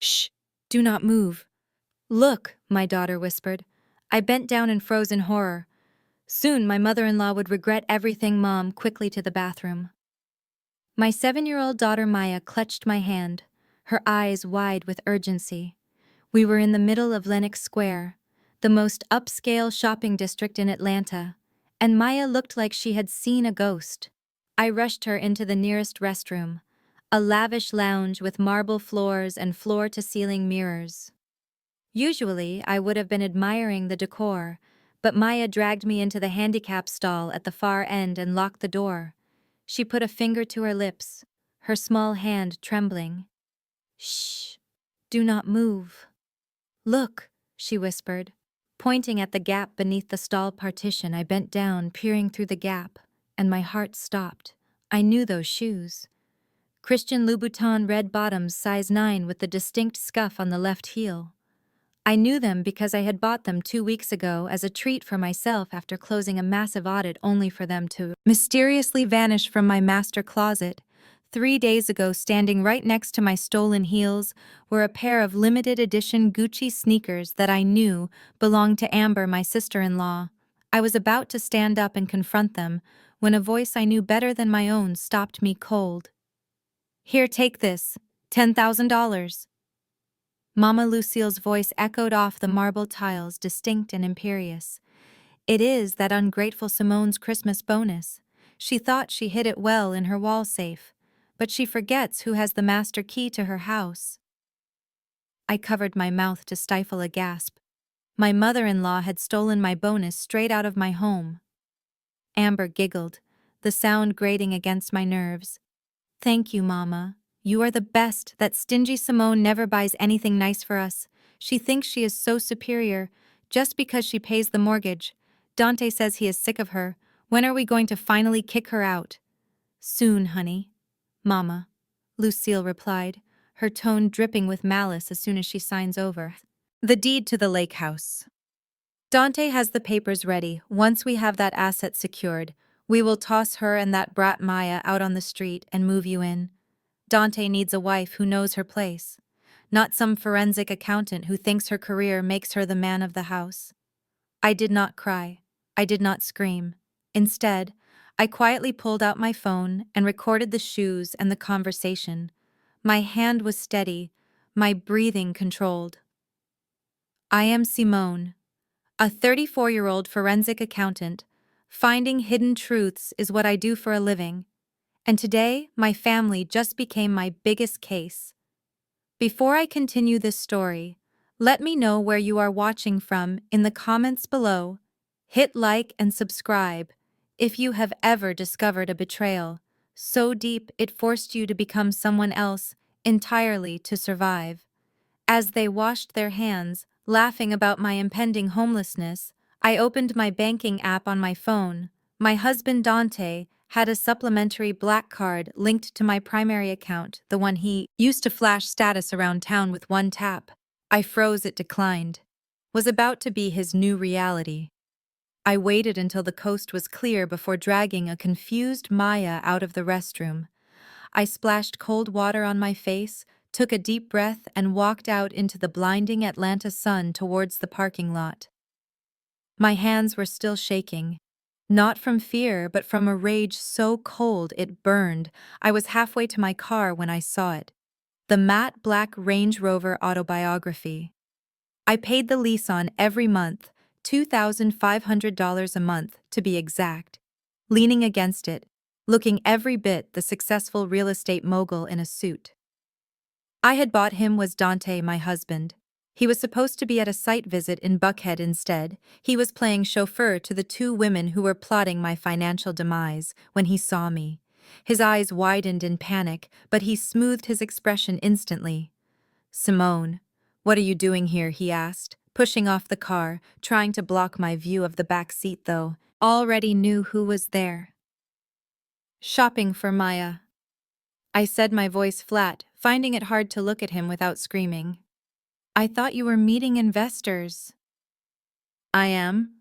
Shh! Do not move. Look, my daughter whispered. I bent down and froze in horror. Soon my mother-in-law would regret everything. Mom, quickly to the bathroom. My 7-year-old daughter Maya clutched my hand, her eyes wide with urgency. We were in the middle of Lenox Square, the most upscale shopping district in Atlanta, and Maya looked like she had seen a ghost. I rushed her into the nearest restroom, a lavish lounge with marble floors and floor-to-ceiling mirrors. Usually, I would have been admiring the decor, but Maya dragged me into the handicap stall at the far end and locked the door. She put a finger to her lips, her small hand trembling. Shh! Do not move. Look, she whispered. Pointing at the gap beneath the stall partition, I bent down, peering through the gap, and my heart stopped. I knew those shoes. Christian Louboutin red bottoms, size 9 with the distinct scuff on the left heel. I knew them because I had bought them 2 weeks ago as a treat for myself after closing a massive audit, only for them to mysteriously vanish from my master closet. 3 days ago, standing right next to my stolen heels, were a pair of limited edition Gucci sneakers that I knew belonged to Amber, my sister-in-law. I was about to stand up and confront them when a voice I knew better than my own stopped me cold. Here, take this. $10,000. Mama Lucille's voice echoed off the marble tiles, distinct and imperious. It is that ungrateful Simone's Christmas bonus. She thought she hid it well in her wall safe, but she forgets who has the master key to her house. I covered my mouth to stifle a gasp. My mother-in-law had stolen my bonus straight out of my home. Amber giggled, the sound grating against my nerves. Thank you, Mama. You are the best. That stingy Simone never buys anything nice for us. She thinks she is so superior, just because she pays the mortgage. Dante says he is sick of her. When are we going to finally kick her out? Soon, honey. Mama, Lucille replied, her tone dripping with malice as soon as she signs over. The deed to the lake house. Dante has the papers ready. Once we have that asset secured, we will toss her and that brat Maya out on the street and move you in. Dante needs a wife who knows her place, not some forensic accountant who thinks her career makes her the man of the house. I did not cry. I did not scream. Instead, I quietly pulled out my phone and recorded the shoes and the conversation. My hand was steady, my breathing controlled. I am Simone, a 34-year-old forensic accountant. Finding hidden truths is what I do for a living. And today, my family just became my biggest case. Before I continue this story, let me know where you are watching from in the comments below. Hit like and subscribe if you have ever discovered a betrayal so deep it forced you to become someone else entirely to survive. As they washed their hands, laughing about my impending homelessness, I opened my banking app on my phone. My husband Dante had a supplementary black card linked to my primary account, the one he used to flash status around town with one tap. I froze. It declined. Was about to be his new reality. I waited until the coast was clear before dragging a confused Maya out of the restroom. I splashed cold water on my face, took a deep breath, and walked out into the blinding Atlanta sun towards the parking lot. My hands were still shaking. Not from fear, but from a rage so cold it burned. I was halfway to my car when I saw it. The matte black Range Rover autobiography. I paid the lease on every month, $2,500 a month to be exact. Leaning against it, looking every bit the successful real estate mogul in a suit. I had bought him was Dante, my husband. He was supposed to be at a site visit in Buckhead instead. He was playing chauffeur to the 2 women who were plotting my financial demise when he saw me. His eyes widened in panic, but he smoothed his expression instantly. Simone, what are you doing here? He asked, pushing off the car, trying to block my view of the back seat though. Already knew who was there. Shopping for Maya. I said, my voice flat, finding it hard to look at him without screaming. I thought you were meeting investors. I am,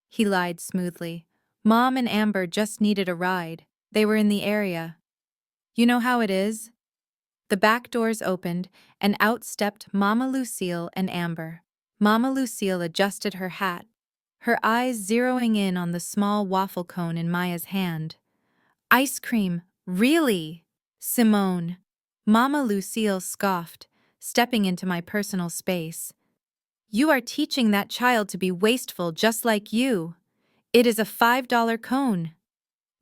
he lied smoothly. Mom and Amber just needed a ride. They were in the area. You know how it is? The back doors opened, and out stepped Mama Lucille and Amber. Mama Lucille adjusted her hat, her eyes zeroing in on the small waffle cone in Maya's hand. Ice cream, really? Simone. Mama Lucille scoffed, stepping into my personal space. You are teaching that child to be wasteful just like you. It is a $5 cone.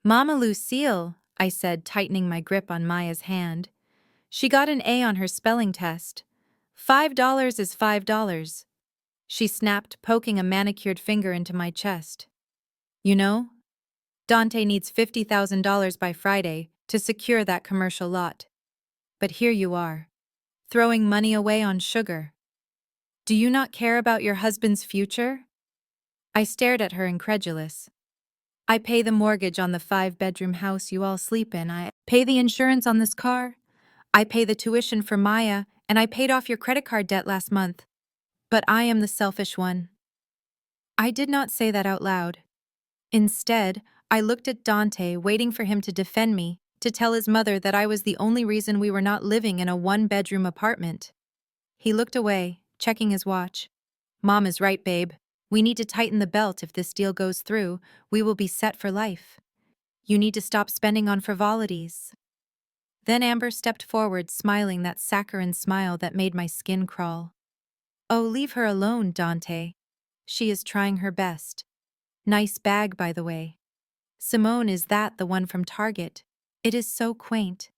Mama Lucille, I said, tightening my grip on Maya's hand. She got an A on her spelling test. $5 is $5. She snapped, poking a manicured finger into my chest. You know, Dante needs $50,000 by Friday to secure that commercial lot. But here you are, throwing money away on sugar. Do you not care about your husband's future? I stared at her incredulous. I pay the mortgage on the 5-bedroom house you all sleep in. I pay the insurance on this car. I pay the tuition for Maya, and I paid off your credit card debt last month. But I am the selfish one. I did not say that out loud. Instead, I looked at Dante, waiting for him to defend me, to tell his mother that I was the only reason we were not living in a 1-bedroom apartment. He looked away, checking his watch. Mom is right, babe. We need to tighten the belt. If this deal goes through, we will be set for life. You need to stop spending on frivolities. Then Amber stepped forward, smiling that saccharine smile that made my skin crawl. Oh, leave her alone, Dante. She is trying her best. Nice bag, by the way. Simone, is that the one from Target? It is so quaint.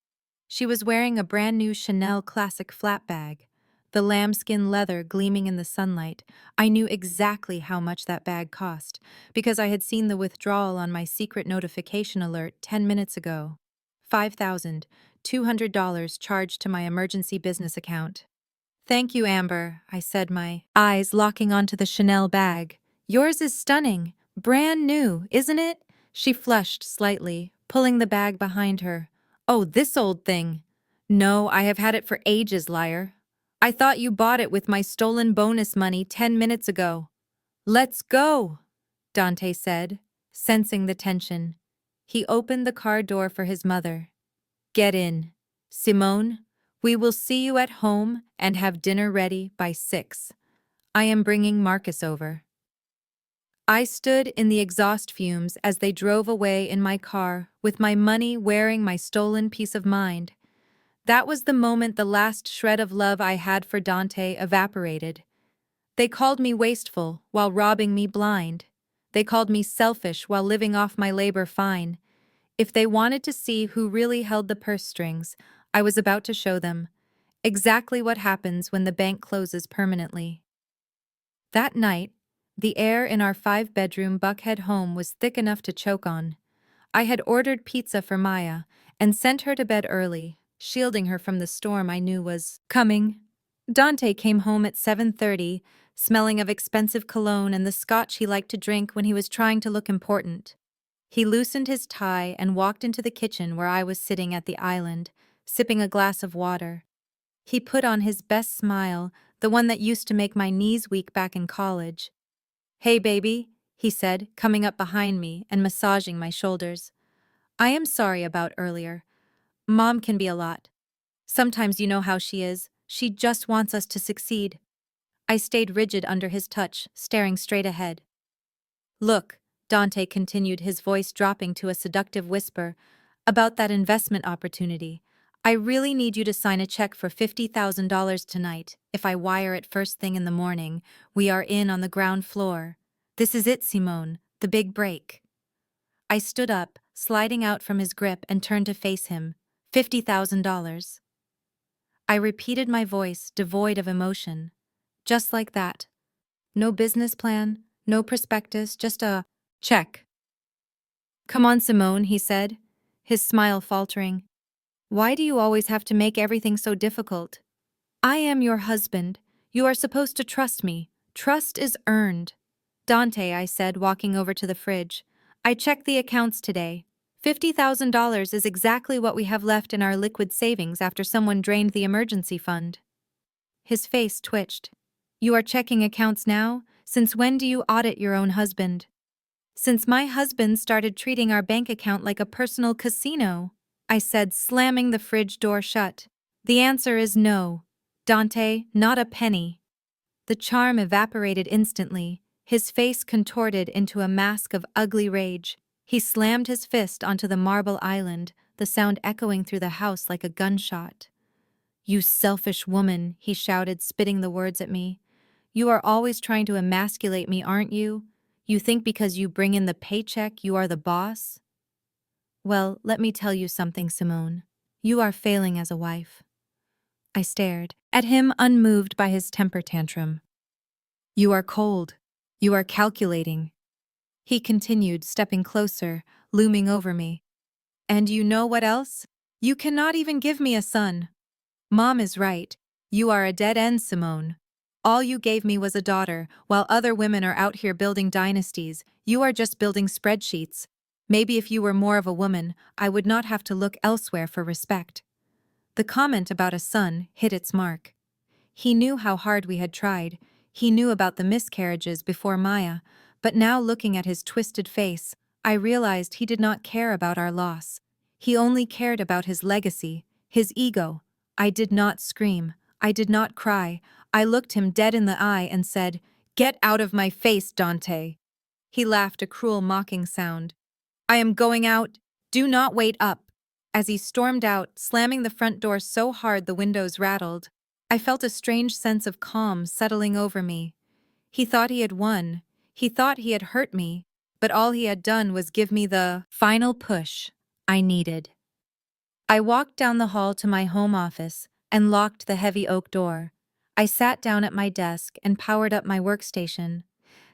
She was wearing a brand new Chanel classic flat bag, the lambskin leather gleaming in the sunlight. I knew exactly how much that bag cost, because I had seen the withdrawal on my secret notification alert 10 minutes ago. $5,200 charged to my emergency business account. Thank you, Amber, I said, my eyes locking onto the Chanel bag. Yours is stunning. Brand new, isn't it? She flushed slightly, pulling the bag behind her. Oh, this old thing. No, I have had it for ages, liar. I thought you bought it with my stolen bonus money 10 minutes ago. Let's go, Dante said, sensing the tension. He opened the car door for his mother. Get in. Simone, we will see you at home and have dinner ready by 6. I am bringing Marcus over. I stood in the exhaust fumes as they drove away in my car, with my money wearing my stolen peace of mind. That was the moment the last shred of love I had for Dante evaporated. They called me wasteful while robbing me blind. They called me selfish while living off my labor fine. If they wanted to see who really held the purse strings, I was about to show them exactly what happens when the bank closes permanently. That night, the air in our 5-bedroom Buckhead home was thick enough to choke on. I had ordered pizza for Maya and sent her to bed early, shielding her from the storm I knew was coming. Dante came home at 7:30, smelling of expensive cologne and the scotch he liked to drink when he was trying to look important. He loosened his tie and walked into the kitchen where I was sitting at the island, sipping a glass of water. He put on his best smile, the one that used to make my knees weak back in college. Hey, baby, he said, coming up behind me and massaging my shoulders. I am sorry about earlier. Mom can be a lot. Sometimes you know how she is. She just wants us to succeed. I stayed rigid under his touch, staring straight ahead. Look, Dante continued, his voice dropping to a seductive whisper, about that investment opportunity. I really need you to sign a check for $50,000 tonight. If I wire it first thing in the morning, we are in on the ground floor. This is it, Simone, the big break. I stood up, sliding out from his grip, and turned to face him. $50,000. I repeated, my voice devoid of emotion. Just like that. No business plan, no prospectus, just a check. Come on, Simone, he said, his smile faltering. Why do you always have to make everything so difficult? I am your husband. You are supposed to trust me. Trust is earned. Dante, I said, walking over to the fridge. I checked the accounts today. $50,000 is exactly what we have left in our liquid savings after someone drained the emergency fund. His face twitched. You are checking accounts now? Since when do you audit your own husband? Since my husband started treating our bank account like a personal casino, I said, slamming the fridge door shut. The answer is no. Dante, not a penny. The charm evaporated instantly, his face contorted into a mask of ugly rage. He slammed his fist onto the marble island, the sound echoing through the house like a gunshot. "You selfish woman," he shouted, spitting the words at me. "You are always trying to emasculate me, aren't you? You think because you bring in the paycheck you are the boss? Well, let me tell you something, Simone. You are failing as a wife." I stared at him, unmoved by his temper tantrum. "You are cold. You are calculating," he continued, stepping closer, looming over me. "And you know what else? You cannot even give me a son. Mom is right. You are a dead end, Simone. All you gave me was a daughter, while other women are out here building dynasties. You are just building spreadsheets. Maybe if you were more of a woman, I would not have to look elsewhere for respect." The comment about a son hit its mark. He knew how hard we had tried. He knew about the miscarriages before Maya, but now looking at his twisted face, I realized he did not care about our loss. He only cared about his legacy, his ego. I did not scream. I did not cry. I looked him dead in the eye and said, "Get out of my face, Dante." He laughed a cruel, mocking sound. "I am going out. Do not wait up." As he stormed out, slamming the front door so hard the windows rattled, I felt a strange sense of calm settling over me. He thought he had won. He thought he had hurt me, but all he had done was give me the final push I needed. I walked down the hall to my home office and locked the heavy oak door. I sat down at my desk and powered up my workstation.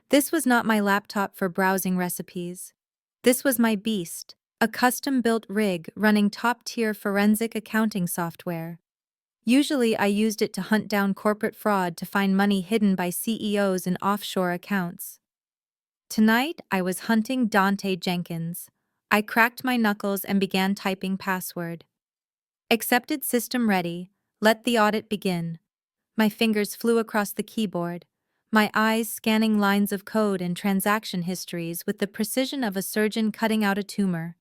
This was not my laptop for browsing recipes. This was my beast, a custom-built rig running top-tier forensic accounting software. Usually I used it to hunt down corporate fraud to find money hidden by CEOs in offshore accounts. Tonight I was hunting Dante Jenkins. I cracked my knuckles and began typing password. Accepted system ready. Let the audit begin. My fingers flew across the keyboard, my eyes scanning lines of code and transaction histories with the precision of a surgeon cutting out a tumor.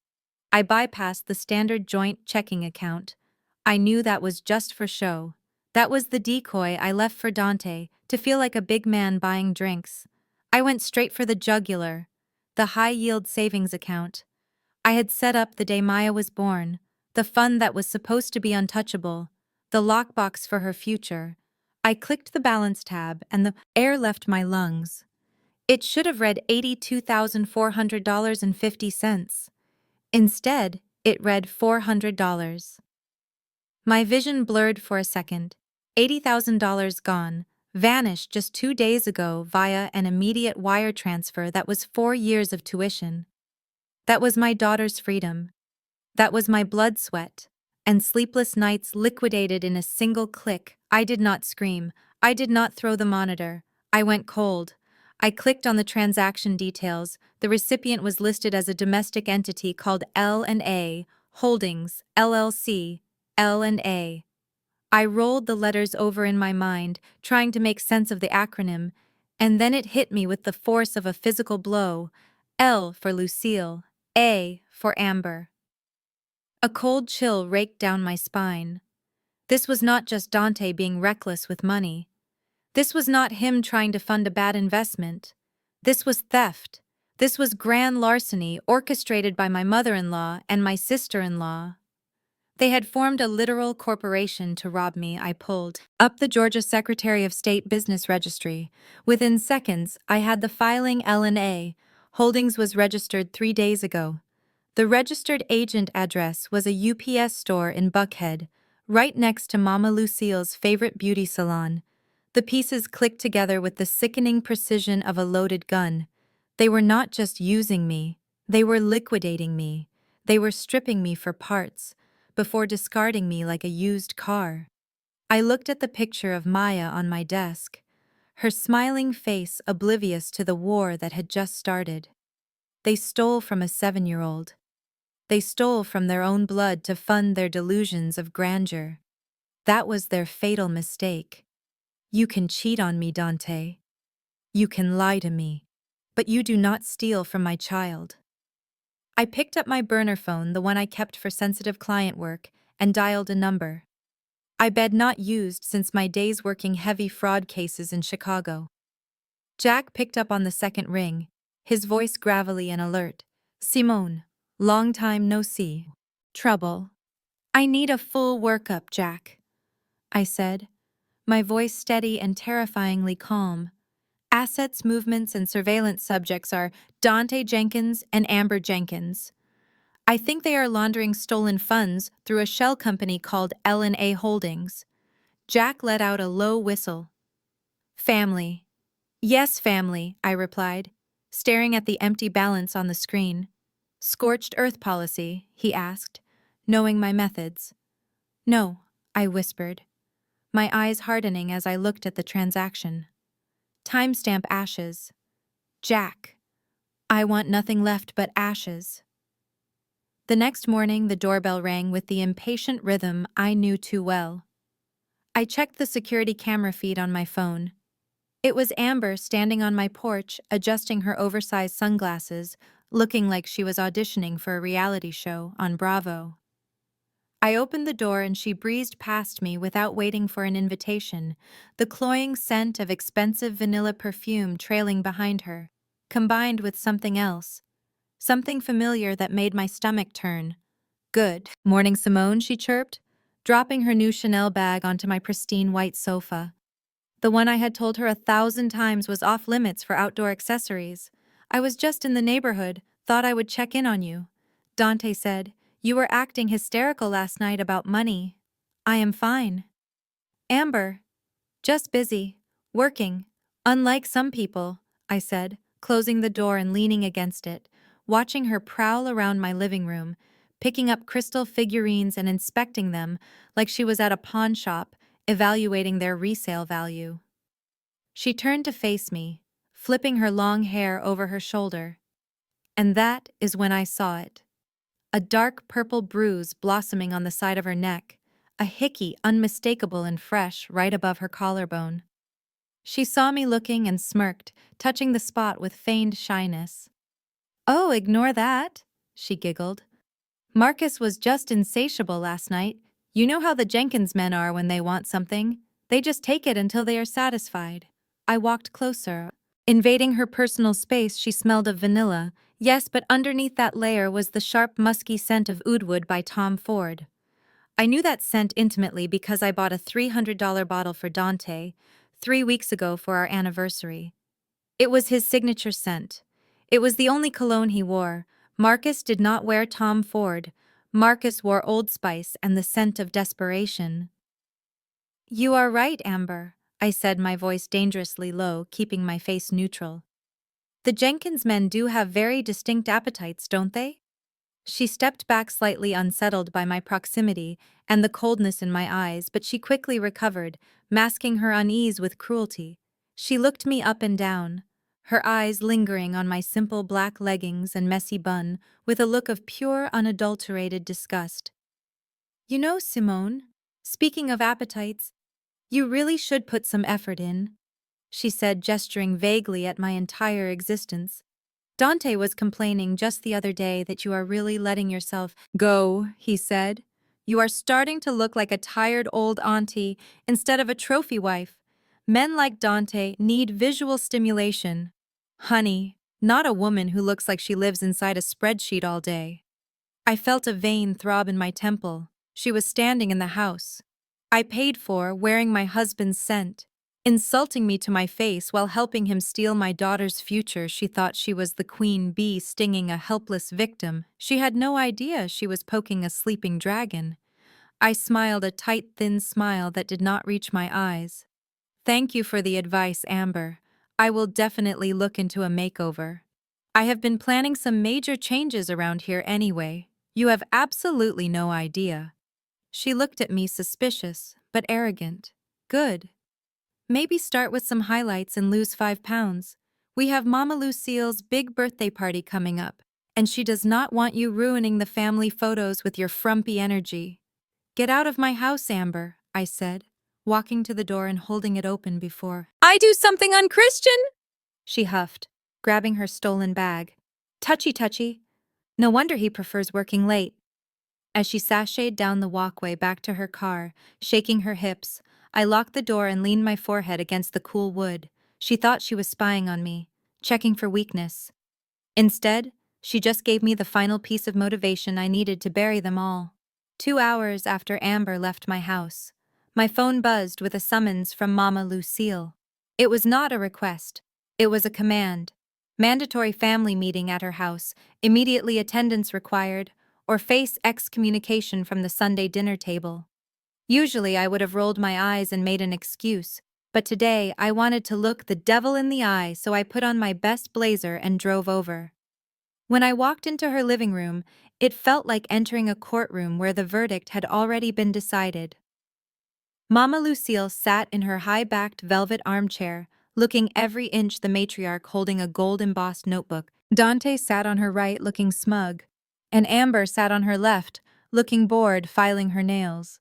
I bypassed the standard joint checking account. I knew that was just for show. That was the decoy I left for Dante, to feel like a big man buying drinks. I went straight for the jugular, the high-yield savings account I had set up the day Maya was born, the fund that was supposed to be untouchable, the lockbox for her future. I clicked the balance tab and the air left my lungs. It should have read $82,400.50. Instead, it read $400. My vision blurred for a second. $80,000 gone, vanished just 2 days ago via an immediate wire transfer that was 4 years of tuition. That was my daughter's freedom. That was my blood sweat. And sleepless nights liquidated in a single click. I did not scream. I did not throw the monitor. I went cold. I clicked on the transaction details. The recipient was listed as a domestic entity called L&A Holdings, LLC, L&A. I rolled the letters over in my mind, trying to make sense of the acronym, and then it hit me with the force of a physical blow. L for Lucille, A for Amber. A cold chill raked down my spine. This was not just Dante being reckless with money. This was not him trying to fund a bad investment. This was theft. This was grand larceny orchestrated by my mother-in-law and my sister-in-law. They had formed a literal corporation to rob me. I pulled up the Georgia Secretary of State Business Registry. Within seconds, I had the filing L&A. Holdings was registered 3 days ago. The registered agent address was a UPS store in Buckhead, right next to Mama Lucille's favorite beauty salon. The pieces clicked together with the sickening precision of a loaded gun. They were not just using me, they were liquidating me. They were stripping me for parts, before discarding me like a used car. I looked at the picture of Maya on my desk, her smiling face oblivious to the war that had just started. They stole from a 7-year-old. They stole from their own blood to fund their delusions of grandeur. That was their fatal mistake. You can cheat on me, Dante. You can lie to me. But you do not steal from my child. I picked up my burner phone, the one I kept for sensitive client work, and dialed a number. I bed not used since my days working heavy fraud cases in Chicago. Jack picked up on the second ring, his voice gravelly and alert. Simone, long time no see. Trouble. I need a full workup, Jack, I said, my voice steady and terrifyingly calm. Assets, movements, and surveillance subjects are Dante Jenkins and Amber Jenkins. I think they are laundering stolen funds through a shell company called L&A Holdings. Jack let out a low whistle. Family. Yes, family, I replied, staring at the empty balance on the screen. Scorched earth policy, he asked, knowing my methods. No, I whispered, my eyes hardening as I looked at the transaction. Timestamp ashes. Jack. I want nothing left but ashes. The next morning, the doorbell rang with the impatient rhythm I knew too well. I checked the security camera feed on my phone. It was Amber standing on my porch, adjusting her oversized sunglasses, looking like she was auditioning for a reality show on Bravo. I opened the door and she breezed past me without waiting for an invitation, the cloying scent of expensive vanilla perfume trailing behind her, combined with something else, something familiar that made my stomach turn. Good morning, Simone, she chirped, dropping her new Chanel bag onto my pristine white sofa. The one I had told her 1,000 times was off limits for outdoor accessories. I was just in the neighborhood, thought I would check in on you. Dante said, you were acting hysterical last night about money. I am fine. Amber. Just busy. Working. Unlike some people, I said, closing the door and leaning against it, watching her prowl around my living room, picking up crystal figurines and inspecting them like she was at a pawn shop, evaluating their resale value. She turned to face me, flipping her long hair over her shoulder. And that is when I saw it. A dark purple bruise blossoming on the side of her neck, a hickey unmistakable and fresh right above her collarbone. She saw me looking and smirked, touching the spot with feigned shyness. Oh, ignore that, she giggled. Marcus was just insatiable last night. You know how the Jenkins men are when they want something. They just take it until they are satisfied. I walked closer. Invading her personal space, she smelled of vanilla. Yes, but underneath that layer was the sharp, musky scent of oud wood by Tom Ford. I knew that scent intimately because I bought a $300 bottle for Dante 3 weeks ago for our anniversary. It was his signature scent. It was the only cologne he wore. Marcus did not wear Tom Ford. Marcus wore Old Spice and the scent of desperation. You are right, Amber, I said, my voice dangerously low, keeping my face neutral. The Jenkins men do have very distinct appetites, don't they? She stepped back slightly unsettled by my proximity and the coldness in my eyes, but she quickly recovered, masking her unease with cruelty. She looked me up and down, her eyes lingering on my simple black leggings and messy bun with a look of pure, unadulterated disgust. You know, Simone, speaking of appetites, you really should put some effort in, she said, gesturing vaguely at my entire existence. Dante was complaining just the other day that you are really letting yourself go, he said. You are starting to look like a tired old auntie instead of a trophy wife. Men like Dante need visual stimulation. Honey, not a woman who looks like she lives inside a spreadsheet all day. I felt a vein throb in my temple. She was standing in the house. I paid for, wearing my husband's scent. Insulting me to my face while helping him steal my daughter's future. She thought she was the queen bee stinging a helpless victim. She had no idea she was poking a sleeping dragon. I smiled a tight, thin smile that did not reach my eyes. Thank you for the advice, Amber. I will definitely look into a makeover. I have been planning some major changes around here anyway. You have absolutely no idea. She looked at me suspicious, but arrogant. Good. Maybe start with some highlights and lose 5 pounds. We have Mama Lucille's big birthday party coming up, and she does not want you ruining the family photos with your frumpy energy. Get out of my house, Amber, I said, walking to the door and holding it open before I do something unchristian, she huffed, grabbing her stolen bag. Touchy touchy. No wonder he prefers working late. As she sashayed down the walkway back to her car, shaking her hips, I locked the door and leaned my forehead against the cool wood. She thought she was spying on me, checking for weakness. Instead, she just gave me the final piece of motivation I needed to bury them all. 2 hours after Amber left my house, my phone buzzed with a summons from Mama Lucille. It was not a request. It was a command. Mandatory family meeting at her house, immediately attendance required, or face excommunication from the Sunday dinner table. Usually I would have rolled my eyes and made an excuse, but today I wanted to look the devil in the eye, so I put on my best blazer and drove over. When I walked into her living room, it felt like entering a courtroom where the verdict had already been decided. Mama Lucille sat in her high-backed velvet armchair, looking every inch the matriarch holding a gold-embossed notebook. Dante sat on her right looking smug, and Amber sat on her left, looking bored, filing her nails.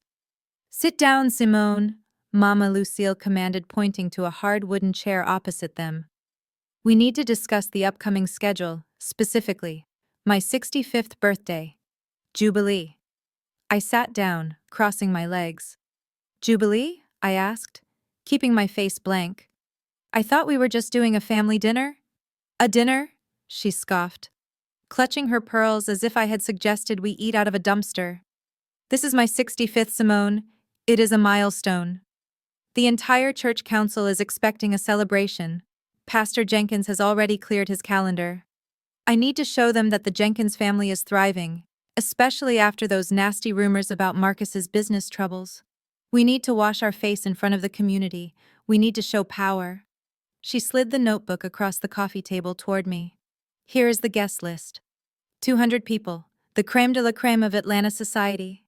"Sit down, Simone," Mama Lucille commanded, pointing to a hard wooden chair opposite them. "We need to discuss the upcoming schedule, specifically my 65th birthday. Jubilee." I sat down, crossing my legs. "Jubilee?" I asked, keeping my face blank. "I thought we were just doing a family dinner." "A dinner?" she scoffed, clutching her pearls as if I had suggested we eat out of a dumpster. "This is my 65th, Simone. It is a milestone. The entire church council is expecting a celebration. Pastor Jenkins has already cleared his calendar. I need to show them that the Jenkins family is thriving, especially after those nasty rumors about Marcus's business troubles. We need to wash our face in front of the community. We need to show power." She slid the notebook across the coffee table toward me. "Here is the guest list. 200 people, the crème de la crème of Atlanta society.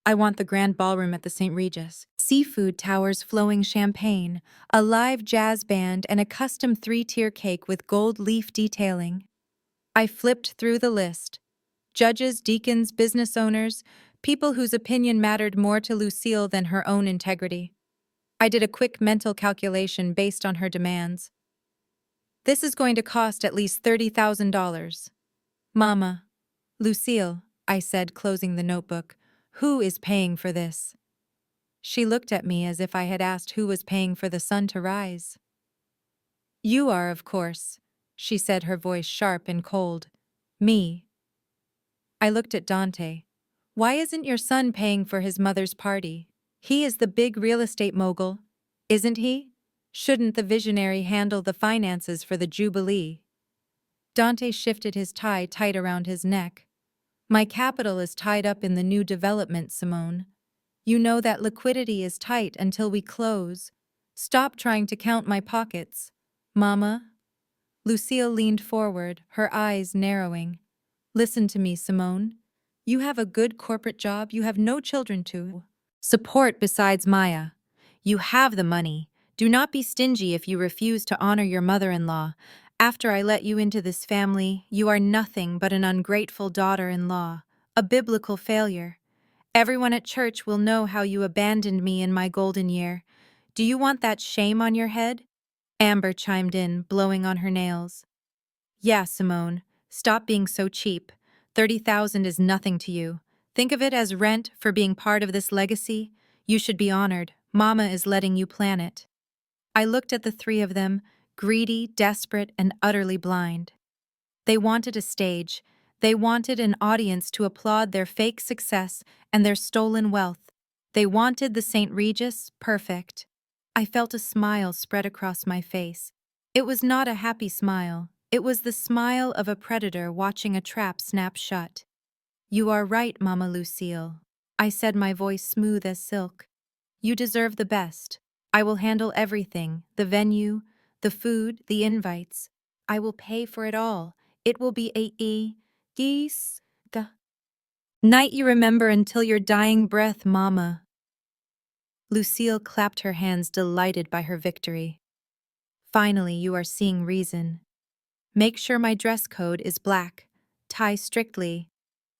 I want the grand ballroom at the St. Regis. Seafood towers, flowing champagne, a live jazz band, and a custom 3-tier cake with gold leaf detailing." I flipped through the list. Judges, deacons, business owners, people whose opinion mattered more to Lucille than her own integrity. I did a quick mental calculation based on her demands. "This is going to cost at least $30,000. Mama." "Lucille," I said, closing the notebook, "who is paying for this?" She looked at me as if I had asked who was paying for the sun to rise. "You are, of course," she said, her voice sharp and cold. "Me." I looked at Dante. "Why isn't your son paying for his mother's party? He is the big real estate mogul, isn't he? Shouldn't the visionary handle the finances for the Jubilee?" Dante shifted his tie tight around his neck. "My capital is tied up in the new development, Simone. You know that liquidity is tight until we close. Stop trying to count my pockets, Mama." Lucille leaned forward, her eyes narrowing. "Listen to me, Simone. You have a good corporate job, you have no children to support besides Maya. You have the money. Do not be stingy if you refuse to honor your mother-in-law. After I let you into this family, you are nothing but an ungrateful daughter-in-law, a biblical failure. Everyone at church will know how you abandoned me in my golden year. Do you want that shame on your head?" Amber chimed in, blowing on her nails. "Yeah, Simone, stop being so cheap. 30,000 is nothing to you. Think of it as rent for being part of this legacy. You should be honored. Mama is letting you plan it." I looked at the three of them, greedy, desperate, and utterly blind. They wanted a stage. They wanted an audience to applaud their fake success and their stolen wealth. They wanted the St. Regis perfect. I felt a smile spread across my face. It was not a happy smile. It was the smile of a predator watching a trap snap shut. "You are right, Mama Lucille," I said, my voice smooth as silk. "You deserve the best. I will handle everything, the venue, the food, the invites. I will pay for it all. It will be a geese night you remember until your dying breath, Mama." Lucille clapped her hands, delighted by her victory. "Finally, you are seeing reason. Make sure my dress code is black. Tie strictly."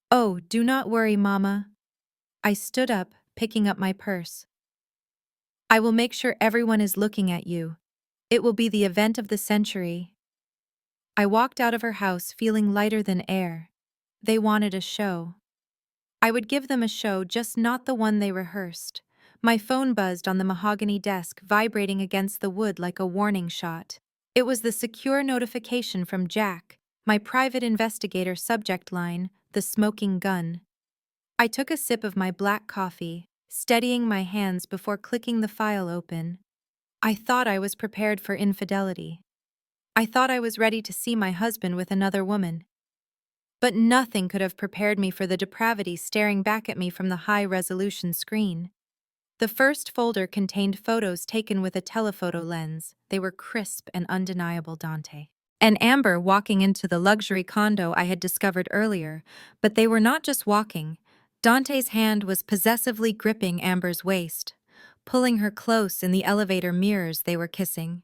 "Oh, do not worry, Mama." I stood up, picking up my purse. "I will make sure everyone is looking at you. It will be the event of the century." I walked out of her house feeling lighter than air. They wanted a show. I would give them a show, just not the one they rehearsed. My phone buzzed on the mahogany desk, vibrating against the wood like a warning shot. It was the secure notification from Jack, my private investigator. Subject line: the smoking gun. I took a sip of my black coffee, steadying my hands before clicking the file open. I thought I was prepared for infidelity. I thought I was ready to see my husband with another woman. But nothing could have prepared me for the depravity staring back at me from the high-resolution screen. The first folder contained photos taken with a telephoto lens. They were crisp and undeniable. Dante and Amber walking into the luxury condo I had discovered earlier, but they were not just walking. Dante's hand was possessively gripping Amber's waist, pulling her close. In the elevator mirrors they were kissing,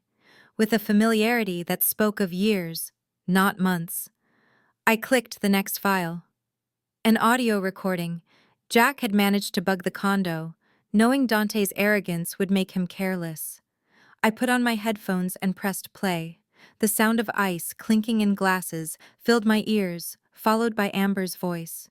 with a familiarity that spoke of years, not months. I clicked the next file. An audio recording. Jack had managed to bug the condo, knowing Dante's arrogance would make him careless. I put on my headphones and pressed play. The sound of ice clinking in glasses filled my ears, followed by Amber's voice.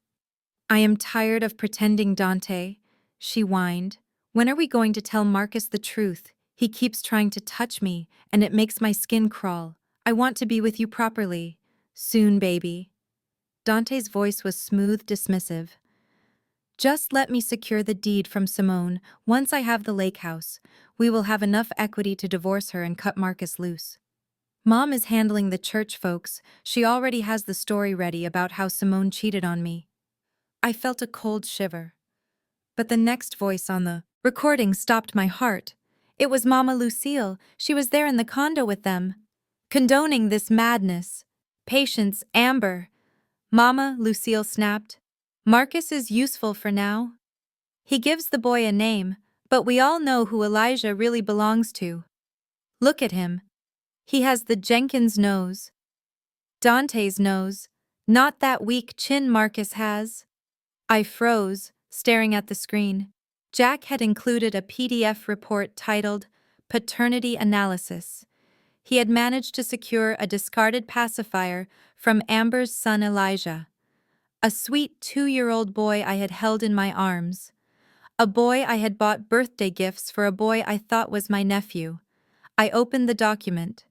"I am tired of pretending, Dante," she whined. "When are we going to tell Marcus the truth? He keeps trying to touch me, and it makes my skin crawl. I want to be with you properly. Soon, baby." Dante's voice was smooth, dismissive. "Just let me secure the deed from Simone. Once I have the lake house, we will have enough equity to divorce her and cut Marcus loose. Mom is handling the church folks. She already has the story ready about how Simone cheated on me." I felt a cold shiver. But the next voice on the recording stopped my heart. It was Mama Lucille. She was there in the condo with them, condoning this madness. "Patience, Amber," Mama Lucille snapped. "Marcus is useful for now. He gives the boy a name, but we all know who Elijah really belongs to. Look at him. He has the Jenkins nose. Dante's nose, not that weak chin Marcus has." I froze, staring at the screen. Jack had included a PDF report titled Paternity Analysis. He had managed to secure a discarded pacifier from Amber's son Elijah, a sweet 2-year-old boy I had held in my arms, a boy I had bought birthday gifts for, a boy I thought was my nephew. I opened the document.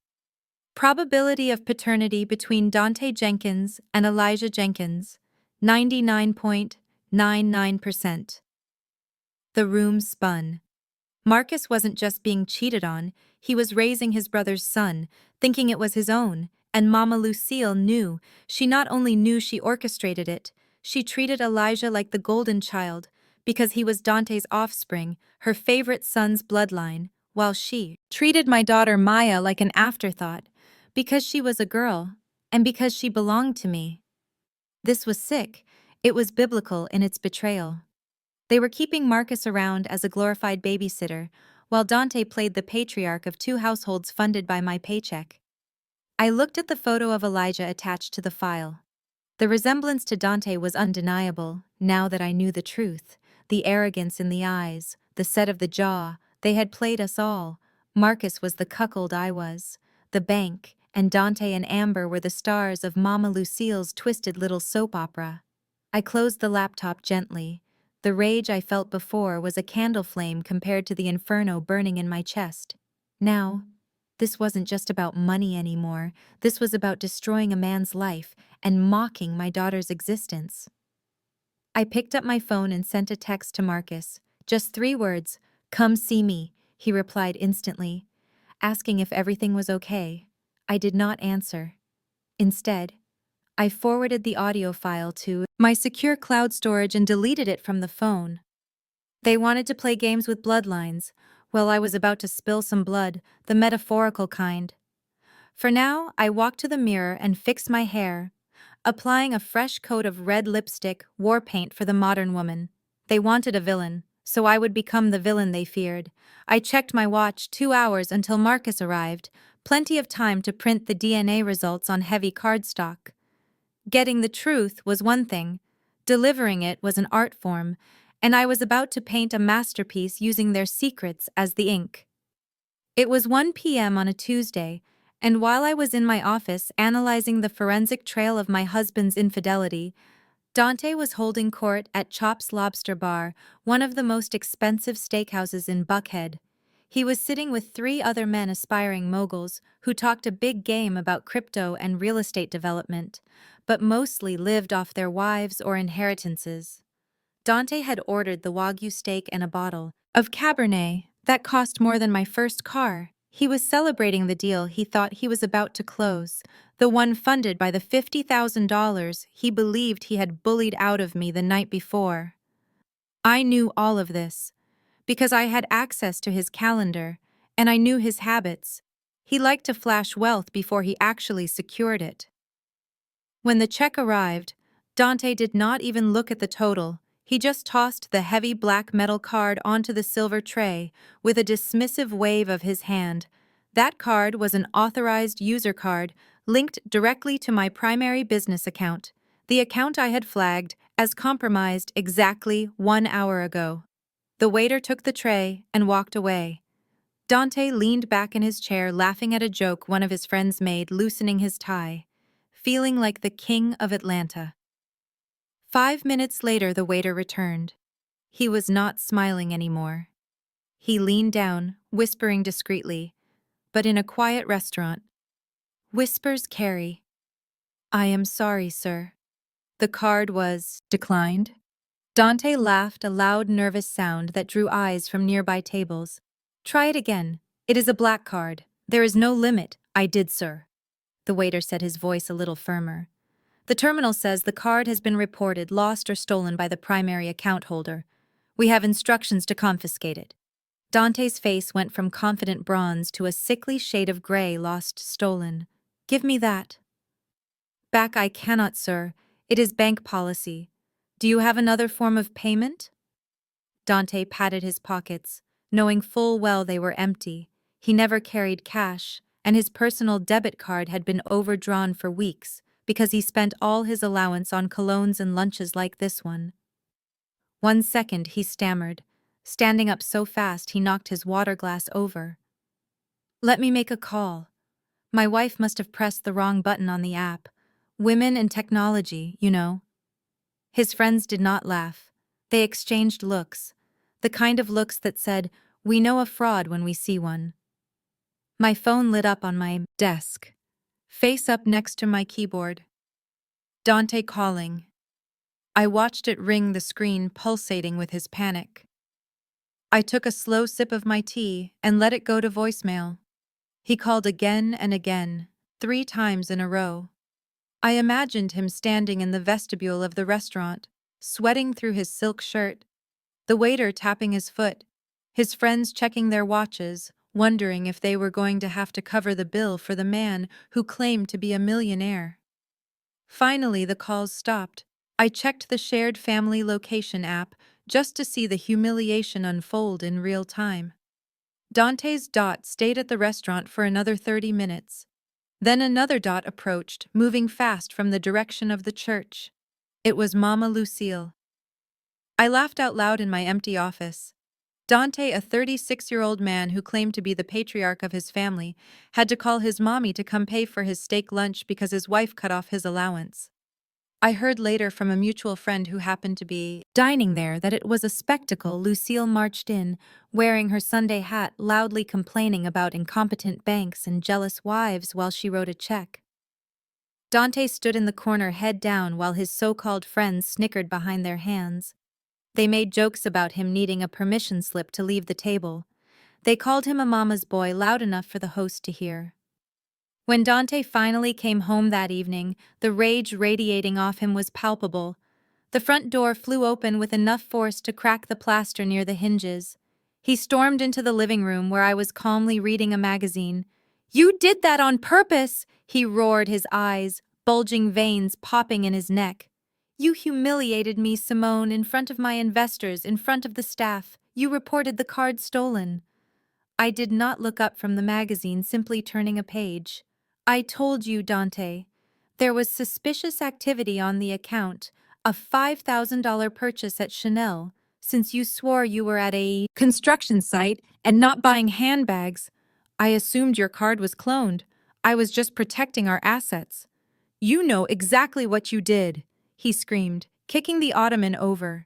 Probability of paternity between Dante Jenkins and Elijah Jenkins, 99.99%. The room spun. Marcus wasn't just being cheated on, he was raising his brother's son, thinking it was his own, and Mama Lucille knew. She not only knew, she orchestrated it. She treated Elijah like the golden child, because he was Dante's offspring, her favorite son's bloodline, while she treated my daughter Maya like an afterthought, because she was a girl, and because she belonged to me. This was sick. It was biblical in its betrayal. They were keeping Marcus around as a glorified babysitter, while Dante played the patriarch of 2 households funded by my paycheck. I looked at the photo of Elijah attached to the file. The resemblance to Dante was undeniable, now that I knew the truth. The arrogance in the eyes, the set of the jaw, they had played us all. Marcus was the cuckold I was. The bank, and Dante and Amber were the stars of Mama Lucille's twisted little soap opera. I closed the laptop gently. The rage I felt before was a candle flame compared to the inferno burning in my chest. Now, this wasn't just about money anymore. This was about destroying a man's life and mocking my daughter's existence. I picked up my phone and sent a text to Marcus. Just 3 words, "Come see me," he replied instantly, asking if everything was okay. I did not answer. Instead, I forwarded the audio file to my secure cloud storage and deleted it from the phone. They wanted to play games with bloodlines. Well, I was about to spill some blood, the metaphorical kind. For now, I walked to the mirror and fixed my hair, applying a fresh coat of red lipstick, war paint for the modern woman. They wanted a villain, so I would become the villain they feared. I checked my watch. 2 hours until Marcus arrived, plenty of time to print the DNA results on heavy cardstock. Getting the truth was one thing, delivering it was an art form, and I was about to paint a masterpiece using their secrets as the ink. It was 1 p.m. on a Tuesday, and while I was in my office analyzing the forensic trail of my husband's infidelity, Dante was holding court at Chop's Lobster Bar, one of the most expensive steakhouses in Buckhead. He was sitting with three other men aspiring moguls who talked a big game about crypto and real estate development, but mostly lived off their wives or inheritances. Dante had ordered the Wagyu steak and a bottle of Cabernet that cost more than my first car. He was celebrating the deal he thought he was about to close, the one funded by the $50,000 he believed he had bullied out of me the night before. I knew all of this because I had access to his calendar, and I knew his habits. He liked to flash wealth before he actually secured it. When the check arrived, Dante did not even look at the total. He just tossed the heavy black metal card onto the silver tray with a dismissive wave of his hand. That card was an authorized user card linked directly to my primary business account, the account I had flagged as compromised exactly 1 hour ago. The waiter took the tray and walked away. Dante leaned back in his chair, laughing at a joke one of his friends made, loosening his tie, feeling like the king of Atlanta. 5 minutes later, the waiter returned. He was not smiling anymore. He leaned down, whispering discreetly, but in a quiet restaurant. Whispers carry. I am sorry, sir. The card was declined. Dante laughed, a loud, nervous sound that drew eyes from nearby tables. Try it again. It is a black card. There is no limit. I did, sir. The waiter said, his voice a little firmer. The terminal says the card has been reported lost or stolen by the primary account holder. We have instructions to confiscate it. Dante's face went from confident bronze to a sickly shade of gray. Lost, stolen. Give me that. Back I cannot, sir. It is bank policy. Do you have another form of payment? Dante patted his pockets, knowing full well they were empty. He never carried cash, and his personal debit card had been overdrawn for weeks because he spent all his allowance on colognes and lunches like this one. 1 second, he stammered, standing up so fast he knocked his water glass over. Let me make a call. My wife must have pressed the wrong button on the app. Women and technology, you know. His friends did not laugh. They exchanged looks, the kind of looks that said, we know a fraud when we see one. My phone lit up on my desk, face up next to my keyboard. Dante calling. I watched it ring, the screen pulsating with his panic. I took a slow sip of my tea and let it go to voicemail. He called again and again, 3 times in a row. I imagined him standing in the vestibule of the restaurant, sweating through his silk shirt, the waiter tapping his foot, his friends checking their watches, wondering if they were going to have to cover the bill for the man who claimed to be a millionaire. Finally, the calls stopped. I checked the shared family location app just to see the humiliation unfold in real time. Dante's dot stayed at the restaurant for another 30 minutes. Then another dot approached, moving fast from the direction of the church. It was Mama Lucille. I laughed out loud in my empty office. Dante, a 36-year-old man who claimed to be the patriarch of his family, had to call his mommy to come pay for his steak lunch because his wife cut off his allowance. I heard later from a mutual friend who happened to be dining there that it was a spectacle. Lucille marched in, wearing her Sunday hat, loudly complaining about incompetent banks and jealous wives while she wrote a check. Dante stood in the corner, head down, while his so-called friends snickered behind their hands. They made jokes about him needing a permission slip to leave the table. They called him a mama's boy, loud enough for the host to hear. When Dante finally came home that evening, the rage radiating off him was palpable. The front door flew open with enough force to crack the plaster near the hinges. He stormed into the living room where I was calmly reading a magazine. "You did that on purpose!" he roared, his eyes, bulging veins popping in his neck. "You humiliated me, Simone, in front of my investors, in front of the staff. You reported the card stolen." I did not look up from the magazine, simply turning a page. "I told you, Dante. There was suspicious activity on the account, a $5,000 purchase at Chanel, since you swore you were at a construction site and not buying handbags. I assumed your card was cloned. I was just protecting our assets." "You know exactly what you did," he screamed. kicking the ottoman over.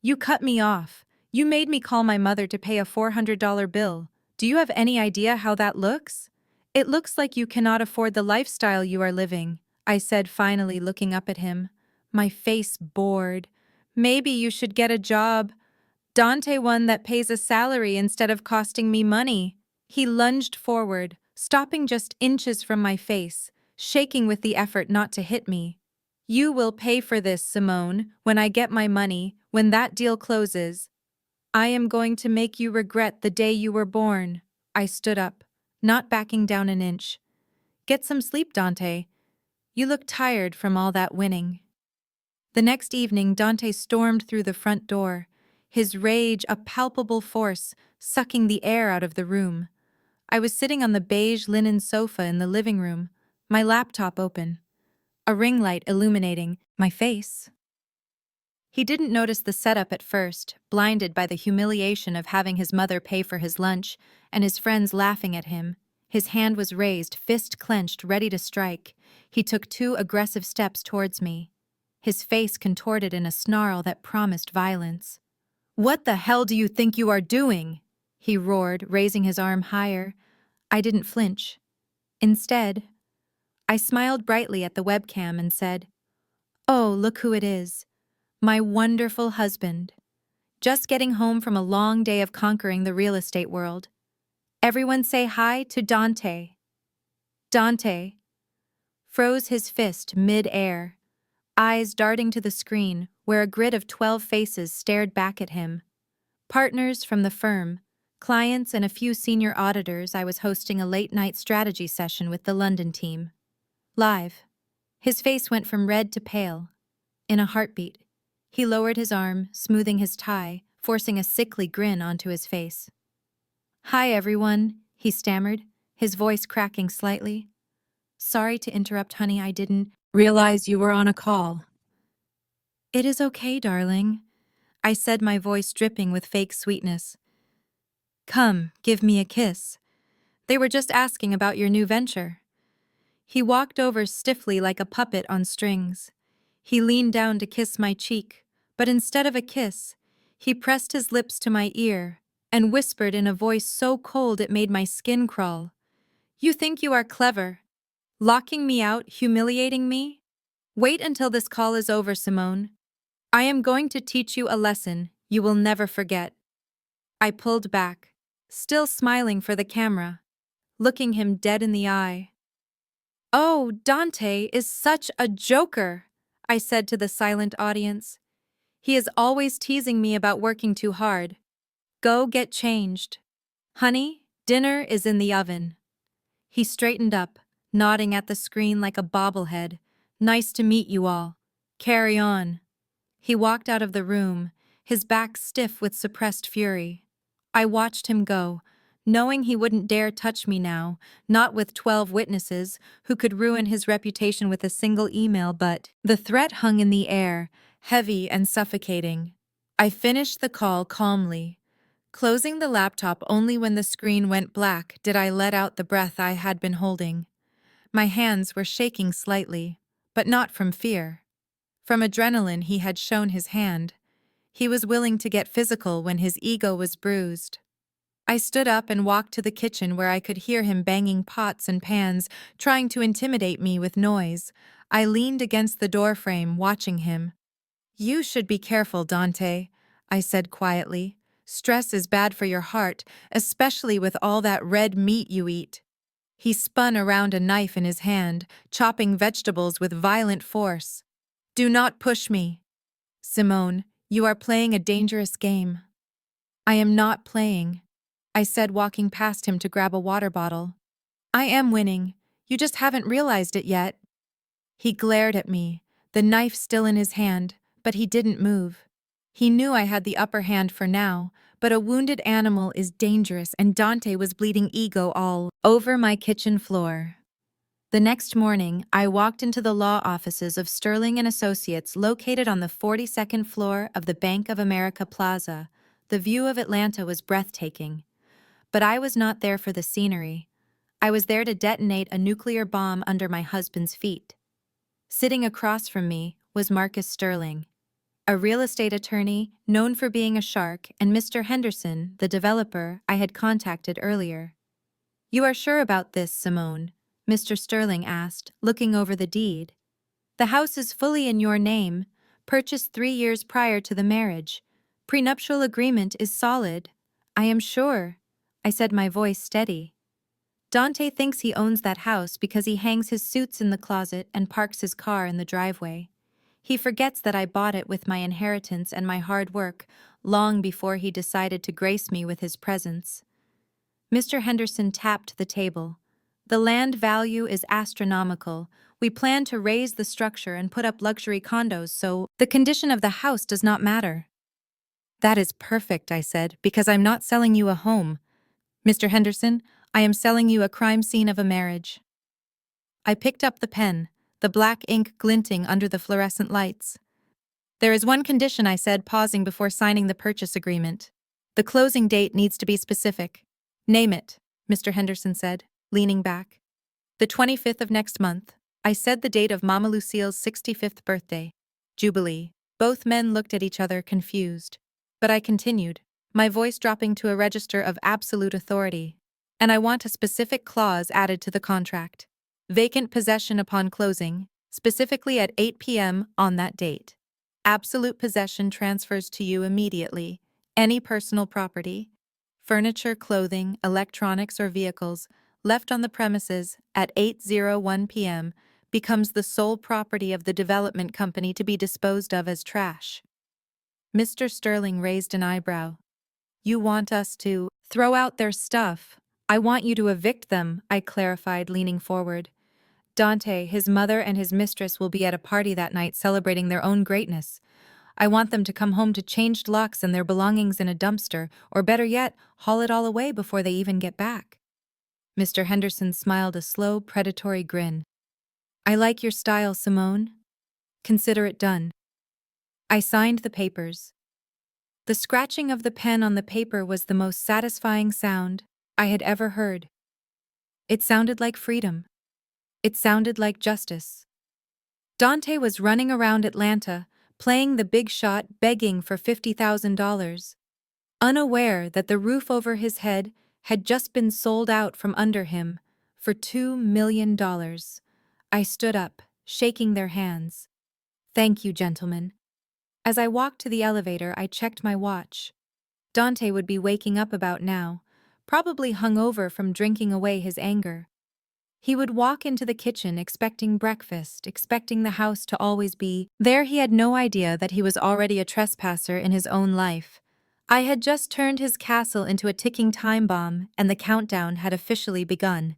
You cut me off. You made me call my mother to pay a $400 bill. Do you have any idea how that looks? It looks like you cannot afford the lifestyle you are living, I said, finally looking up at him, my face bored. Maybe you should get a job. Dante, one that pays a salary instead of costing me money. He lunged forward, stopping just inches from my face, shaking with the effort not to hit me. You will pay for this, Simone, when I get my money, when that deal closes. I am going to make you regret the day you were born. I stood up, not backing down an inch. Get some sleep, Dante. You look tired from all that winning. The next evening, Dante stormed through the front door, his rage a palpable force, sucking the air out of the room. I was sitting on the beige linen sofa in the living room, my laptop open, a ring light illuminating my face. He didn't notice the setup at first, blinded by the humiliation of having his mother pay for his lunch and his friends laughing at him. His hand was raised, fist clenched, ready to strike. He took 2 aggressive steps towards me, his face contorted in a snarl that promised violence. "What the hell do you think you are doing?" he roared, raising his arm higher. I didn't flinch. Instead, I smiled brightly at the webcam and said, "Oh, look who it is. My wonderful husband. Just getting home from a long day of conquering the real estate world. Everyone say hi to Dante." Dante froze his fist mid-air, eyes darting to the screen where a grid of 12 faces stared back at him. Partners from the firm, clients, and a few senior auditors. I was hosting a late-night strategy session with the London team. Live. His face went from red to pale. In a heartbeat, he lowered his arm, smoothing his tie, forcing a sickly grin onto his face. "Hi, everyone," he stammered, his voice cracking slightly. "Sorry to interrupt, honey, I didn't realize you were on a call." "It is okay, darling," I said, my voice dripping with fake sweetness. "Come, give me a kiss. They were just asking about your new venture." He walked over stiffly like a puppet on strings. He leaned down to kiss my cheek, but instead of a kiss, he pressed his lips to my ear and whispered in a voice so cold it made my skin crawl. "You think you are clever, locking me out, humiliating me? Wait until this call is over, Simone. I am going to teach you a lesson you will never forget." I pulled back, still smiling for the camera, looking him dead in the eye. "Oh, Dante is such a joker," I said to the silent audience. "He is always teasing me about working too hard. Go get changed. Honey, dinner is in the oven." He straightened up, nodding at the screen like a bobblehead. "Nice to meet you all. Carry on." He walked out of the room, his back stiff with suppressed fury. I watched him go, knowing he wouldn't dare touch me now, not with 12 witnesses who could ruin his reputation with a single email, but the threat hung in the air, heavy and suffocating. I finished the call calmly. Closing the laptop only when the screen went black did I let out the breath I had been holding. My hands were shaking slightly, but not from fear. From adrenaline he had shown his hand. He was willing to get physical when his ego was bruised. I stood up and walked to the kitchen where I could hear him banging pots and pans, trying to intimidate me with noise. I leaned against the doorframe, watching him. "You should be careful, Dante," I said quietly. "Stress is bad for your heart, especially with all that red meat you eat." He spun around, a knife in his hand, chopping vegetables with violent force. "Do not push me. Simone, you are playing a dangerous game." "I am not playing," I said, walking past him to grab a water bottle. "I am winning. You just haven't realized it yet." He glared at me, the knife still in his hand, but he didn't move. He knew I had the upper hand for now, but a wounded animal is dangerous, and Dante was bleeding ego all over my kitchen floor. The next morning, I walked into the law offices of Sterling and Associates located on the 42nd floor of the Bank of America Plaza. The view of Atlanta was breathtaking. But I was not there for the scenery. I was there to detonate a nuclear bomb under my husband's feet. Sitting across from me was Marcus Sterling. a real estate attorney known for being a shark, and Mr. Henderson, the developer I had contacted earlier. "You are sure about this, Simone?" Mr. Sterling asked, looking over the deed. "The house is fully in your name, purchased 3 years prior to the marriage. Prenuptial agreement is solid. I am sure," I said, my voice steady. "Dante thinks he owns that house because he hangs his suits in the closet and parks his car in the driveway. He forgets that I bought it with my inheritance and my hard work long before he decided to grace me with his presence." Mr. Henderson tapped the table. "The land value is astronomical. We plan to raise the structure and put up luxury condos, so the condition of the house does not matter." "That is perfect," I said, "because I'm not selling you a home. Mr. Henderson, I am selling you a crime scene of a marriage." I picked up the pen, the black ink glinting under the fluorescent lights. "There is one condition," I said, pausing before signing the purchase agreement. "The closing date needs to be specific." "Name it," Mr. Henderson said, leaning back. "The 25th of next month." I said the date of Mama Lucille's 65th birthday. Jubilee. Both men looked at each other, confused. But I continued, my voice dropping to a register of absolute authority. "And I want a specific clause added to the contract. Vacant possession upon closing, specifically at 8 p.m. on that date. Absolute possession transfers to you immediately. Any personal property, furniture, clothing, electronics, or vehicles left on the premises at 8:01 p.m. becomes the sole property of the development company to be disposed of as trash." Mr. Sterling raised an eyebrow. "You want us to throw out their stuff?" "I want you to evict them," I clarified, leaning forward. "Dante, his mother, and his mistress will be at a party that night celebrating their own greatness. I want them to come home to changed locks and their belongings in a dumpster, or better yet, haul it all away before they even get back." Mr. Henderson smiled a slow, predatory grin. "I like your style, Simone. Consider it done." I signed the papers. The scratching of the pen on the paper was the most satisfying sound I had ever heard. It sounded like freedom. It sounded like justice. Dante was running around Atlanta, playing the big shot, begging for $50,000, unaware that the roof over his head had just been sold out from under him for $2 million. I stood up, shaking their hands. "Thank you, gentlemen." As I walked to the elevator, I checked my watch. Dante would be waking up about now, probably hungover from drinking away his anger. He would walk into the kitchen expecting breakfast, expecting the house to always be there. He had no idea that he was already a trespasser in his own life. I had just turned his castle into a ticking time bomb, and the countdown had officially begun.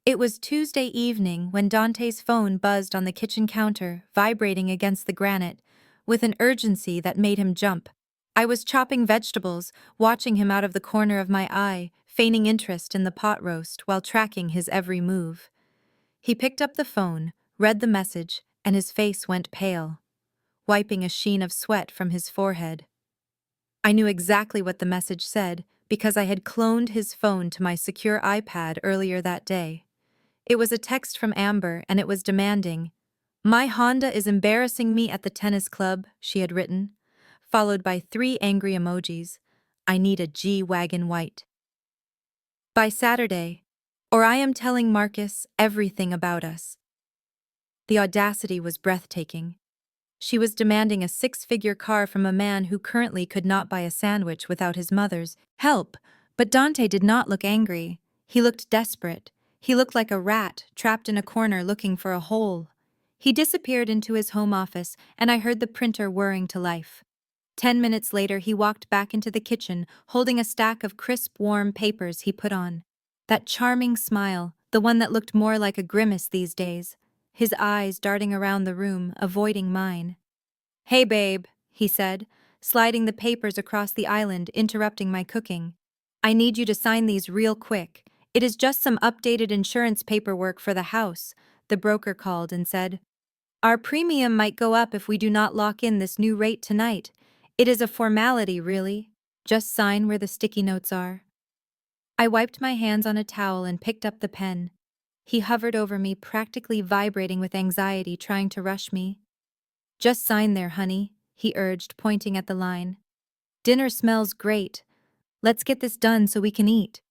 It was Tuesday evening when Dante's phone buzzed on the kitchen counter, vibrating against the granite, with an urgency that made him jump. I was chopping vegetables, watching him out of the corner of my eye, feigning interest in the pot roast while tracking his every move. He picked up the phone, read the message, and his face went pale, wiping a sheen of sweat from his forehead. I knew exactly what the message said because I had cloned his phone to my secure iPad earlier that day. It was a text from Amber, and it was demanding. "My Honda is embarrassing me at the tennis club," she had written, followed by 3 angry emojis. "I need a G-Wagon white by Saturday, or I am telling Marcus everything about us." The audacity was breathtaking. She was demanding a 6-figure car from a man who currently could not buy a sandwich without his mother's help. But Dante did not look angry. He looked desperate. He looked like a rat trapped in a corner looking for a hole. He disappeared into his home office, and I heard the printer whirring to life. 10 minutes later, he walked back into the kitchen, holding a stack of crisp, warm papers he put on. That charming smile, the one that looked more like a grimace these days, his eyes darting around the room, avoiding mine. "Hey, babe," he said, sliding the papers across the island, interrupting my cooking. "I need you to sign these real quick. It is just some updated insurance paperwork for the house," the broker called and said. "Our premium might go up if we do not lock in this new rate tonight. It is a formality, really. Just sign where the sticky notes are." I wiped my hands on a towel and picked up the pen. He hovered over me, practically vibrating with anxiety, trying to rush me. "Just sign there, honey," he urged, pointing at the line. Dinner smells great. Let's get this done so we can eat.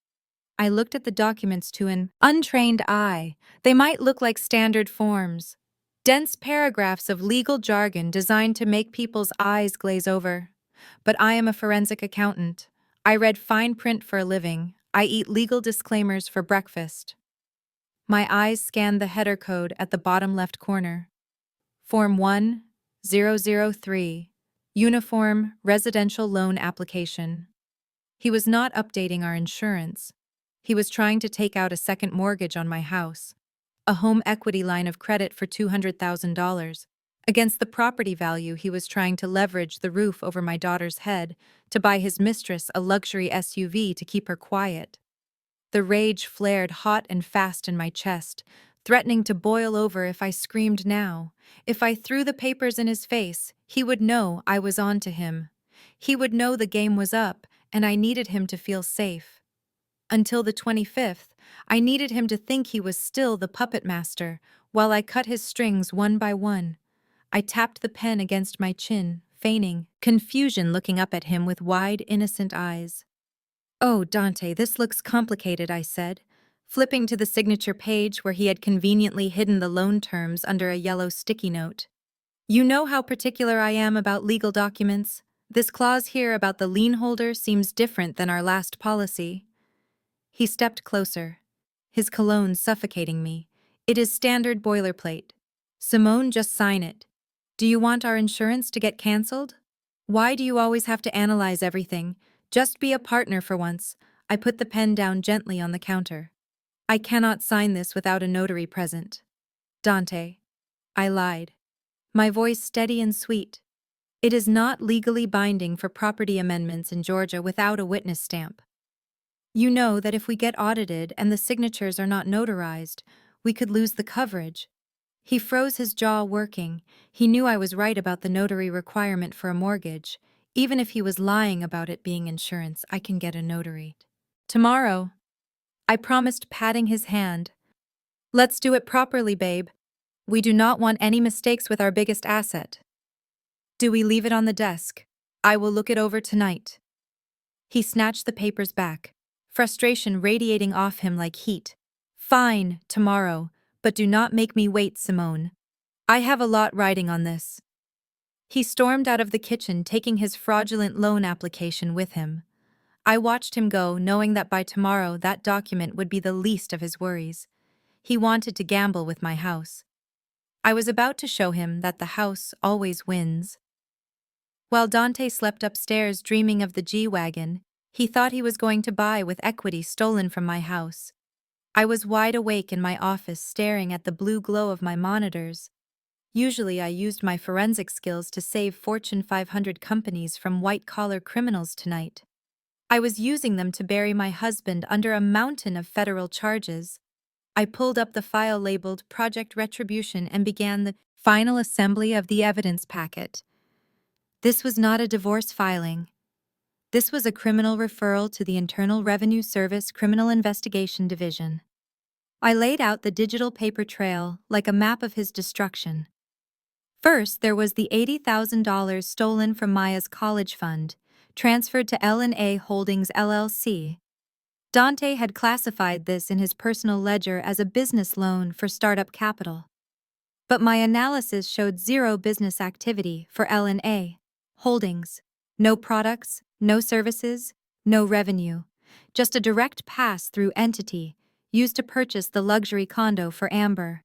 I looked at the documents to an untrained eye. They might look like standard forms. Dense paragraphs of legal jargon designed to make people's eyes glaze over. But I am a forensic accountant. I read fine print for a living. I eat legal disclaimers for breakfast. My eyes scanned the header code at the bottom left corner. Form 1003. Uniform Residential Loan Application. He was not updating our insurance. He was trying to take out a second mortgage on my house, a home equity line of credit for $200,000. Against the property value, he was trying to leverage the roof over my daughter's head to buy his mistress a luxury SUV to keep her quiet. The rage flared hot and fast in my chest, threatening to boil over if I screamed now. If I threw the papers in his face, he would know I was on to him. He would know the game was up, and I needed him to feel safe. Until the 25th, I needed him to think he was still the puppet master, while I cut his strings one by one. I tapped the pen against my chin, feigning confusion, looking up at him with wide, innocent eyes. "Oh, Dante, this looks complicated," I said, flipping to the signature page where he had conveniently hidden the loan terms under a yellow sticky note. "You know how particular I am about legal documents. This clause here about the lien holder seems different than our last policy." He stepped closer, his cologne suffocating me. "It is standard boilerplate. Simone, just sign it. Do you want our insurance to get cancelled? Why do you always have to analyze everything? Just be a partner for once." I put the pen down gently on the counter. "I cannot sign this without a notary present." "Dante." I lied, my voice steady and sweet. "It is not legally binding for property amendments in Georgia without a witness stamp. You know that if we get audited and the signatures are not notarized, we could lose the coverage." He froze, his jaw working. He knew I was right about the notary requirement for a mortgage. Even if he was lying about it being insurance, I can get a notary. "Tomorrow," I promised, patting his hand. "Let's do it properly, babe. We do not want any mistakes with our biggest asset." "Do we leave it on the desk? I will look it over tonight." He snatched the papers back, frustration radiating off him like heat. "Fine, tomorrow, but do not make me wait, Simone. I have a lot riding on this." He stormed out of the kitchen, taking his fraudulent loan application with him. I watched him go, knowing that by tomorrow that document would be the least of his worries. He wanted to gamble with my house. I was about to show him that the house always wins. While Dante slept upstairs dreaming of the G-Wagon he thought he was going to buy with equity stolen from my house, I was wide awake in my office staring at the blue glow of my monitors. Usually I used my forensic skills to save Fortune 500 companies from white-collar criminals. Tonight I was using them to bury my husband under a mountain of federal charges. I pulled up the file labeled Project Retribution and began the final assembly of the evidence packet. This was not a divorce filing. This was a criminal referral to the Internal Revenue Service Criminal Investigation Division. I laid out the digital paper trail like a map of his destruction. First, there was the $80,000 stolen from Maya's college fund, transferred to L&A Holdings LLC. Dante had classified this in his personal ledger as a business loan for startup capital. But my analysis showed zero business activity for L&A Holdings. No products, no services, no revenue. Just a direct pass-through entity used to purchase the luxury condo for Amber.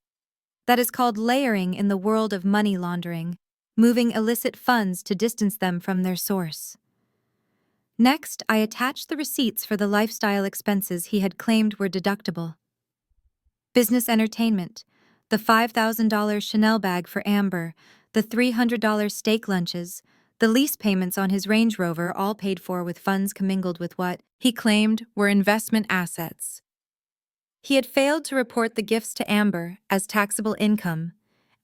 That is called layering in the world of money laundering, moving illicit funds to distance them from their source. Next, I attached the receipts for the lifestyle expenses he had claimed were deductible. Business entertainment, the $5,000 Chanel bag for Amber, the $300 steak lunches, the lease payments on his Range Rover, all paid for with funds commingled with what he claimed were investment assets. He had failed to report the gifts to Amber as taxable income,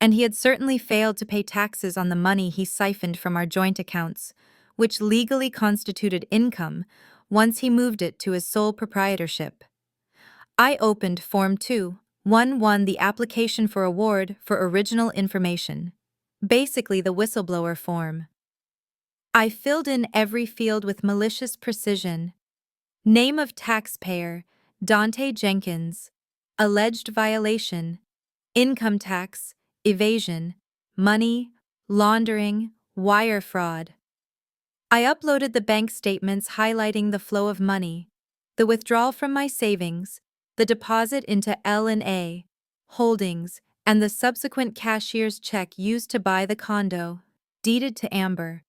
and he had certainly failed to pay taxes on the money he siphoned from our joint accounts, which legally constituted income once he moved it to his sole proprietorship. I opened Form 211, the application for award for original information, basically the whistleblower form. I filled in every field with malicious precision. Name of taxpayer, Dante Jenkins. Alleged violation, income tax, evasion, money, laundering, wire fraud. I uploaded the bank statements highlighting the flow of money, the withdrawal from my savings, the deposit into L&A, holdings, and the subsequent cashier's check used to buy the condo, deeded to Amber.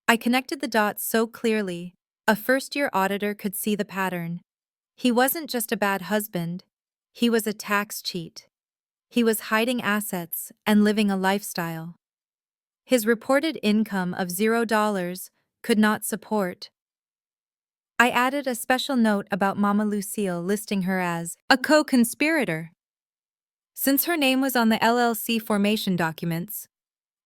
I connected the dots so clearly, a first-year auditor could see the pattern. He wasn't just a bad husband, he was a tax cheat. He was hiding assets and living a lifestyle his reported income of $0 could not support. I added a special note about Mama Lucille, listing her as a co-conspirator. Since her name was on the LLC formation documents,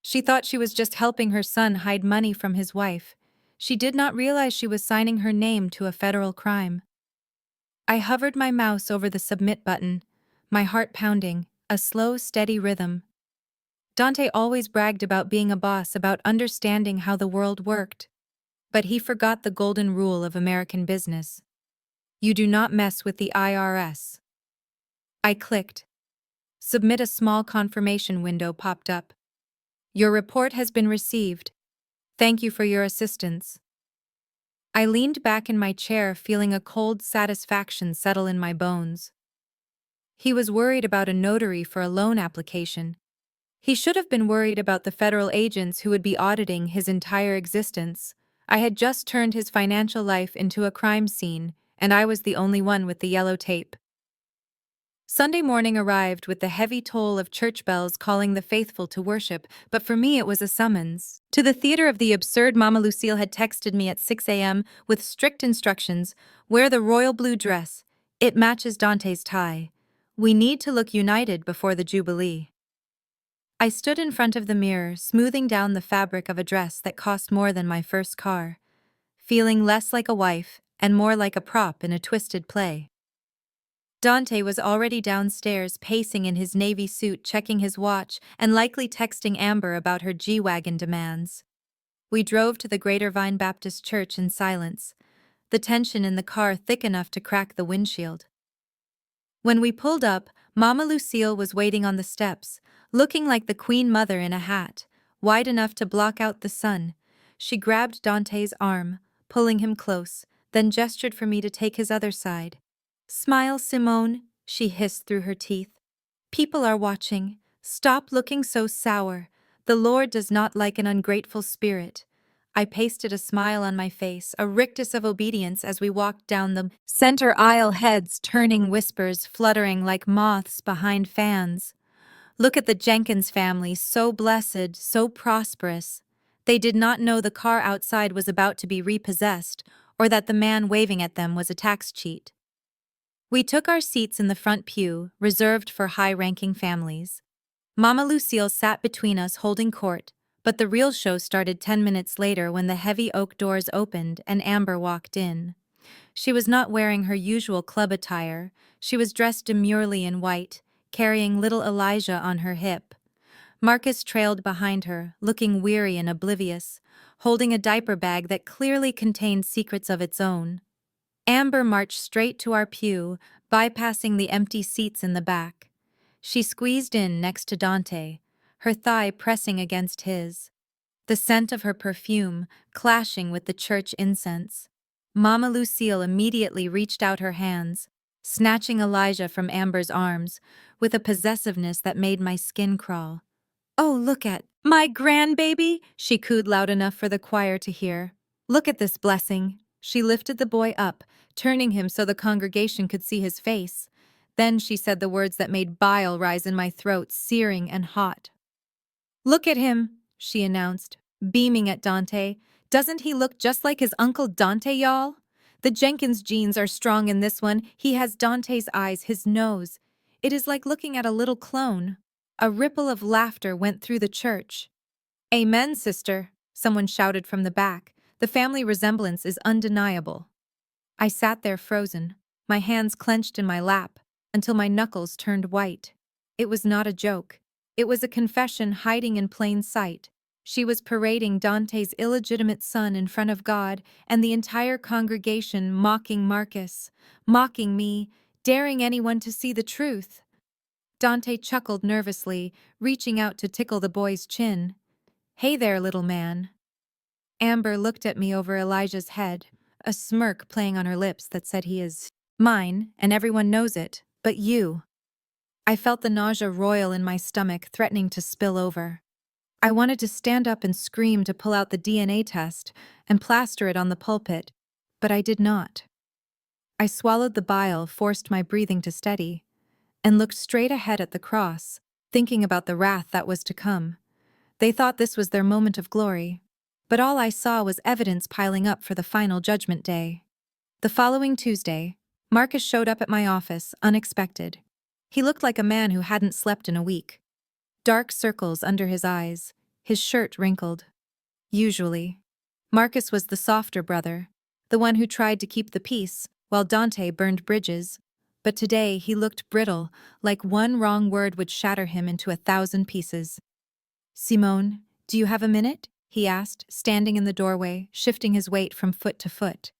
she thought she was just helping her son hide money from his wife. She did not realize she was signing her name to a federal crime. I hovered my mouse over the submit button, my heart pounding, a slow, steady rhythm. Dante always bragged about being a boss, about understanding how the world worked. But he forgot the golden rule of American business. You do not mess with the IRS. I clicked. Submit. A small confirmation window popped up. Your report has been received. Thank you for your assistance. I leaned back in my chair, feeling a cold satisfaction settle in my bones. He was worried about a notary for a loan application. He should have been worried about the federal agents who would be auditing his entire existence. I had just turned his financial life into a crime scene, and I was the only one with the yellow tape. Sunday morning arrived with the heavy toll of church bells calling the faithful to worship, but for me it was a summons. To the theater of the absurd. Mama Lucille had texted me at 6 a.m. with strict instructions: wear the royal blue dress. It matches Dante's tie. We need to look united before the Jubilee. I stood in front of the mirror, smoothing down the fabric of a dress that cost more than my first car, feeling less like a wife and more like a prop in a twisted play. Dante was already downstairs, pacing in his navy suit, checking his watch, and likely texting Amber about her G-Wagon demands. We drove to the Greater Vine Baptist Church in silence, the tension in the car thick enough to crack the windshield. When we pulled up, Mama Lucille was waiting on the steps, looking like the Queen Mother in a hat, wide enough to block out the sun. She grabbed Dante's arm, pulling him close, then gestured for me to take his other side. Smile, Simone, she hissed through her teeth. People are watching. Stop looking so sour. The Lord does not like an ungrateful spirit. I pasted a smile on my face, a rictus of obedience as we walked down the center aisle, heads turning, whispers fluttering like moths behind fans. Look at the Jenkins family, so blessed, so prosperous. They did not know the car outside was about to be repossessed, or that the man waving at them was a tax cheat. We took our seats in the front pew, reserved for high-ranking families. Mama Lucille sat between us holding court, but the real show started 10 minutes later when the heavy oak doors opened and Amber walked in. She was not wearing her usual club attire. She was dressed demurely in white, carrying little Elijah on her hip. Marcus trailed behind her, looking weary and oblivious, holding a diaper bag that clearly contained secrets of its own. Amber marched straight to our pew, bypassing the empty seats in the back. She squeezed in next to Dante, her thigh pressing against his, the scent of her perfume clashing with the church incense. Mama Lucille immediately reached out her hands, snatching Elijah from Amber's arms, with a possessiveness that made my skin crawl. "Oh, look at my grandbaby," she cooed loud enough for the choir to hear. "Look at this blessing." She lifted the boy up, turning him so the congregation could see his face. Then she said the words that made bile rise in my throat, searing and hot. "Look at him," she announced, beaming at Dante. "Doesn't he look just like his Uncle Dante, y'all? The Jenkins genes are strong in this one. He has Dante's eyes, his nose. It is like looking at a little clone." A ripple of laughter went through the church. "Amen, sister," someone shouted from the back. "The family resemblance is undeniable." I sat there frozen, my hands clenched in my lap, until my knuckles turned white. It was not a joke. It was a confession hiding in plain sight. She was parading Dante's illegitimate son in front of God and the entire congregation, mocking Marcus, mocking me, daring anyone to see the truth. Dante chuckled nervously, reaching out to tickle the boy's chin. "Hey there, little man." Amber looked at me over Elijah's head, a smirk playing on her lips that said he is mine, and everyone knows it, but you. I felt the nausea roil in my stomach, threatening to spill over. I wanted to stand up and scream to pull out the DNA test and plaster it on the pulpit, but I did not. I swallowed the bile, forced my breathing to steady, and looked straight ahead at the cross, thinking about the wrath that was to come. They thought this was their moment of glory, but all I saw was evidence piling up for the final judgment day. The following Tuesday, Marcus showed up at my office, unexpected. He looked like a man who hadn't slept in a week. Dark circles under his eyes, his shirt wrinkled. Usually, Marcus was the softer brother, the one who tried to keep the peace, while Dante burned bridges. But today he looked brittle, like one wrong word would shatter him into 1,000 pieces. "Simone, do you have a minute?" he asked, standing in the doorway, shifting his weight from foot to foot.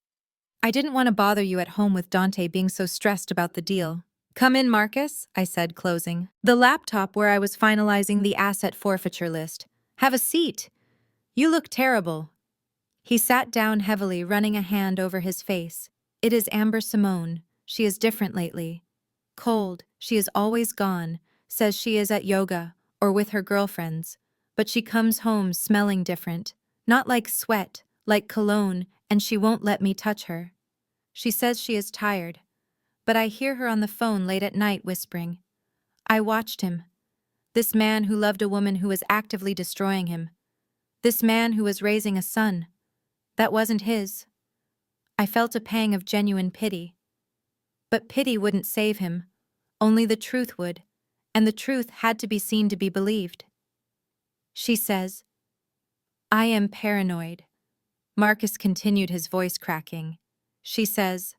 "I didn't want to bother you at home with Dante being so stressed about the deal." "Come in, Marcus," I said, closing the laptop where I was finalizing the asset forfeiture list. "Have a seat. You look terrible." He sat down heavily, running a hand over his face. "It is Amber Simone. She is different lately. Cold, she is always gone, says she is at yoga or with her girlfriends. But she comes home smelling different, not like sweat, like cologne, and she won't let me touch her. She says she is tired, but I hear her on the phone late at night whispering. I watched him. This man who loved a woman who was actively destroying him. This man who was raising a son that wasn't his. I felt a pang of genuine pity. But pity wouldn't save him. Only the truth would, and the truth had to be seen to be believed. She says, I am paranoid. Marcus continued, his voice cracking. She says,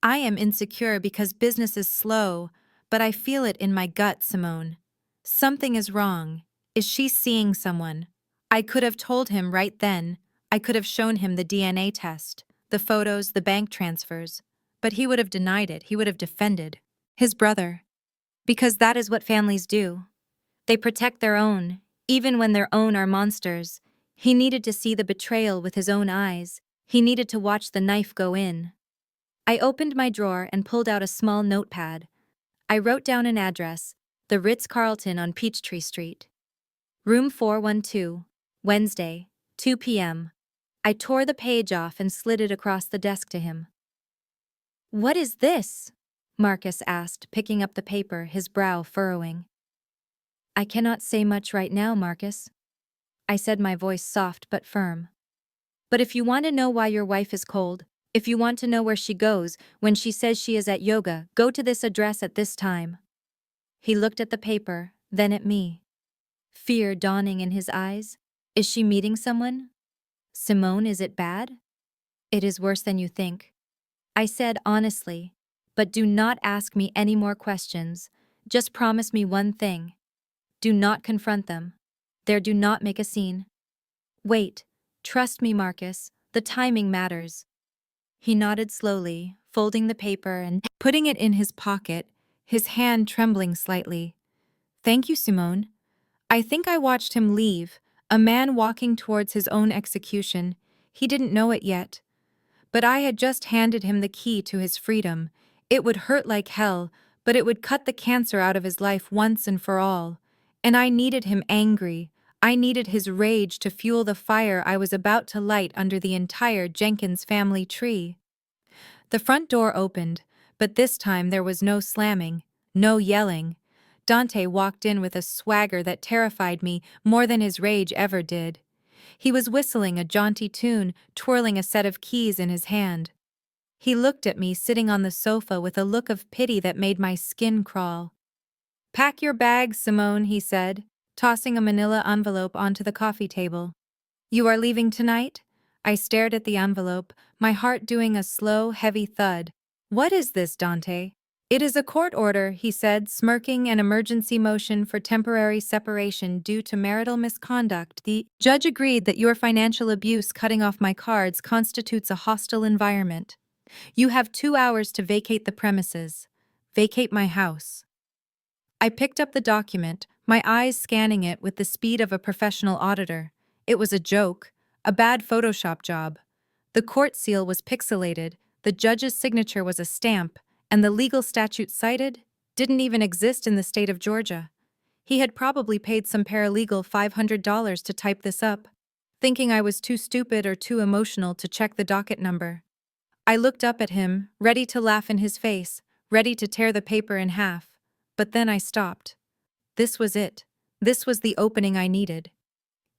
I am insecure because business is slow, but I feel it in my gut, Simone. Something is wrong. Is she seeing someone? I could have told him right then. I could have shown him the DNA test, the photos, the bank transfers. But he would have denied it. He would have defended his brother. Because that is what families do. They protect their own, even when their own are monsters. He needed to see the betrayal with his own eyes. He needed to watch the knife go in. I opened my drawer and pulled out a small notepad. I wrote down an address, the Ritz-Carlton on Peachtree Street. Room 412, Wednesday, 2 p.m. I tore the page off and slid it across the desk to him. What is this? Marcus asked, picking up the paper, his brow furrowing. I cannot say much right now, Marcus. I said, my voice soft but firm. But if you want to know why your wife is cold, if you want to know where she goes when she says she is at yoga, go to this address at this time. He looked at the paper, then at me. Fear dawning in his eyes. Is she meeting someone? Simone, is it bad? It is worse than you think. I said honestly, but do not ask me any more questions. Just promise me one thing. Do not confront them. Do not make a scene. Wait, trust me, Marcus, the timing matters. He nodded slowly, folding the paper and putting it in his pocket, his hand trembling slightly. Thank you, Simone. I think I watched him leave, a man walking towards his own execution. He didn't know it yet. But I had just handed him the key to his freedom. It would hurt like hell, but it would cut the cancer out of his life once and for all. And I needed him angry. I needed his rage to fuel the fire I was about to light under the entire Jenkins family tree. The front door opened, but this time there was no slamming, no yelling. Dante walked in with a swagger that terrified me more than his rage ever did. He was whistling a jaunty tune, twirling a set of keys in his hand. He looked at me sitting on the sofa with a look of pity that made my skin crawl. Pack your bags, Simone, he said, tossing a manila envelope onto the coffee table. You are leaving tonight? I stared at the envelope, my heart doing a slow, heavy thud. What is this, Dante? It is a court order, he said, smirking, an emergency motion for temporary separation due to marital misconduct. The judge agreed that your financial abuse cutting off my cards constitutes a hostile environment. You have 2 hours to vacate the premises. Vacate my house. I picked up the document, my eyes scanning it with the speed of a professional auditor. It was a joke, a bad Photoshop job. The court seal was pixelated, the judge's signature was a stamp, and the legal statute cited didn't even exist in the state of Georgia. He had probably paid some paralegal $500 to type this up, thinking I was too stupid or too emotional to check the docket number. I looked up at him, ready to laugh in his face, ready to tear the paper in half. But then I stopped. This was it. This was the opening I needed.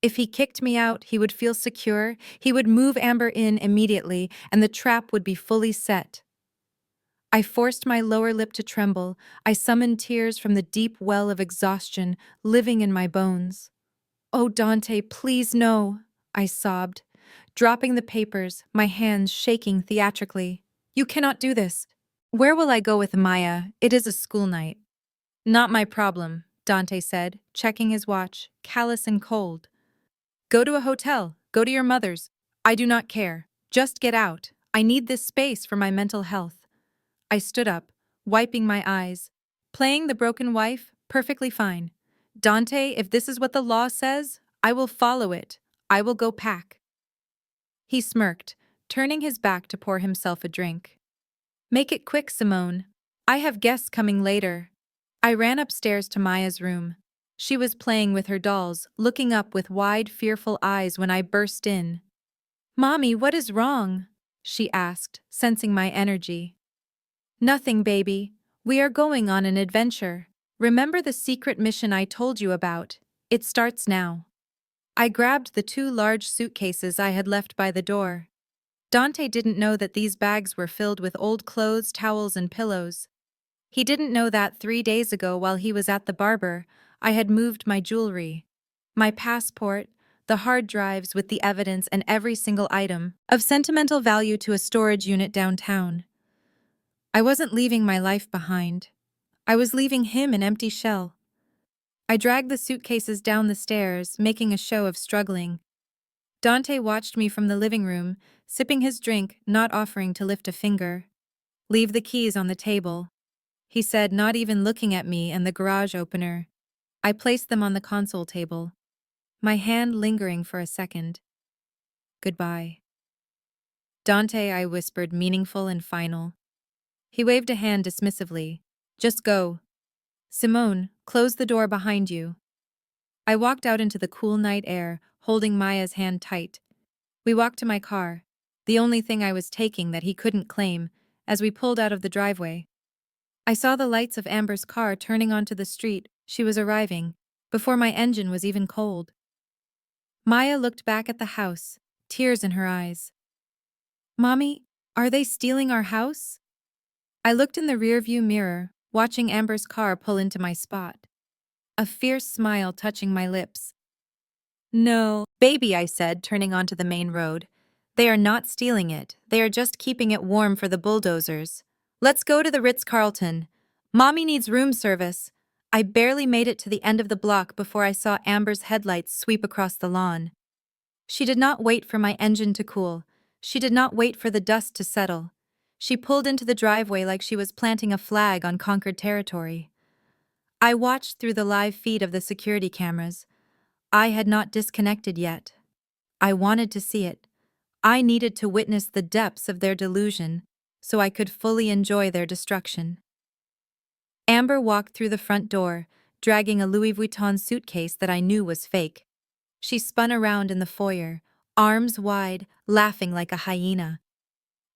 If he kicked me out, he would feel secure, he would move Amber in immediately, and the trap would be fully set. I forced my lower lip to tremble. I summoned tears from the deep well of exhaustion living in my bones. "Oh, Dante, please no," I sobbed, dropping the papers, my hands shaking theatrically. "You cannot do this. Where will I go with Maya? It is a school night." "Not my problem," Dante said, checking his watch, callous and cold. "Go to a hotel. Go to your mother's. I do not care. Just get out. I need this space for my mental health." I stood up, wiping my eyes. Playing the broken wife? Perfectly fine. "Dante, if this is what the law says, I will follow it. I will go pack." He smirked, turning his back to pour himself a drink. "Make it quick, Simone. I have guests coming later." I ran upstairs to Maya's room. She was playing with her dolls, looking up with wide, fearful eyes when I burst in. "Mommy, what is wrong?" she asked, sensing my energy. "Nothing, baby. We are going on an adventure. Remember the secret mission I told you about? It starts now." I grabbed the 2 large suitcases I had left by the door. Dante didn't know that these bags were filled with old clothes, towels, and pillows. He didn't know that 3 days ago while he was at the barber, I had moved my jewelry, my passport, the hard drives with the evidence and every single item of sentimental value to a storage unit downtown. I wasn't leaving my life behind. I was leaving him an empty shell. I dragged the suitcases down the stairs, making a show of struggling. Dante watched me from the living room, sipping his drink, not offering to lift a finger. "Leave the keys on the table," he said, not even looking at me and the garage opener. I placed them on the console table, my hand lingering for a second. "Goodbye." "Dante," I whispered, meaningful and final. He waved a hand dismissively. "Just go." "Simone, close the door behind you." I walked out into the cool night air, holding Maya's hand tight. We walked to my car, the only thing I was taking that he couldn't claim, as we pulled out of the driveway. I saw the lights of Amber's car turning onto the street. She was arriving, before my engine was even cold. Maya looked back at the house, tears in her eyes. "Mommy, are they stealing our house?" I looked in the rearview mirror, watching Amber's car pull into my spot. A fierce smile touching my lips. "No, baby," I said, turning onto the main road. "They are not stealing it. They are just keeping it warm for the bulldozers. Let's go to the Ritz-Carlton. Mommy needs room service." I barely made it to the end of the block before I saw Amber's headlights sweep across the lawn. She did not wait for my engine to cool. She did not wait for the dust to settle. She pulled into the driveway like she was planting a flag on conquered territory. I watched through the live feed of the security cameras. I had not disconnected yet. I wanted to see it. I needed to witness the depths of their delusion so I could fully enjoy their destruction. Amber walked through the front door, dragging a Louis Vuitton suitcase that I knew was fake. She spun around in the foyer, arms wide, laughing like a hyena.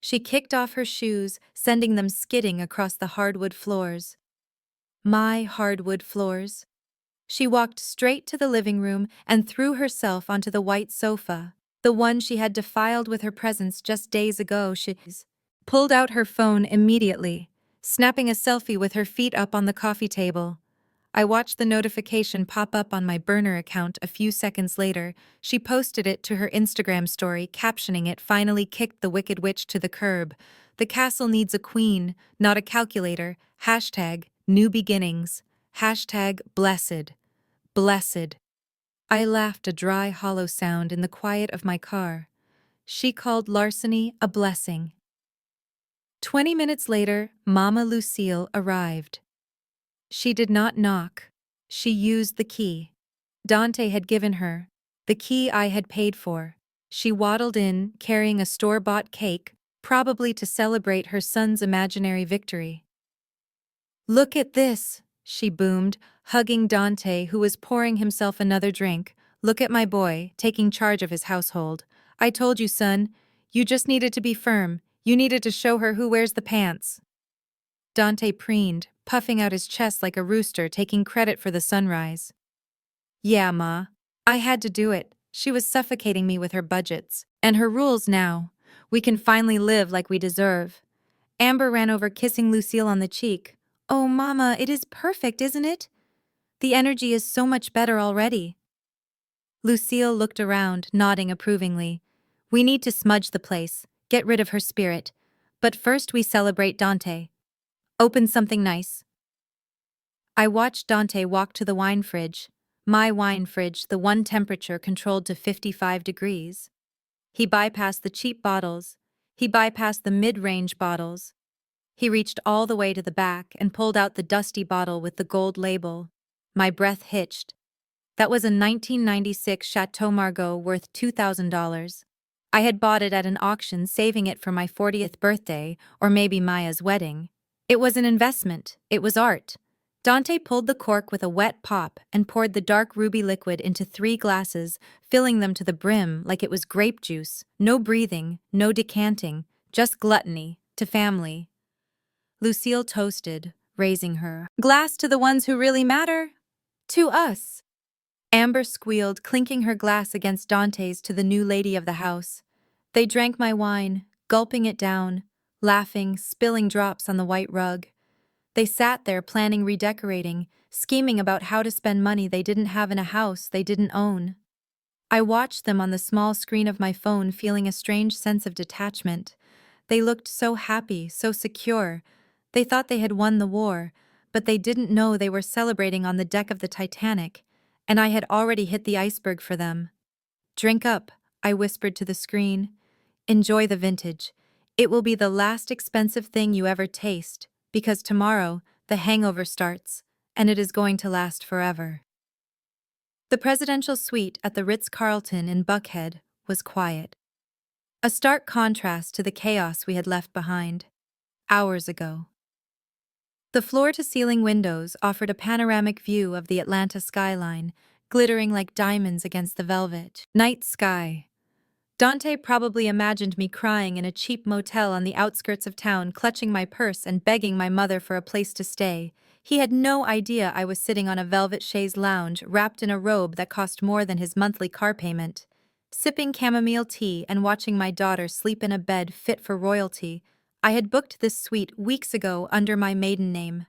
She kicked off her shoes, sending them skidding across the hardwood floors. My hardwood floors. She walked straight to the living room and threw herself onto the white sofa, the one she had defiled with her presence just days ago. She pulled out her phone immediately, snapping a selfie with her feet up on the coffee table. I watched the notification pop up on my burner account a few seconds later. She posted it to her Instagram story, captioning it, "Finally kicked the wicked witch to the curb. The castle needs a queen, not a calculator. Hashtag new beginnings. Hashtag blessed. Blessed. I laughed a dry, hollow sound in the quiet of my car. She called larceny a blessing. 20 minutes later, Mama Lucille arrived. She did not knock. She used the key Dante had given her, the key I had paid for. She waddled in, carrying a store-bought cake, probably to celebrate her son's imaginary victory. "Look at this," she boomed, hugging Dante, who was pouring himself another drink. "Look at my boy, taking charge of his household. I told you, son. You just needed to be firm. You needed to show her who wears the pants." Dante preened, puffing out his chest like a rooster taking credit for the sunrise. "Yeah, Ma. I had to do it. She was suffocating me with her budgets. And her rules now. We can finally live like we deserve." Amber ran over, kissing Lucille on the cheek. "Oh, Mama, it is perfect, isn't it? The energy is so much better already." Lucille looked around, nodding approvingly. "We need to smudge the place, get rid of her spirit. But first we celebrate Dante. Open something nice." I watched Dante walk to the wine fridge. My wine fridge, the one temperature controlled to 55 degrees. He bypassed the cheap bottles. He bypassed the mid-range bottles. He reached all the way to the back and pulled out the dusty bottle with the gold label. My breath hitched. That was a 1996 Chateau Margaux worth $2,000. I had bought it at an auction, saving it for my 40th birthday, or maybe Maya's wedding. It was an investment. It was art. Dante pulled the cork with a wet pop and poured the dark ruby liquid into 3 glasses, filling them to the brim like it was grape juice. No breathing, no decanting, just gluttony, to family. Lucille toasted, raising her glass to the ones who really matter. To us. Amber squealed, clinking her glass against Dante's to the new lady of the house. They drank my wine, gulping it down, laughing, spilling drops on the white rug. They sat there planning redecorating, scheming about how to spend money they didn't have in a house they didn't own. I watched them on the small screen of my phone, feeling a strange sense of detachment. They looked so happy, so secure. They thought they had won the war, but they didn't know they were celebrating on the deck of the Titanic, and I had already hit the iceberg for them. "Drink up," I whispered to the screen. "Enjoy the vintage. It will be the last expensive thing you ever taste, because tomorrow the hangover starts, and it is going to last forever." The presidential suite at the Ritz-Carlton in Buckhead was quiet. A stark contrast to the chaos we had left behind hours ago. The floor-to-ceiling windows offered a panoramic view of the Atlanta skyline, glittering like diamonds against the velvet night sky. Dante probably imagined me crying in a cheap motel on the outskirts of town, clutching my purse and begging my mother for a place to stay. He had no idea I was sitting on a velvet chaise lounge, wrapped in a robe that cost more than his monthly car payment, sipping chamomile tea and watching my daughter sleep in a bed fit for royalty. I had booked this suite weeks ago under my maiden name,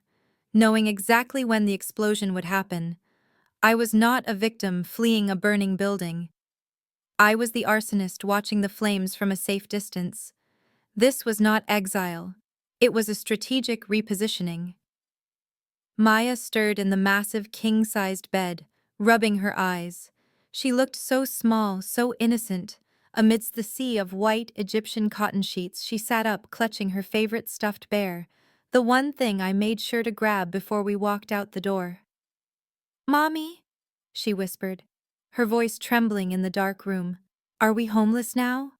knowing exactly when the explosion would happen. I was not a victim fleeing a burning building. I was the arsonist watching the flames from a safe distance. This was not exile. It was a strategic repositioning. Maya stirred in the massive king-sized bed, rubbing her eyes. She looked so small, so innocent. Amidst the sea of white Egyptian cotton sheets, she sat up, clutching her favorite stuffed bear, the one thing I made sure to grab before we walked out the door. "Mommy," she whispered, her voice trembling in the dark room. "Are we homeless now?"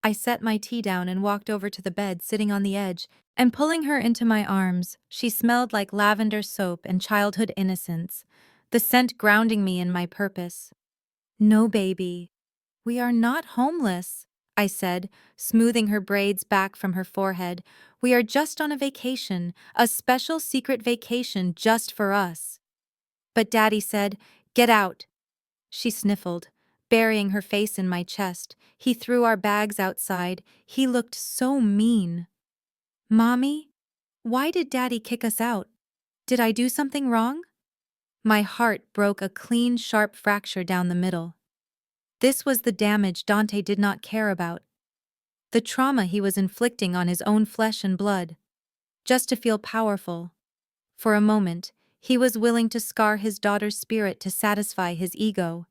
I set my tea down and walked over to the bed, sitting on the edge, and pulling her into my arms. She smelled like lavender soap and childhood innocence, the scent grounding me in my purpose. "No, baby. We are not homeless," I said, smoothing her braids back from her forehead. "We are just on a vacation, a special secret vacation just for us." But Daddy said, "Get out." She sniffled, burying her face in my chest. He threw our bags outside. He looked so mean. "Mommy, why did Daddy kick us out? Did I do something wrong?" My heart broke a clean, sharp fracture down the middle. This was the damage Dante did not care about. The trauma he was inflicting on his own flesh and blood. Just to feel powerful. For a moment, he was willing to scar his daughter's spirit to satisfy his ego.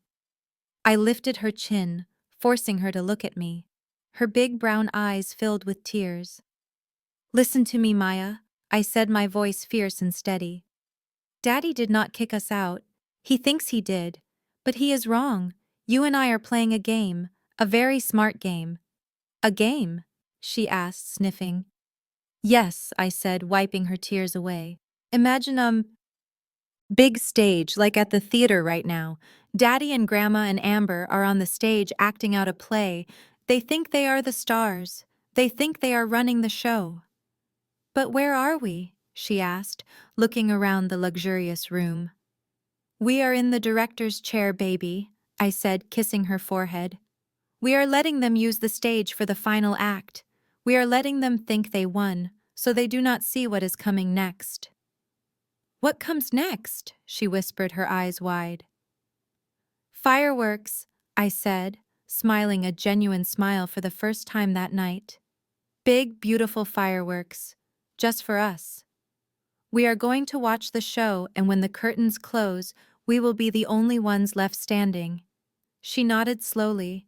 I lifted her chin, forcing her to look at me. Her big brown eyes filled with tears. "Listen to me, Maya," I said, my voice fierce and steady. "Daddy did not kick us out. He thinks he did. But he is wrong. You and I are playing a game, a very smart game." "A game?" she asked, sniffing. "Yes," I said, wiping her tears away. "Imagine big stage like at the theater right now. Daddy and Grandma and Amber are on the stage acting out a play. They think they are the stars. They think they are running the show." "But where are we?" she asked, looking around the luxurious room. "We are in the director's chair, baby," I said, kissing her forehead. "We are letting them use the stage for the final act. We are letting them think they won, so they do not see what is coming next." "What comes next?" she whispered, her eyes wide. "Fireworks," I said, smiling a genuine smile for the first time that night. "Big, beautiful fireworks. Just for us. We are going to watch the show, and when the curtains close, we will be the only ones left standing." She nodded slowly,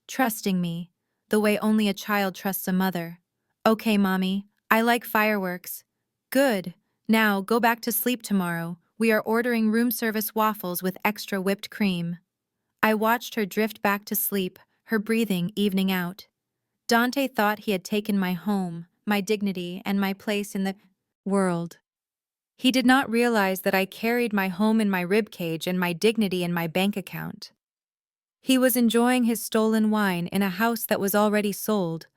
trusting me, the way only a child trusts a mother. "Okay, Mommy, I like fireworks." "Good. Now, go back to sleep tomorrow. We are ordering room service waffles with extra whipped cream." I watched her drift back to sleep, her breathing evening out. Dante thought he had taken my home, my dignity, and my place in the world. He did not realize that I carried my home in my ribcage and my dignity in my bank account. He was enjoying his stolen wine in a house that was already sold,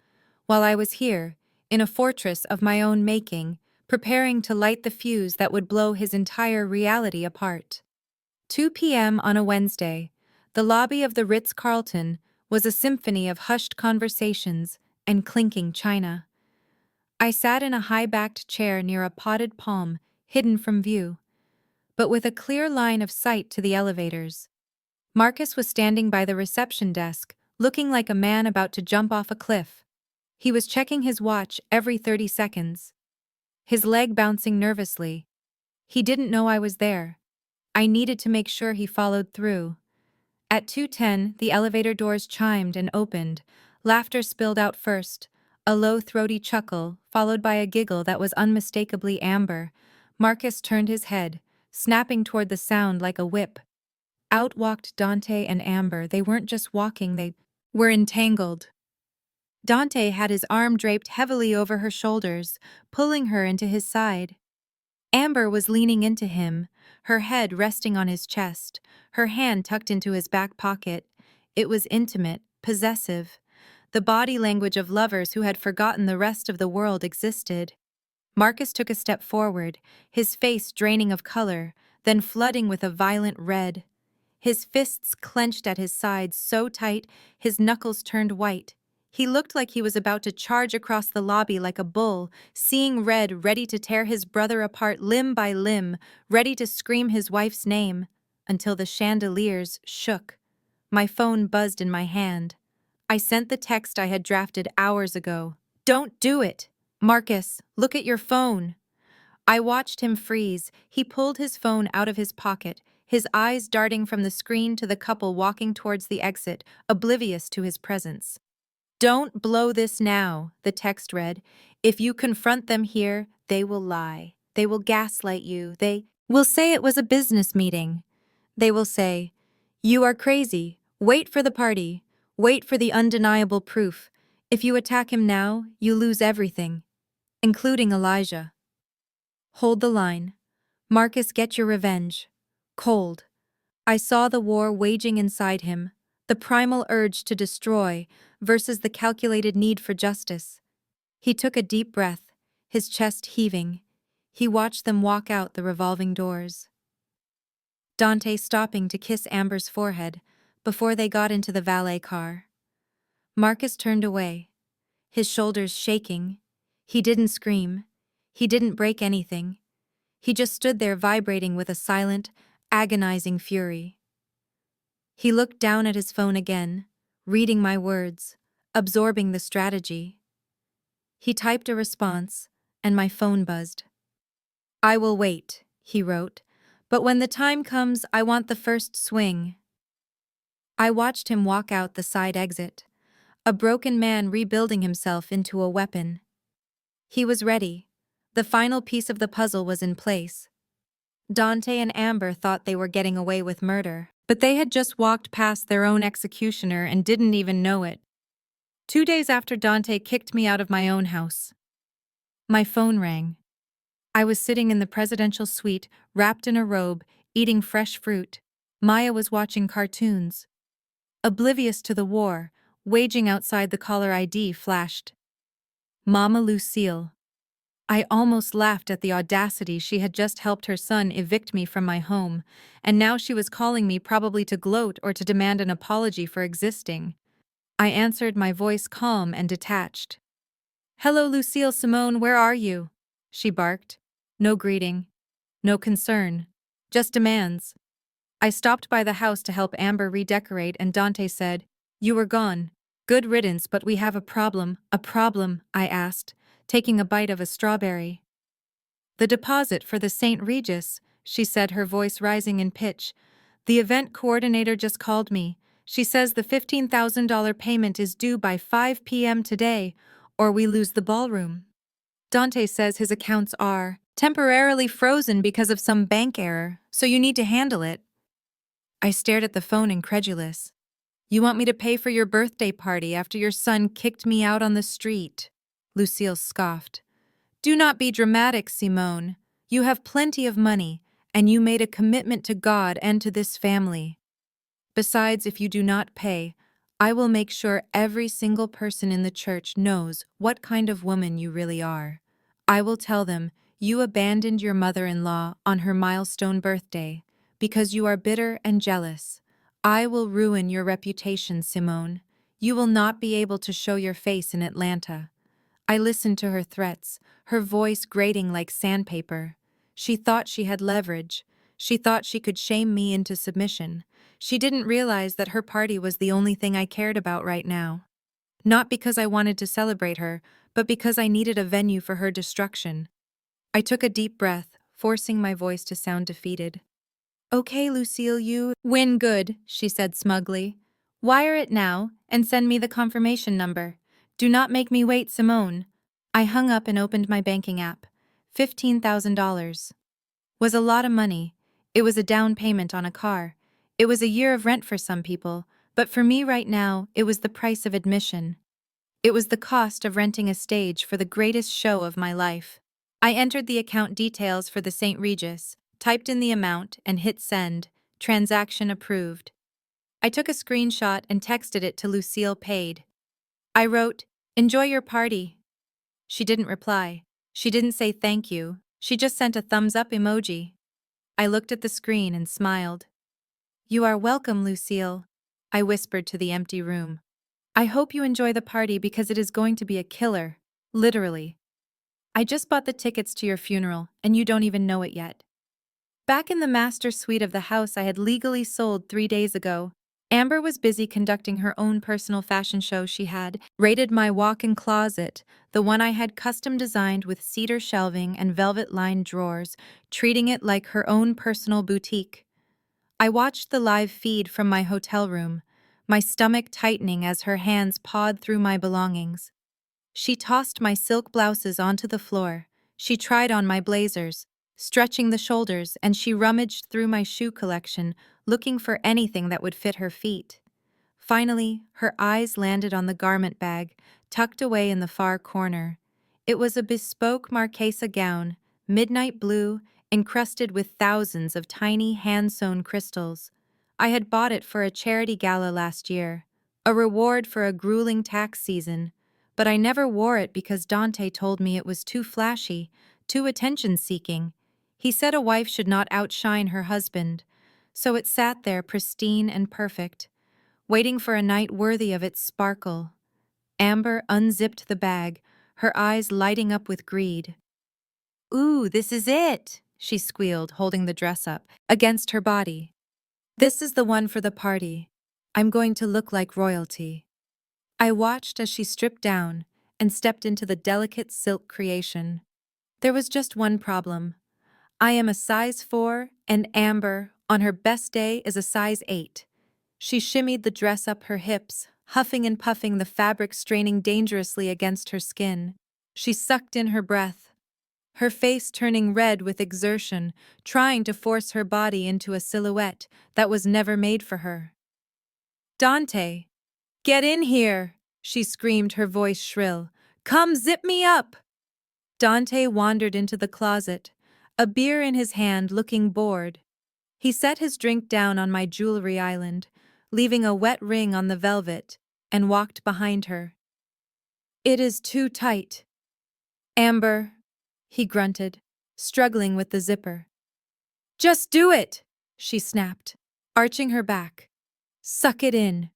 while I was here, in a fortress of my own making, preparing to light the fuse that would blow his entire reality apart. 2 p.m. on a Wednesday, the lobby of the Ritz-Carlton was a symphony of hushed conversations and clinking china. I sat in a high-backed chair near a potted palm, hidden from view, but with a clear line of sight to the elevators. Marcus was standing by the reception desk, looking like a man about to jump off a cliff. He was checking his watch every 30 seconds, his leg bouncing nervously. He didn't know I was there. I needed to make sure he followed through. At 2:10, the elevator doors chimed and opened. Laughter spilled out first, a low throaty chuckle, followed by a giggle that was unmistakably Amber. Marcus turned his head, snapping toward the sound like a whip. Out walked Dante and Amber. They weren't just walking, they were entangled. Dante had his arm draped heavily over her shoulders, pulling her into his side. Amber was leaning into him, her head resting on his chest, her hand tucked into his back pocket. It was intimate, possessive, the body language of lovers who had forgotten the rest of the world existed. Marcus took a step forward, his face draining of color, then flooding with a violent red. His fists clenched at his sides so tight, his knuckles turned white. He looked like he was about to charge across the lobby like a bull, seeing red, ready to tear his brother apart limb by limb, ready to scream his wife's name, until the chandeliers shook. My phone buzzed in my hand. I sent the text I had drafted hours ago. "Don't do it! Marcus, look at your phone!" I watched him freeze. He pulled his phone out of his pocket, his eyes darting from the screen to the couple walking towards the exit, oblivious to his presence. "Don't blow this now," the text read. "If you confront them here, they will lie. They will gaslight you. They will say it was a business meeting. They will say, 'You are crazy. Wait for the party. Wait for the undeniable proof. If you attack him now, you lose everything, including Elijah.' Hold the line. Marcus, get your revenge. Cold. I saw the war waging inside him, the primal urge to destroy versus the calculated need for justice. He took a deep breath, his chest heaving. He watched them walk out the revolving doors. Dante stopping to kiss Amber's forehead before they got into the valet car. Marcus turned away, his shoulders shaking. He didn't scream. He didn't break anything. He just stood there vibrating with a silent, agonizing fury. He looked down at his phone again, reading my words, absorbing the strategy. He typed a response, and my phone buzzed. I will wait, he wrote. But when the time comes, I want the first swing. I watched him walk out the side exit, a broken man rebuilding himself into a weapon. He was ready. The final piece of the puzzle was in place. Dante and Amber thought they were getting away with murder, but they had just walked past their own executioner and didn't even know it. 2 days after Dante kicked me out of my own house, my phone rang. I was sitting in the presidential suite, wrapped in a robe, eating fresh fruit. Maya was watching cartoons. Oblivious to the war, waging outside the caller ID flashed. Mama Lucille. I almost laughed at the audacity. She had just helped her son evict me from my home, and now she was calling me, probably to gloat or to demand an apology for existing. I answered, my voice calm and detached. "Hello, Lucille Simone, where are you?" she barked. No greeting. No concern. Just demands. I stopped by the house to help Amber redecorate, and Dante said, "You were gone. Good riddance, but we have a problem." "A problem?" I asked, taking a bite of a strawberry. "The deposit for the St. Regis," she said, her voice rising in pitch. "The event coordinator just called me. She says the $15,000 payment is due by 5 p.m. today, or we lose the ballroom. Dante says his accounts are temporarily frozen because of some bank error, so you need to handle it." I stared at the phone, incredulous. "You want me to pay for your birthday party after your son kicked me out on the street?" Lucille scoffed. "Do not be dramatic, Simone. You have plenty of money, and you made a commitment to God and to this family. Besides, if you do not pay, I will make sure every single person in the church knows what kind of woman you really are. I will tell them you abandoned your mother-in-law on her milestone birthday because you are bitter and jealous. I will ruin your reputation, Simone. You will not be able to show your face in Atlanta." I listened to her threats, her voice grating like sandpaper. She thought she had leverage. She thought she could shame me into submission. She didn't realize that her party was the only thing I cared about right now. Not because I wanted to celebrate her, but because I needed a venue for her destruction. I took a deep breath, forcing my voice to sound defeated. "Okay, Lucille, you win good," she said smugly. "Wire it now, and send me the confirmation number. Do not make me wait, Simone." I hung up and opened my banking app. $15,000. Was a lot of money. It was a down payment on a car. It was a year of rent for some people, but for me right now, it was the price of admission. It was the cost of renting a stage for the greatest show of my life. I entered the account details for the St. Regis, typed in the amount, and hit send. Transaction approved. I took a screenshot and texted it to Lucille. Paid. I wrote, "Enjoy your party." She didn't reply. She didn't say thank you. She just sent a thumbs up emoji. I looked at the screen and smiled. "You are welcome, Lucille," I whispered to the empty room. "I hope you enjoy the party because it is going to be a killer. Literally. I just bought the tickets to your funeral, and you don't even know it yet." Back in the master suite of the house I had legally sold 3 days ago, Amber was busy conducting her own personal fashion show. She had raided my walk-in closet, the one I had custom designed with cedar shelving and velvet-lined drawers, treating it like her own personal boutique. I watched the live feed from my hotel room, my stomach tightening as her hands pawed through my belongings. She tossed my silk blouses onto the floor. She tried on my blazers, stretching the shoulders, and she rummaged through my shoe collection, looking for anything that would fit her feet. Finally, her eyes landed on the garment bag, tucked away in the far corner. It was a bespoke Marquesa gown, midnight blue, encrusted with thousands of tiny hand-sewn crystals. I had bought it for a charity gala last year, a reward for a grueling tax season, but I never wore it because Dante told me it was too flashy, too attention-seeking. He said a wife should not outshine her husband, so it sat there pristine and perfect, waiting for a night worthy of its sparkle. Amber unzipped the bag, her eyes lighting up with greed. "Ooh, this is it," she squealed, holding the dress up against her body. "This is the one for the party. I'm going to look like royalty." I watched as she stripped down and stepped into the delicate silk creation. There was just one problem. I am a size 4, and Amber, on her best day, is a size 8. She shimmied the dress up her hips, huffing and puffing, the fabric straining dangerously against her skin. She sucked in her breath, her face turning red with exertion, trying to force her body into a silhouette that was never made for her. "Dante, get in here!" she screamed, her voice shrill. "Come zip me up!" Dante wandered into the closet, a beer in his hand, looking bored. He set his drink down on my jewelry island, leaving a wet ring on the velvet, and walked behind her. "It is too tight." "Amber," he grunted, struggling with the zipper. "Just do it!" she snapped, arching her back. "Suck it in."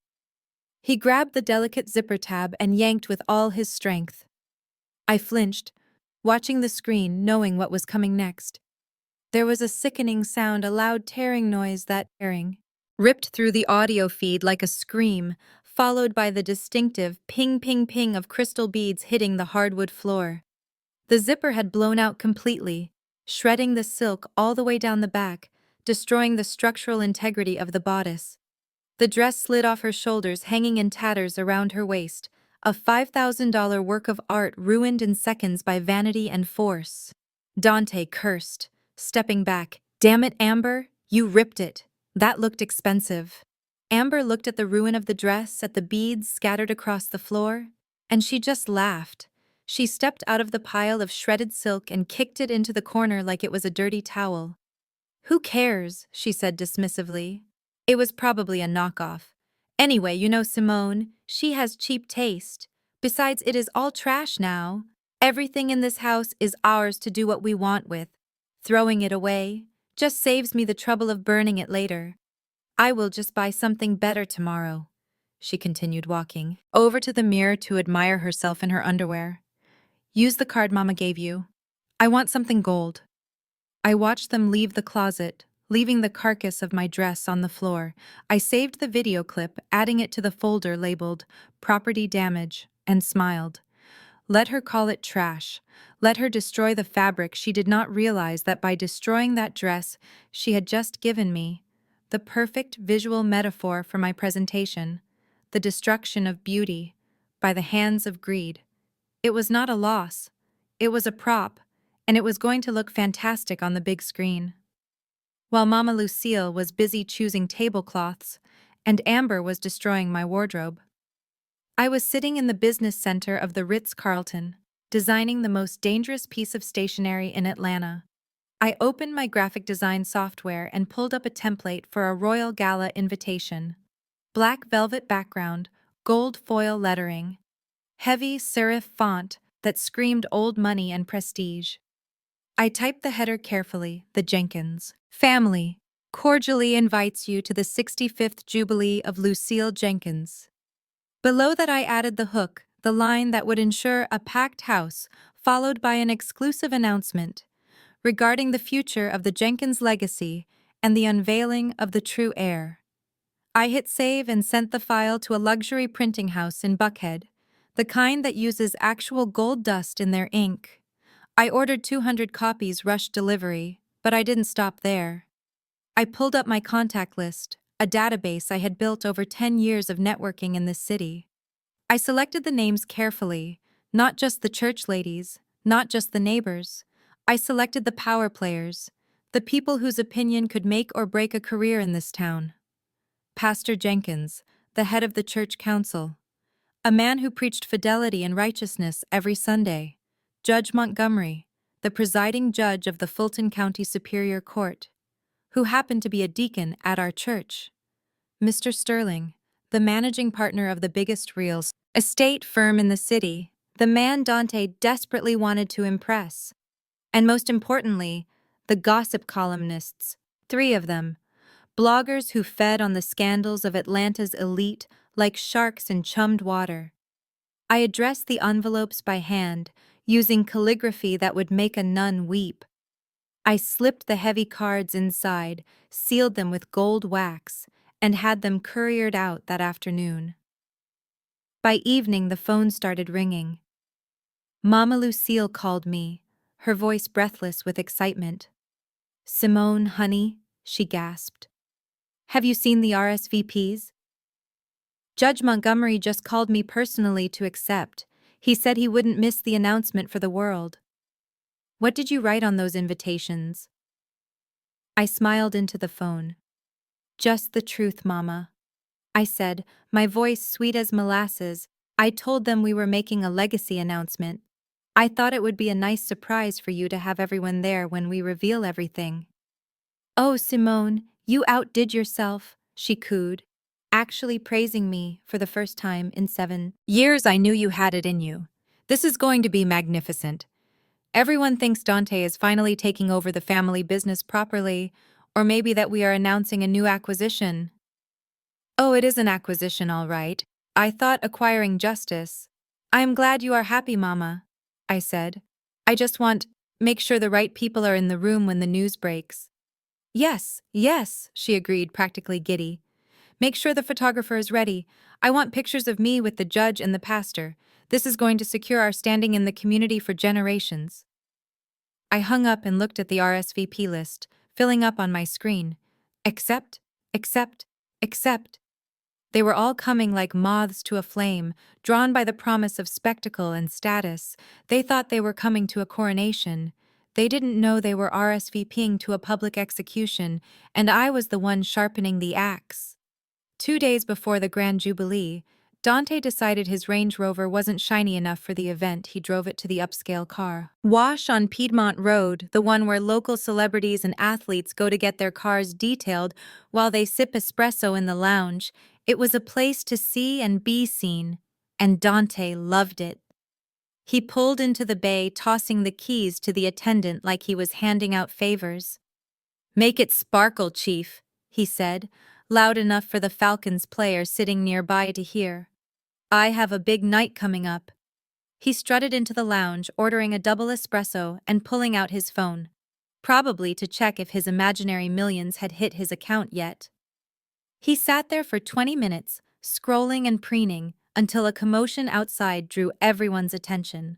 He grabbed the delicate zipper tab and yanked with all his strength. I flinched, watching the screen, knowing what was coming next. There was a sickening sound, a loud tearing noise that ripped through the audio feed like a scream, followed by the distinctive ping ping ping of crystal beads hitting the hardwood floor. The zipper had blown out completely, shredding the silk all the way down the back, destroying the structural integrity of the bodice. The dress slid off her shoulders, hanging in tatters around her waist, a $5,000 work of art ruined in seconds by vanity and force. Dante cursed, stepping back. "Damn it, Amber, you ripped it. That looked expensive." Amber looked at the ruin of the dress, at the beads scattered across the floor, and she just laughed. She stepped out of the pile of shredded silk and kicked it into the corner like it was a dirty towel. "Who cares?" she said dismissively. "It was probably a knockoff. Anyway, you know Simone, she has cheap taste. Besides, it is all trash now. Everything in this house is ours to do what we want with. Throwing it away just saves me the trouble of burning it later. I will just buy something better tomorrow," she continued, walking over to the mirror to admire herself in her underwear. "Use the card Mama gave you. I want something gold." I watched them leave the closet, leaving the carcass of my dress on the floor. I saved the video clip, adding it to the folder labeled "Property Damage," and smiled. Let her call it trash. Let her destroy the fabric. She did not realize that by destroying that dress she had just given me the perfect visual metaphor for my presentation, the destruction of beauty by the hands of greed. It was not a loss. It was a prop, and it was going to look fantastic on the big screen. While Mama Lucille was busy choosing tablecloths, and Amber was destroying my wardrobe, I was sitting in the business center of the Ritz-Carlton, designing the most dangerous piece of stationery in Atlanta. I opened my graphic design software and pulled up a template for a royal gala invitation. Black velvet background, gold foil lettering, heavy serif font that screamed old money and prestige. I typed the header carefully. "The Jenkins family cordially invites you to the 65th Jubilee of Lucille Jenkins." Below that I added the hook, the line that would ensure a packed house, followed by an exclusive announcement regarding the future of the Jenkins legacy and the unveiling of the true heir. I hit save and sent the file to a luxury printing house in Buckhead, the kind that uses actual gold dust in their ink. I ordered 200 copies, rush delivery, but I didn't stop there. I pulled up my contact list, a database I had built over 10 years of networking in this city. I selected the names carefully, not just the church ladies, not just the neighbors. I selected the power players, the people whose opinion could make or break a career in this town. Pastor Jenkins, the head of the church council, a man who preached fidelity and righteousness every Sunday. Judge Montgomery, the presiding judge of the Fulton County Superior Court, who happened to be a deacon at our church. Mr. Sterling, the managing partner of the biggest real estate firm in the city, the man Dante desperately wanted to impress. And most importantly, the gossip columnists, 3 of them, bloggers who fed on the scandals of Atlanta's elite like sharks in chummed water. I addressed the envelopes by hand, using calligraphy that would make a nun weep. I slipped the heavy cards inside, sealed them with gold wax, and had them couriered out that afternoon. By evening, the phone started ringing. Mama Lucille called me, her voice breathless with excitement. Simone, honey, she gasped. Have you seen the RSVPs? Judge Montgomery just called me personally to accept. He said he wouldn't miss the announcement for the world. What did you write on those invitations? I smiled into the phone. Just the truth, Mama. I said, my voice sweet as molasses. I told them we were making a legacy announcement. I thought it would be a nice surprise for you to have everyone there when we reveal everything. Oh, Simone, you outdid yourself, she cooed, actually praising me for the first time in 7 years. I knew you had it in you. This is going to be magnificent. Everyone thinks Dante is finally taking over the family business properly, or maybe that we are announcing a new acquisition. Oh, it is an acquisition, all right. I thought acquiring justice. I am glad you are happy, Mama, I said. I just make sure the right people are in the room when the news breaks. Yes, yes, she agreed, practically giddy. Make sure the photographer is ready. I want pictures of me with the judge and the pastor. This is going to secure our standing in the community for generations. I hung up and looked at the RSVP list, filling up on my screen. Accept, accept, accept. They were all coming like moths to a flame, drawn by the promise of spectacle and status. They thought they were coming to a coronation. They didn't know they were RSVPing to a public execution, and I was the one sharpening the axe. 2 days before the Grand Jubilee, Dante decided his Range Rover wasn't shiny enough for the event. He drove it to the upscale car wash on Piedmont Road, the one where local celebrities and athletes go to get their cars detailed while they sip espresso in the lounge. It was a place to see and be seen, and Dante loved it. He pulled into the bay, tossing the keys to the attendant like he was handing out favors. Make it sparkle, Chief, he said, loud enough for the Falcons player sitting nearby to hear. I have a big night coming up. He strutted into the lounge, ordering a double espresso and pulling out his phone, probably to check if his imaginary millions had hit his account yet. He sat there for 20 minutes, scrolling and preening, until a commotion outside drew everyone's attention.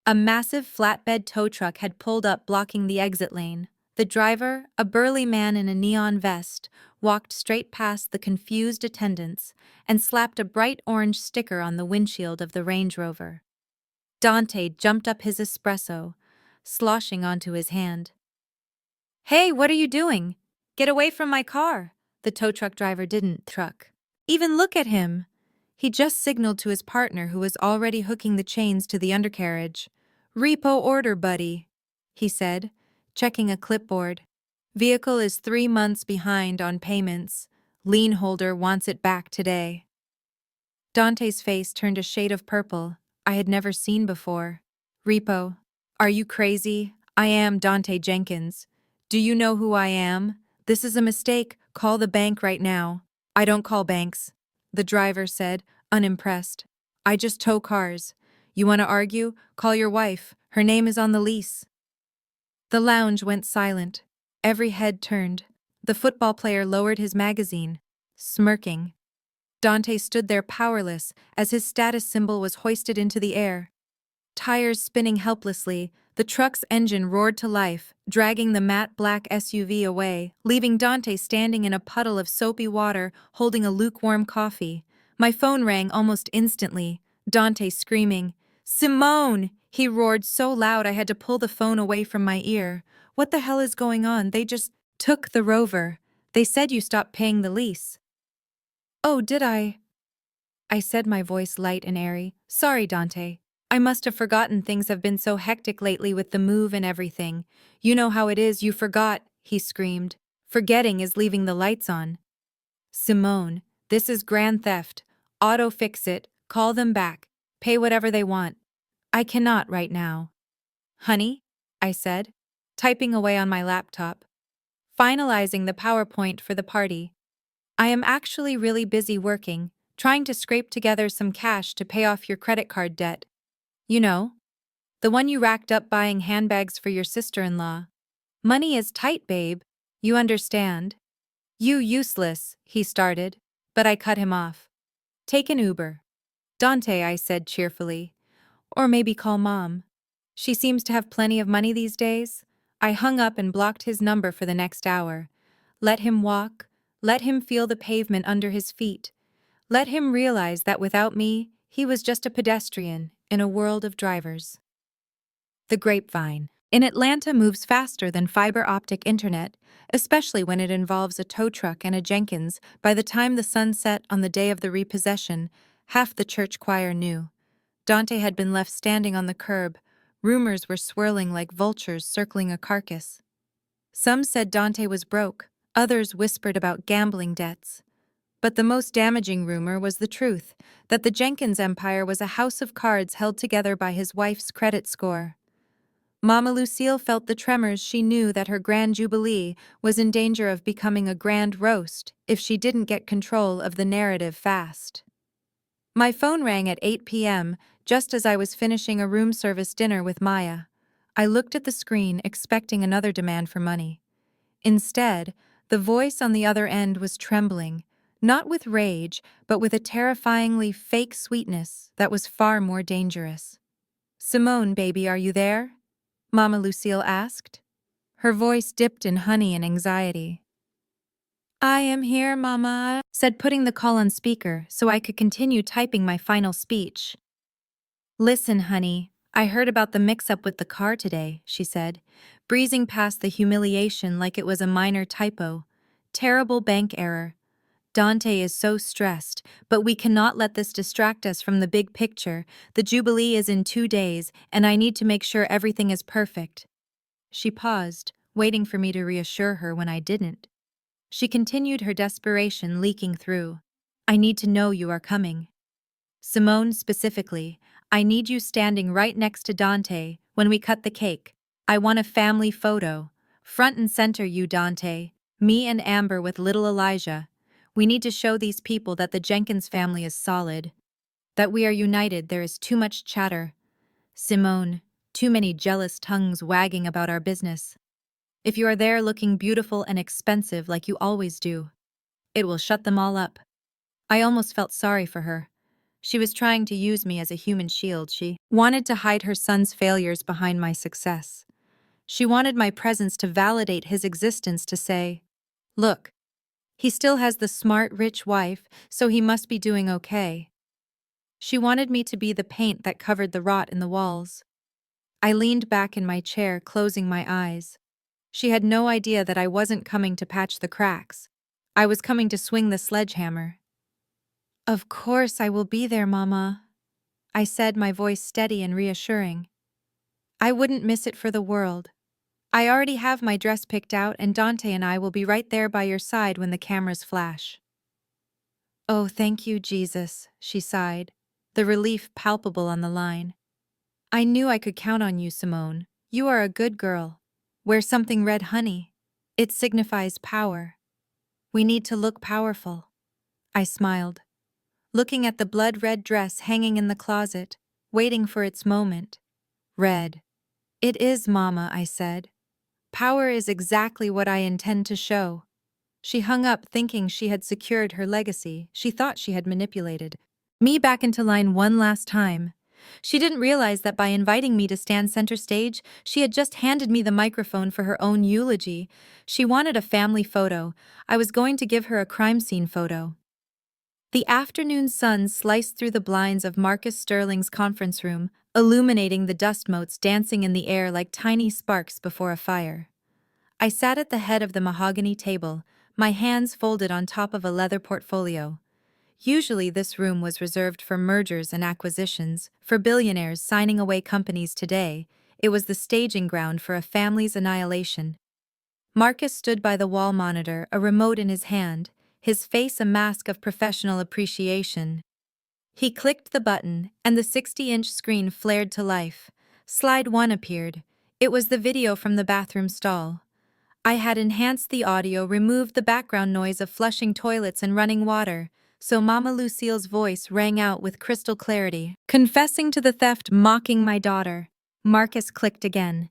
A massive flatbed tow truck had pulled up, blocking the exit lane. The driver, a burly man in a neon vest, walked straight past the confused attendants and slapped a bright orange sticker on the windshield of the Range Rover. Dante jumped up his espresso, sloshing onto his hand. Hey, what are you doing? Get away from my car. The tow truck driver didn't truck. Even look at him. He just signaled to his partner, who was already hooking the chains to the undercarriage. Repo order, buddy, he said, checking a clipboard. Vehicle is 3 months behind on payments. Lien holder wants it back today. Dante's face turned a shade of purple I had never seen before. Repo. Are you crazy? I am Dante Jenkins. Do you know who I am? This is a mistake. Call the bank right now. I don't call banks, the driver said, unimpressed. I just tow cars. You want to argue? Call your wife. Her name is on the lease. The lounge went silent. Every head turned. The football player lowered his magazine, smirking. Dante stood there powerless as his status symbol was hoisted into the air. Tires spinning helplessly, the truck's engine roared to life, dragging the matte black SUV away, leaving Dante standing in a puddle of soapy water, holding a lukewarm coffee. My phone rang almost instantly, Dante screaming. Simone! He roared so loud I had to pull the phone away from my ear. What the hell is going on? They just took the Rover. They said you stopped paying the lease. Oh, did I? I said, my voice light and airy. Sorry, Dante. I must have forgotten. Things have been so hectic lately with the move and everything. You know how it is, you forgot, he screamed. Forgetting is leaving the lights on. Simone, this is grand theft. Auto fix it, call them back, pay whatever they want. I cannot right now. Honey, I said, typing away on my laptop, finalizing the PowerPoint for the party. I am actually really busy working, trying to scrape together some cash to pay off your credit card debt. You know, the one you racked up buying handbags for your sister-in-law. Money is tight, babe. You understand? You useless, he started, but I cut him off. Take an Uber. Dante, I said cheerfully. Or maybe call Mom. She seems to have plenty of money these days. I hung up and blocked his number for the next hour. Let him walk, let him feel the pavement under his feet. Let him realize that without me, he was just a pedestrian in a world of drivers. The grapevine. In Atlanta moves faster than fiber optic internet, especially when it involves a tow truck and a Jenkins. By the time the sun set on the day of the repossession, half the church choir knew. Dante had been left standing on the curb. Rumors were swirling like vultures circling a carcass. Some said Dante was broke, others whispered about gambling debts. But the most damaging rumor was the truth, that the Jenkins empire was a house of cards held together by his wife's credit score. Mama Lucille felt the tremors. She knew that her grand jubilee was in danger of becoming a grand roast if she didn't get control of the narrative fast. My phone rang at 8 p.m., just as I was finishing a room service dinner with Maya. I looked at the screen, expecting another demand for money. Instead, the voice on the other end was trembling, not with rage, but with a terrifyingly fake sweetness that was far more dangerous. "Simone, baby, are you there?" Mama Lucille asked. Her voice dipped in honey and anxiety. "I am here, Mama," said, putting the call on speaker so I could continue typing my final speech. "Listen, honey, I heard about the mix-up with the car today," she said, breezing past the humiliation like it was a minor typo. "Terrible bank error. Dante is so stressed, but we cannot let this distract us from the big picture. The Jubilee is in 2 days, and I need to make sure everything is perfect." She paused, waiting for me to reassure her when I didn't. She continued, her desperation leaking through. "I need to know you are coming. Simone, specifically, I need you standing right next to Dante when we cut the cake. I want a family photo. Front and center, you, Dante. Me and Amber with little Elijah. We need to show these people that the Jenkins family is solid. That we are united. There is too much chatter. Simone, too many jealous tongues wagging about our business. If you are there looking beautiful and expensive like you always do, it will shut them all up." I almost felt sorry for her. She was trying to use me as a human shield. She wanted to hide her son's failures behind my success. She wanted my presence to validate his existence, to say, "Look, he still has the smart, rich wife, so he must be doing okay." She wanted me to be the paint that covered the rot in the walls. I leaned back in my chair, closing my eyes. She had no idea that I wasn't coming to patch the cracks. I was coming to swing the sledgehammer. "Of course I will be there, Mama," I said, my voice steady and reassuring. "I wouldn't miss it for the world. I already have my dress picked out, and Dante and I will be right there by your side when the cameras flash." "Oh, thank you, Jesus," she sighed, the relief palpable on the line. "I knew I could count on you, Simone. You are a good girl. Wear something red, honey. It signifies power. We need to look powerful." I smiled, looking at the blood-red dress hanging in the closet, waiting for its moment. "Red. It is, Mama," I said. "Power is exactly what I intend to show." She hung up, thinking she had secured her legacy. She thought she had manipulated me back into line one last time. She didn't realize that by inviting me to stand center stage, she had just handed me the microphone for her own eulogy. She wanted a family photo. I was going to give her a crime scene photo. The afternoon sun sliced through the blinds of Marcus Sterling's conference room, illuminating the dust motes dancing in the air like tiny sparks before a fire. I sat at the head of the mahogany table, my hands folded on top of a leather portfolio. Usually this room was reserved for mergers and acquisitions, for billionaires signing away companies today. It was the staging ground for a family's annihilation. Marcus stood by the wall monitor, a remote in his hand, his face a mask of professional appreciation. He clicked the button, and the 60-inch screen flared to life. Slide 1 appeared. It was the video from the bathroom stall. I had enhanced the audio, removed the background noise of flushing toilets and running water, so Mama Lucille's voice rang out with crystal clarity, confessing to the theft, mocking my daughter. Marcus clicked again.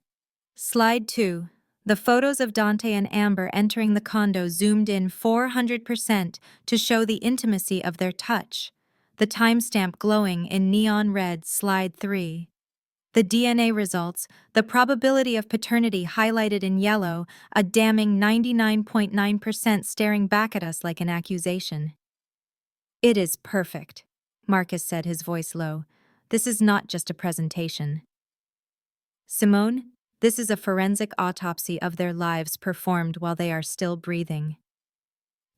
Slide 2. The photos of Dante and Amber entering the condo zoomed in 400% to show the intimacy of their touch, the timestamp glowing in neon red. Slide 3. The DNA results, the probability of paternity highlighted in yellow, a damning 99.9% staring back at us like an accusation. It is perfect, Marcus said, his voice low. This is not just a presentation. Simone, this is a forensic autopsy of their lives performed while they are still breathing.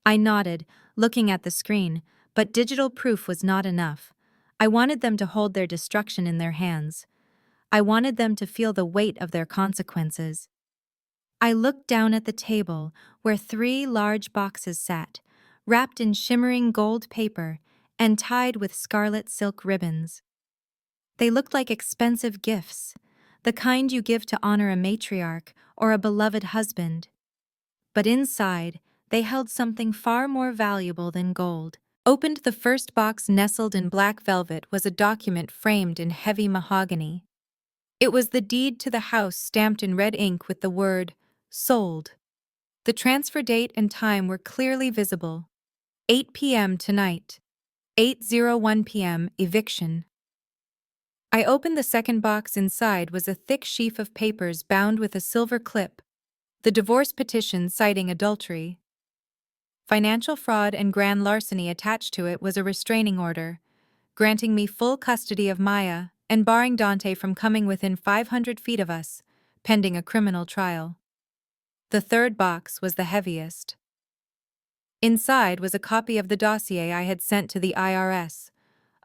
I nodded, looking at the screen, but digital proof was not enough. I wanted them to hold their destruction in their hands. I wanted them to feel the weight of their consequences. I looked down at the table, where 3 large boxes sat, wrapped in shimmering gold paper and tied with scarlet silk ribbons. They looked like expensive gifts, the kind you give to honor a matriarch or a beloved husband. But inside, they held something far more valuable than gold. Opened, the first box, nestled in black velvet, was a document framed in heavy mahogany. It was the deed to the house stamped in red ink with the word, "Sold." The transfer date and time were clearly visible. 8 p.m. tonight. 8:01 p.m. eviction. I opened the second box. Inside was a thick sheaf of papers bound with a silver clip. The divorce petition citing adultery, financial fraud, and grand larceny. Attached to it was a restraining order, granting me full custody of Maya and barring Dante from coming within 500 feet of us, pending a criminal trial. The third box was the heaviest. Inside was a copy of the dossier I had sent to the IRS,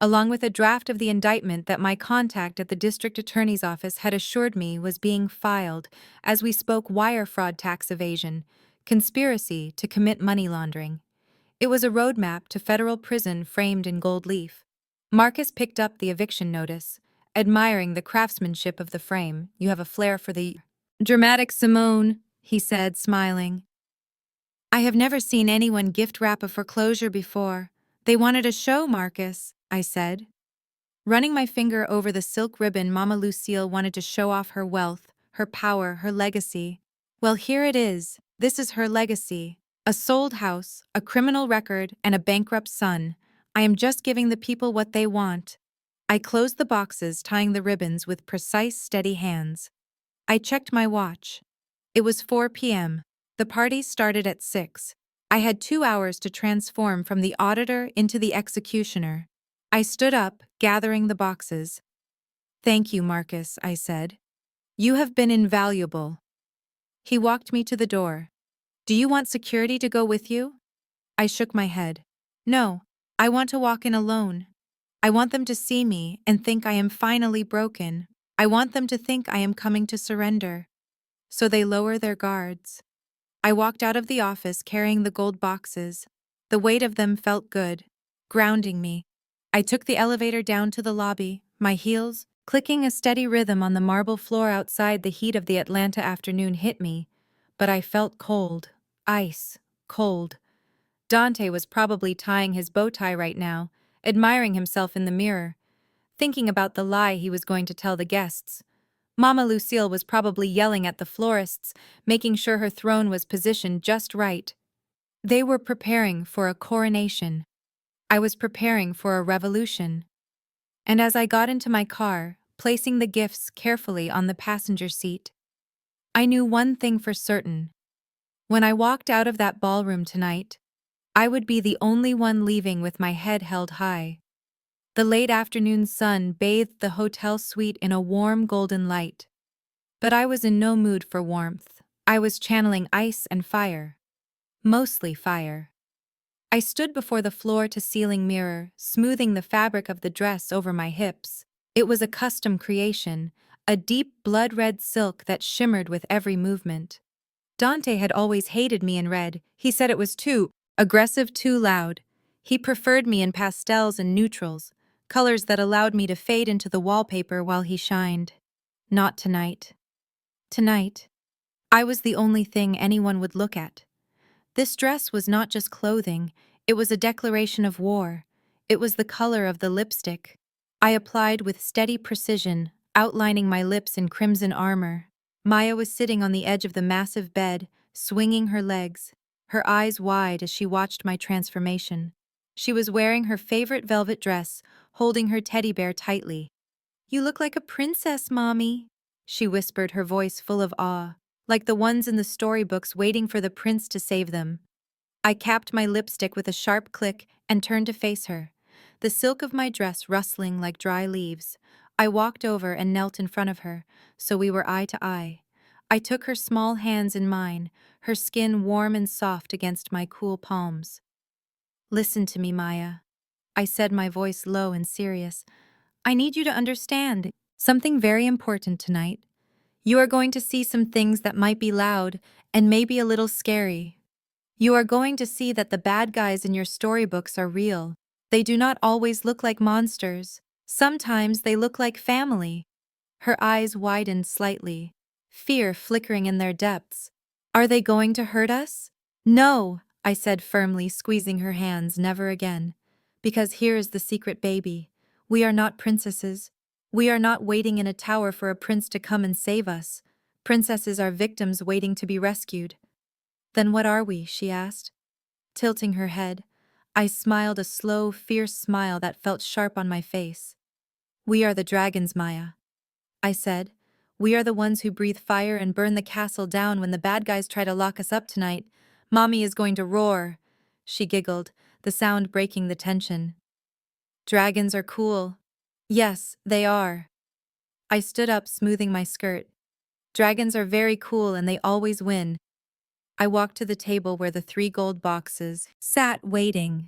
along with a draft of the indictment that my contact at the district attorney's office had assured me was being filed as we spoke: wire fraud, tax evasion, conspiracy to commit money laundering. It was a roadmap to federal prison framed in gold leaf. Marcus picked up the eviction notice, admiring the craftsmanship of the frame. "You have a flair for the dramatic, Simone," he said, smiling. "I have never seen anyone gift wrap a foreclosure before. They wanted a show, Marcus," I said. Running my finger over the silk ribbon, Mama Lucille wanted to show off her wealth, her power, her legacy. Well, here it is. This is her legacy. A sold house, a criminal record, and a bankrupt son. I am just giving the people what they want. I closed the boxes, tying the ribbons with precise, steady hands. I checked my watch. It was 4 p.m. The party started at 6. I had 2 hours to transform from the auditor into the executioner. I stood up, gathering the boxes. "Thank you, Marcus," I said. "You have been invaluable." He walked me to the door. "Do you want security to go with you?" I shook my head. "No, I want to walk in alone. I want them to see me and think I am finally broken. I want them to think I am coming to surrender. So they lower their guards." I walked out of the office carrying the gold boxes. The weight of them felt good, grounding me. I took the elevator down to the lobby, my heels clicking a steady rhythm on the marble floor outside. The heat of the Atlanta afternoon hit me, but I felt cold, ice, cold. Dante was probably tying his bow tie right now, admiring himself in the mirror, thinking about the lie he was going to tell the guests. Mama Lucille was probably yelling at the florists, making sure her throne was positioned just right. They were preparing for a coronation. I was preparing for a revolution. And as I got into my car, placing the gifts carefully on the passenger seat, I knew one thing for certain. When I walked out of that ballroom tonight, I would be the only one leaving with my head held high. The late afternoon sun bathed the hotel suite in a warm golden light. But I was in no mood for warmth. I was channeling ice and fire. Mostly fire. I stood before the floor-to-ceiling mirror, smoothing the fabric of the dress over my hips. It was a custom creation, a deep blood-red silk that shimmered with every movement. Dante had always hated me in red. He said it was too aggressive, too loud. He preferred me in pastels and neutrals, colors that allowed me to fade into the wallpaper while he shined. Not tonight. Tonight, I was the only thing anyone would look at. This dress was not just clothing, it was a declaration of war. It was the color of the lipstick. I applied with steady precision, outlining my lips in crimson armor. Maya was sitting on the edge of the massive bed, swinging her legs, her eyes wide as she watched my transformation. She was wearing her favorite velvet dress, holding her teddy bear tightly. You look like a princess, Mommy, she whispered, her voice full of awe, like the ones in the storybooks waiting for the prince to save them. I capped my lipstick with a sharp click and turned to face her, the silk of my dress rustling like dry leaves. I walked over and knelt in front of her, so we were eye to eye. I took her small hands in mine, her skin warm and soft against my cool palms. Listen to me, Maya, I said, my voice low and serious. I need you to understand something very important tonight. You are going to see some things that might be loud and maybe a little scary. You are going to see that the bad guys in your storybooks are real. They do not always look like monsters. Sometimes they look like family. Her eyes widened slightly, fear flickering in their depths. Are they going to hurt us? No, I said firmly, squeezing her hands. Never again. Because here is the secret, baby. We are not princesses. We are not waiting in a tower for a prince to come and save us. Princesses are victims waiting to be rescued. Then what are we? She asked, tilting her head. I smiled, a slow, fierce smile that felt sharp on my face. We are the dragons, Maya, I said. We are the ones who breathe fire and burn the castle down when the bad guys try to lock us up tonight. Mommy is going to roar. She giggled, the sound breaking the tension. Dragons are cool. Yes, they are. I stood up, smoothing my skirt. Dragons are very cool and they always win. I walked to the table where the 3 gold boxes sat waiting.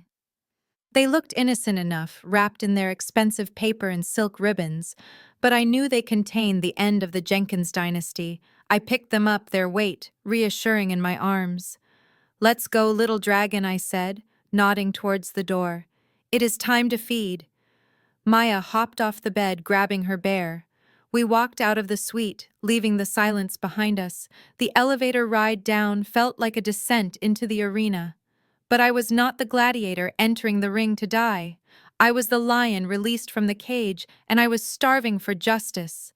They looked innocent enough, wrapped in their expensive paper and silk ribbons, but I knew they contained the end of the Jenkins dynasty. I picked them up, their weight reassuring in my arms. Let's go, little dragon, I said, nodding towards the door. It is time to feed. Maya hopped off the bed, grabbing her bear. We walked out of the suite, leaving the silence behind us. The elevator ride down felt like a descent into the arena. But I was not the gladiator entering the ring to die. I was the lion released from the cage, and I was starving for justice.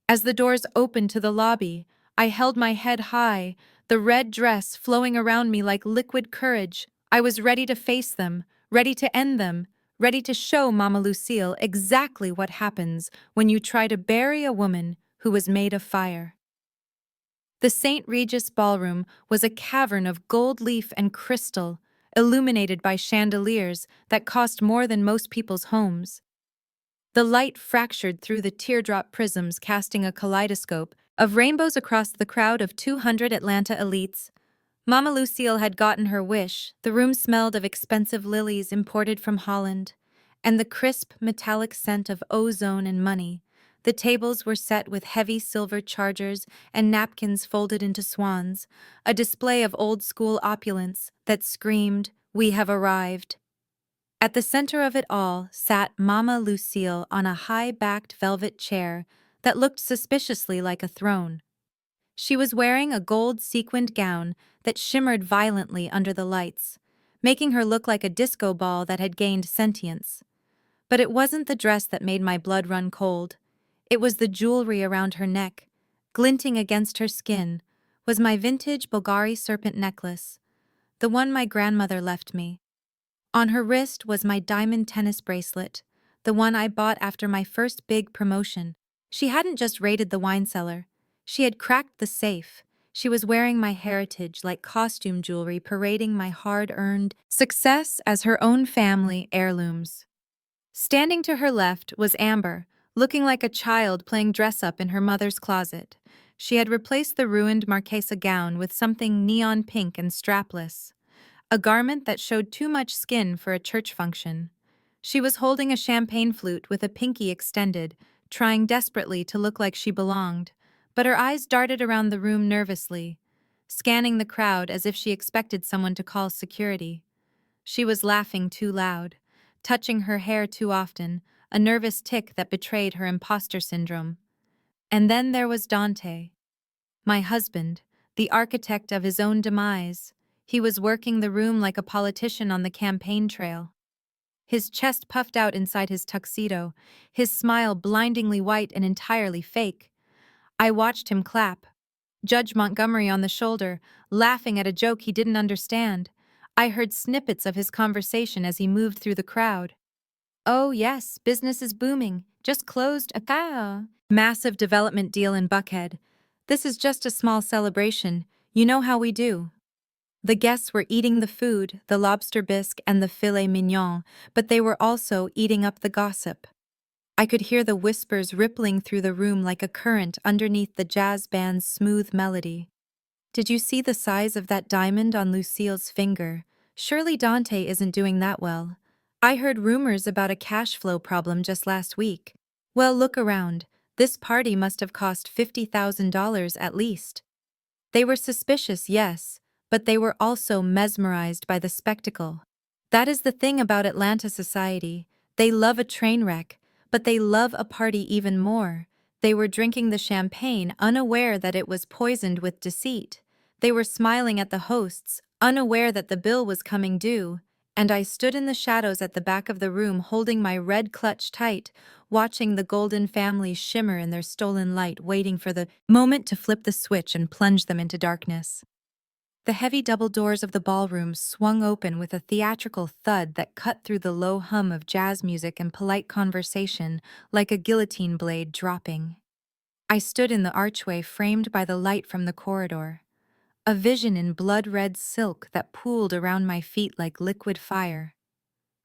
As the doors opened to the lobby, I held my head high, the red dress flowing around me like liquid courage. I was ready to face them, ready to end them, ready to show Mama Lucille exactly what happens when you try to bury a woman who was made of fire. The St. Regis ballroom was a cavern of gold leaf and crystal, illuminated by chandeliers that cost more than most people's homes. The light fractured through the teardrop prisms, casting a kaleidoscope of rainbows across the crowd of 200 Atlanta elites. Mama Lucille had gotten her wish. The room smelled of expensive lilies imported from Holland, and the crisp, metallic scent of ozone and money. The tables were set with heavy silver chargers and napkins folded into swans, a display of old-school opulence that screamed, "We have arrived." At the center of it all sat Mama Lucille on a high-backed velvet chair that looked suspiciously like a throne. She was wearing a gold sequined gown that shimmered violently under the lights, making her look like a disco ball that had gained sentience. But it wasn't the dress that made my blood run cold. It was the jewelry around her neck. Glinting against her skin was my vintage Bulgari serpent necklace, the one my grandmother left me. On her wrist was my diamond tennis bracelet, the one I bought after my first big promotion. She hadn't just raided the wine cellar. She had cracked the safe. She was wearing my heritage like costume jewelry, parading my hard-earned success as her own family heirlooms. Standing to her left was Amber, looking like a child playing dress-up in her mother's closet. She had replaced the ruined Marquesa gown with something neon pink and strapless, a garment that showed too much skin for a church function. She was holding a champagne flute with a pinky extended, trying desperately to look like she belonged, but her eyes darted around the room nervously, scanning the crowd as if she expected someone to call security. She was laughing too loud, touching her hair too often, a nervous tic that betrayed her imposter syndrome. And then there was Dante, my husband, the architect of his own demise. He was working the room like a politician on the campaign trail. His chest puffed out inside his tuxedo, his smile blindingly white and entirely fake. I watched him clap, Judge Montgomery on the shoulder, laughing at a joke he didn't understand. I heard snippets of his conversation as he moved through the crowd. "Oh yes, business is booming. Just closed a massive development deal in Buckhead. This is just a small celebration. You know how we do. The guests were eating the food, the lobster bisque and the filet mignon, but they were also eating up the gossip. I could hear the whispers rippling through the room like a current underneath the jazz band's smooth melody. Did you see the size of that diamond on Lucille's finger? Surely Dante isn't doing that well. I heard rumors about a cash flow problem just last week. Well, look around. This party must have cost $50,000 at least. They were suspicious, yes, but they were also mesmerized by the spectacle. That is the thing about Atlanta society. They love a train wreck, but they love a party even more. They were drinking the champagne, unaware that it was poisoned with deceit. They were smiling at the hosts, unaware that the bill was coming due. And I stood in the shadows at the back of the room holding my red clutch tight, watching the golden family shimmer in their stolen light, waiting for the moment to flip the switch and plunge them into darkness. The heavy double doors of the ballroom swung open with a theatrical thud that cut through the low hum of jazz music and polite conversation like a guillotine blade dropping. I stood in the archway framed by the light from the corridor, a vision in blood-red silk that pooled around my feet like liquid fire.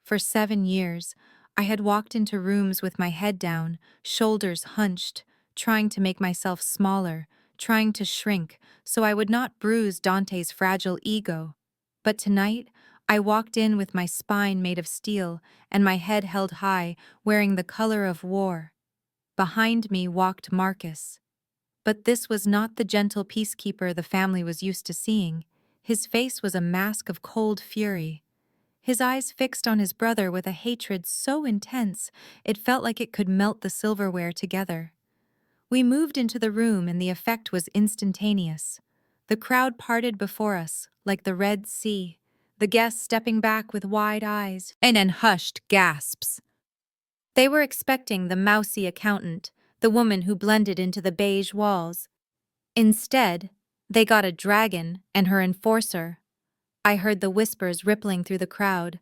For 7 years, I had walked into rooms with my head down, shoulders hunched, trying to make myself smaller, trying to shrink so I would not bruise Dante's fragile ego. But tonight, I walked in with my spine made of steel and my head held high, wearing the color of war. Behind me walked Marcus. But this was not the gentle peacekeeper the family was used to seeing. His face was a mask of cold fury. His eyes fixed on his brother with a hatred so intense it felt like it could melt the silverware together. We moved into the room and the effect was instantaneous. The crowd parted before us, like the Red Sea, the guests stepping back with wide eyes and then hushed gasps. They were expecting the mousy accountant, the woman who blended into the beige walls. Instead, they got a dragon and her enforcer. I heard the whispers rippling through the crowd.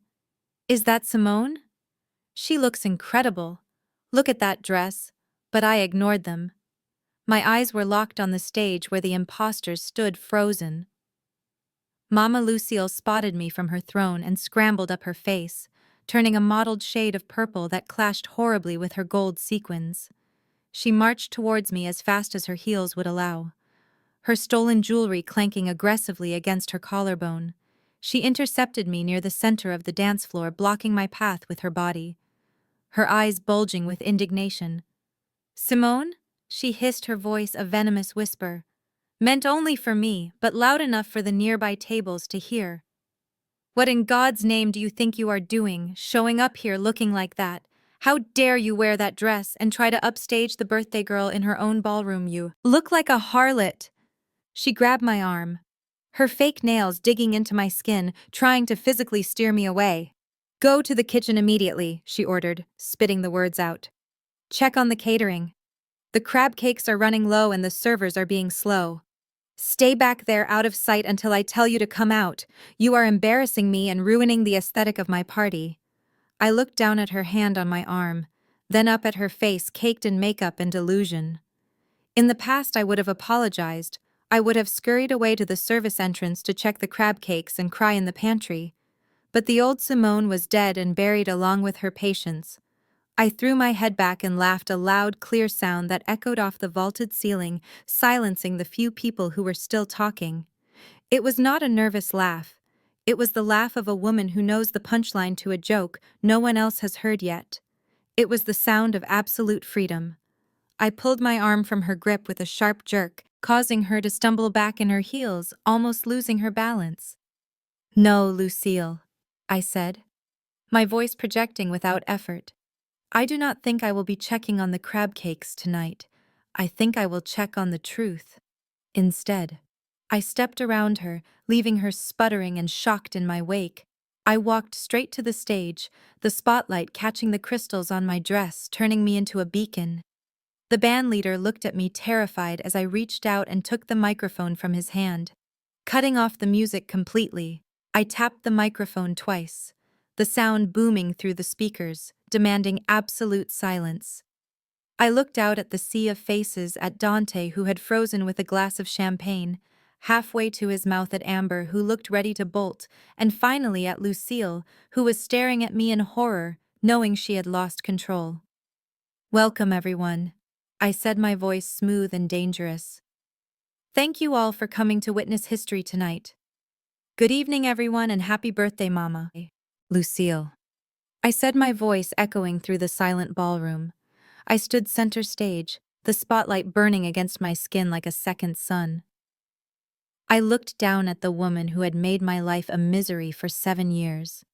Is that Simone? She looks incredible. Look at that dress. But I ignored them. My eyes were locked on the stage where the imposters stood frozen. Mama Lucille spotted me from her throne and scrambled up her face, turning a mottled shade of purple that clashed horribly with her gold sequins. She marched towards me as fast as her heels would allow, her stolen jewelry clanking aggressively against her collarbone. She intercepted me near the center of the dance floor, blocking my path with her body, her eyes bulging with indignation. Simone? She hissed, her voice a venomous whisper, meant only for me, but loud enough for the nearby tables to hear. What in God's name do you think you are doing, showing up here looking like that? How dare you wear that dress and try to upstage the birthday girl in her own ballroom? You look like a harlot. She grabbed my arm, her fake nails digging into my skin, trying to physically steer me away. Go to the kitchen immediately, she ordered, spitting the words out. Check on the catering. The crab cakes are running low and the servers are being slow. Stay back there out of sight until I tell you to come out. You are embarrassing me and ruining the aesthetic of my party. I looked down at her hand on my arm, then up at her face caked in makeup and delusion. In the past I would have apologized. I would have scurried away to the service entrance to check the crab cakes and cry in the pantry. But the old Simone was dead and buried along with her patience. I threw my head back and laughed, a loud, clear sound that echoed off the vaulted ceiling, silencing the few people who were still talking. It was not a nervous laugh. It was the laugh of a woman who knows the punchline to a joke no one else has heard yet. It was the sound of absolute freedom. I pulled my arm from her grip with a sharp jerk, causing her to stumble back in her heels, almost losing her balance. No, Lucille, I said, my voice projecting without effort. I do not think I will be checking on the crab cakes tonight. I think I will check on the truth. Instead, I stepped around her, leaving her sputtering and shocked in my wake. I walked straight to the stage, the spotlight catching the crystals on my dress, turning me into a beacon. The bandleader looked at me terrified as I reached out and took the microphone from his hand. Cutting off the music completely, I tapped the microphone twice, the sound booming through the speakers, demanding absolute silence. I looked out at the sea of faces, at Dante, who had frozen with a glass of champagne, halfway to his mouth, at Amber, who looked ready to bolt, and finally at Lucille, who was staring at me in horror, knowing she had lost control. "Welcome, everyone," I said, my voice smooth and dangerous. "Thank you all for coming to witness history tonight. Good evening, everyone, and happy birthday, Mama." "Lucille," I said, my voice echoing through the silent ballroom. I stood center stage, the spotlight burning against my skin like a second sun. I looked down at the woman who had made my life a misery for 7 years.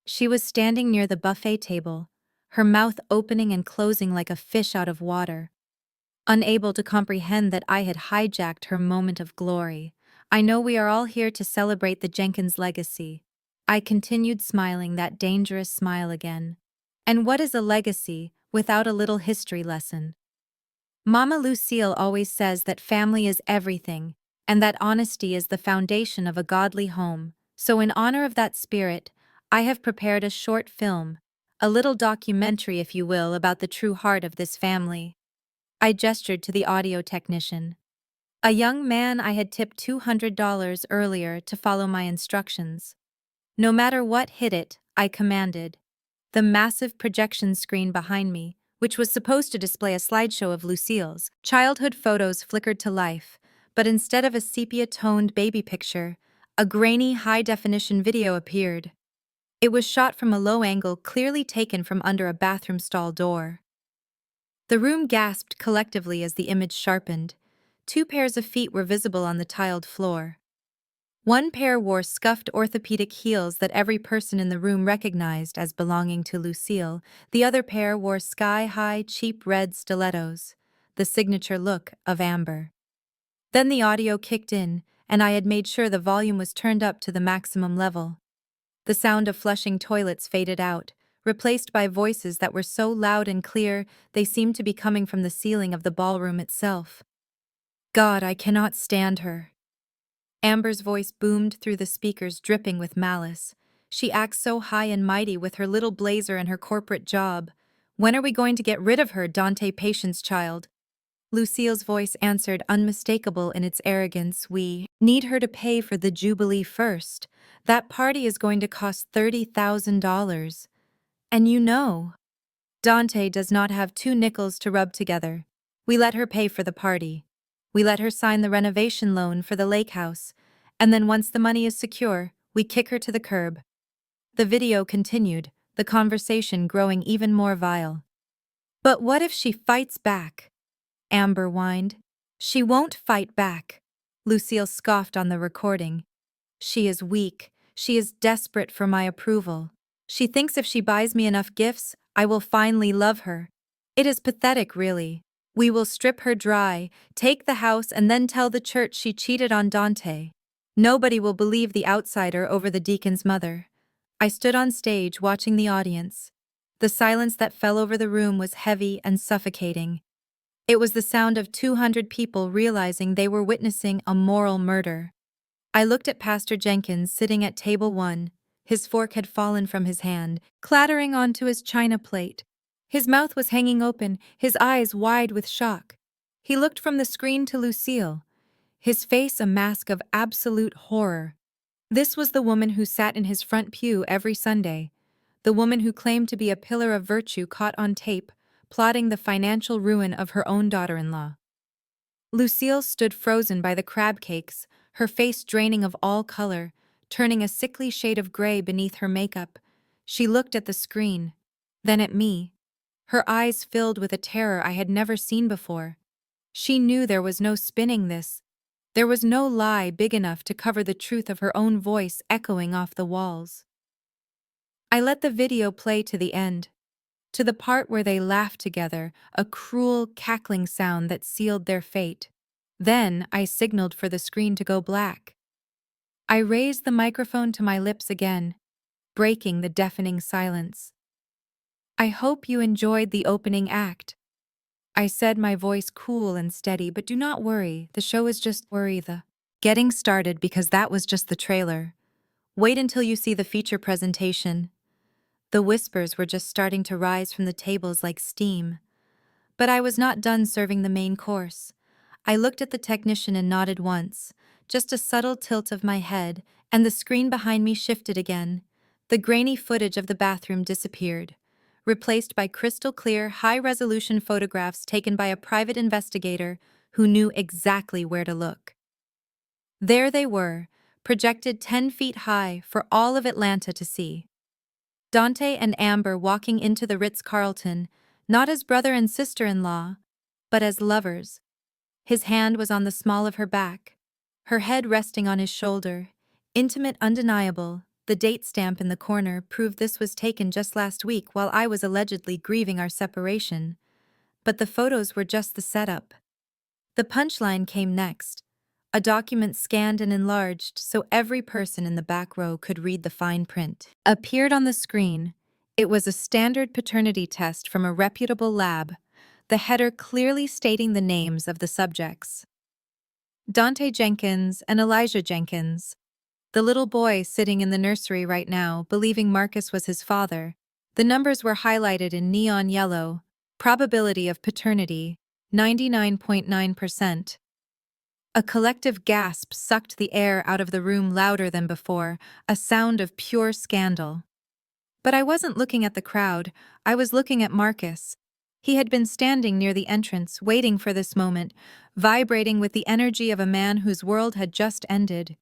She was standing near the buffet table, her mouth opening and closing like a fish out of water. Unable to comprehend that I had hijacked her moment of glory. "I know we are all here to celebrate the Jenkins legacy." I continued, smiling, that dangerous smile again. "And what is a legacy without a little history lesson? Mama Lucille always says that family is everything, and that honesty is the foundation of a godly home. So in honor of that spirit, I have prepared a short film, a little documentary, if you will, about the true heart of this family." I gestured to the audio technician, a young man I had tipped $200 earlier to follow my instructions. "No matter what, hit it," I commanded. The massive projection screen behind me, which was supposed to display a slideshow of Lucille's childhood photos, flickered to life, but instead of a sepia-toned baby picture, a grainy, high-definition video appeared. It was shot from a low angle, clearly taken from under a bathroom stall door. The room gasped collectively as the image sharpened. 2 pairs of feet were visible on the tiled floor. One pair wore scuffed orthopedic heels that every person in the room recognized as belonging to Lucille. The other pair wore sky-high, cheap red stilettos, the signature look of Amber. Then the audio kicked in, and I had made sure the volume was turned up to the maximum level. The sound of flushing toilets faded out, replaced by voices that were so loud and clear they seemed to be coming from the ceiling of the ballroom itself. "God, I cannot stand her." Amber's voice boomed through the speakers, dripping with malice. "She acts so high and mighty with her little blazer and her corporate job. When are we going to get rid of her, Dante, patience, child?" Lucille's voice answered, unmistakable in its arrogance. "We need her to pay for the Jubilee first. That party is going to cost $30,000. And you know, Dante does not have 2 nickels to rub together. We let her pay for the party. We let her sign the renovation loan for the lake house. And then once the money is secure, we kick her to the curb." The video continued, the conversation growing even more vile. "But what if she fights back?" Amber whined. "She won't fight back," Lucille scoffed on the recording. "She is weak. She is desperate for my approval. She thinks if she buys me enough gifts, I will finally love her. It is pathetic, really. We will strip her dry, take the house, and then tell the church she cheated on Dante. Nobody will believe the outsider over the deacon's mother." I stood on stage, watching the audience. The silence that fell over the room was heavy and suffocating. It was the sound of 200 people realizing they were witnessing a moral murder. I looked at Pastor Jenkins sitting at table 1. His fork had fallen from his hand, clattering onto his china plate. His mouth was hanging open, his eyes wide with shock. He looked from the screen to Lucille, his face a mask of absolute horror. This was the woman who sat in his front pew every Sunday, the woman who claimed to be a pillar of virtue, caught on tape, plotting the financial ruin of her own daughter-in-law. Lucille stood frozen by the crab cakes, her face draining of all color, turning a sickly shade of gray beneath her makeup. She looked at the screen, then at me, her eyes filled with a terror I had never seen before. She knew there was no spinning this. There was no lie big enough to cover the truth of her own voice echoing off the walls. I let the video play to the end, to the part where they laughed together, a cruel, cackling sound that sealed their fate. Then I signaled for the screen to go black. I raised the microphone to my lips again, breaking the deafening silence. "I hope you enjoyed the opening act," I said, my voice cool and steady. "But do not worry, the show is just the getting started, because that was just the trailer. Wait until you see the feature presentation." The whispers were just starting to rise from the tables like steam. But I was not done serving the main course. I looked at the technician and nodded once, just a subtle tilt of my head, and the screen behind me shifted again. The grainy footage of the bathroom disappeared, replaced by crystal clear, high-resolution photographs taken by a private investigator who knew exactly where to look. There they were, projected 10 feet high for all of Atlanta to see. Dante and Amber walking into the Ritz-Carlton, not as brother and sister-in-law, but as lovers. His hand was on the small of her back, her head resting on his shoulder. Intimate, undeniable. The date stamp in the corner proved this was taken just last week while I was allegedly grieving our separation. But the photos were just the setup. The punchline came next. A document scanned and enlarged so every person in the back row could read the fine print. Appeared on the screen. It was a standard paternity test from a reputable lab, the header clearly stating the names of the subjects. Dante Jenkins and Elijah Jenkins. The little boy sitting in the nursery right now, believing Marcus was his father. The numbers were highlighted in neon yellow. Probability of paternity, 99.9%. A collective gasp sucked the air out of the room louder than before, a sound of pure scandal. But I wasn't looking at the crowd, I was looking at Marcus. He had been standing near the entrance, waiting for this moment, vibrating with the energy of a man whose world had just ended.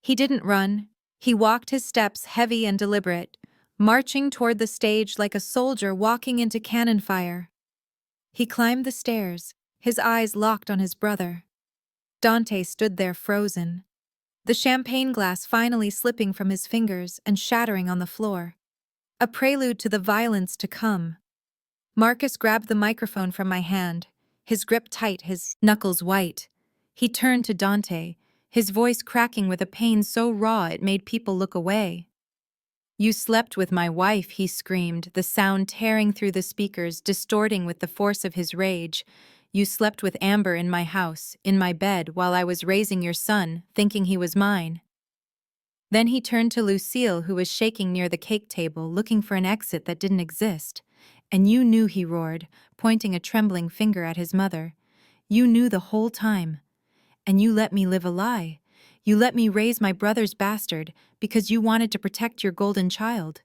He didn't run. He walked his steps heavy and deliberate, marching toward the stage like a soldier walking into cannon fire. He climbed the stairs, his eyes locked on his brother. Dante stood there frozen, the champagne glass finally slipping from his fingers and shattering on the floor. A prelude to the violence to come. Marcus grabbed the microphone from my hand, his grip tight, his knuckles white. He turned to Dante, his voice cracking with a pain so raw it made people look away. "You slept with my wife," he screamed, the sound tearing through the speakers, distorting with the force of his rage. "You slept with Amber in my house, in my bed, while I was raising your son, thinking he was mine." Then he turned to Lucille, who was shaking near the cake table, looking for an exit that didn't exist. "And you knew," he roared, pointing a trembling finger at his mother. "You knew the whole time. And you let me live a lie. You let me raise my brother's bastard because you wanted to protect your golden child.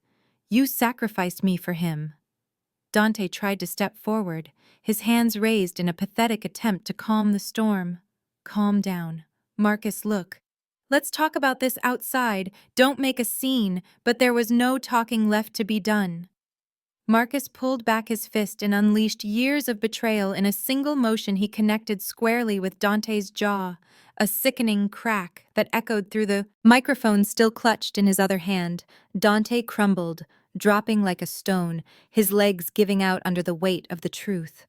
You sacrificed me for him." Dante tried to step forward, his hands raised in a pathetic attempt to calm the storm. "Calm down. Marcus, look. Let's talk about this outside. Don't make a scene," but there was no talking left to be done. Marcus pulled back his fist and unleashed years of betrayal in a single motion. He connected squarely with Dante's jaw, a sickening crack that echoed through the microphone still clutched in his other hand. Dante crumbled, dropping like a stone, his legs giving out under the weight of the truth.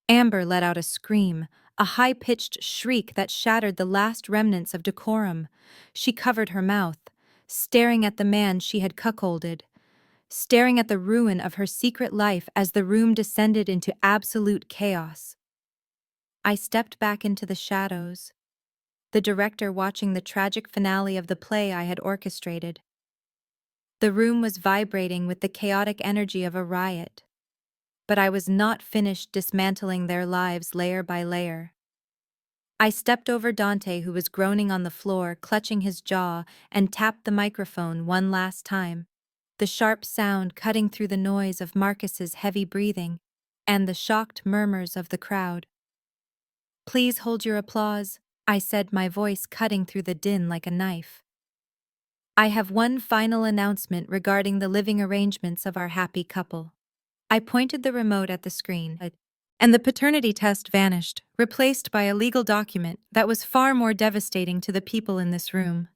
Amber let out a scream, a high-pitched shriek that shattered the last remnants of decorum. She covered her mouth, staring at the man she had cuckolded, staring at the ruin of her secret life as the room descended into absolute chaos. I stepped back into the shadows, the director watching the tragic finale of the play I had orchestrated. The room was vibrating with the chaotic energy of a riot, but I was not finished dismantling their lives layer by layer. I stepped over Dante, who was groaning on the floor, clutching his jaw, and tapped the microphone one last time. The sharp sound cutting through the noise of Marcus's heavy breathing and the shocked murmurs of the crowd. "Please hold your applause," I said, my voice cutting through the din like a knife. "I have one final announcement regarding the living arrangements of our happy couple." I pointed the remote at the screen, and the paternity test vanished, replaced by a legal document that was far more devastating to the people in this room.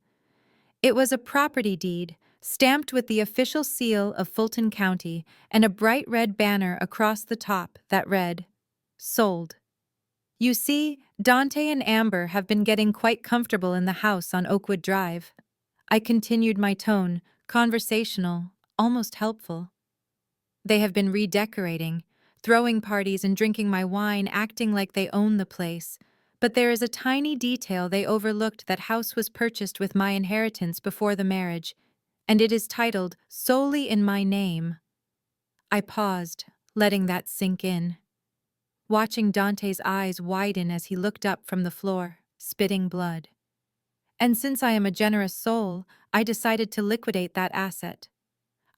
It was a property deed, stamped with the official seal of Fulton County and a bright red banner across the top that read, "Sold." "You see, Dante and Amber have been getting quite comfortable in the house on Oakwood Drive." I continued, my tone, conversational, almost helpful. "They have been redecorating, throwing parties and drinking my wine, acting like they own the place. But there is a tiny detail they overlooked: that house was purchased with my inheritance before the marriage, and it is titled solely in my name." I paused, letting that sink in. watching Dante's eyes widen as he looked up from the floor, spitting blood. And since I am a generous soul, I decided to liquidate that asset.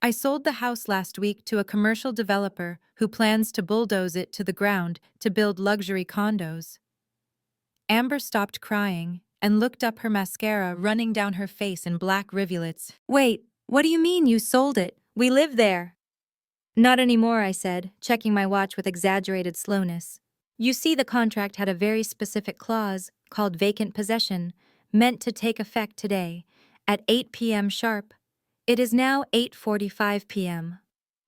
I sold the house last week to a commercial developer who plans to bulldoze it to the ground to build luxury condos. Amber stopped crying and looked up, her mascara running down her face in black rivulets. Wait, what do you mean you sold it? We live there. Not anymore, I said, checking my watch with exaggerated slowness. You see, the contract had a very specific clause called vacant possession, meant to take effect today, at 8 p.m. sharp. It is now 8:45 p.m.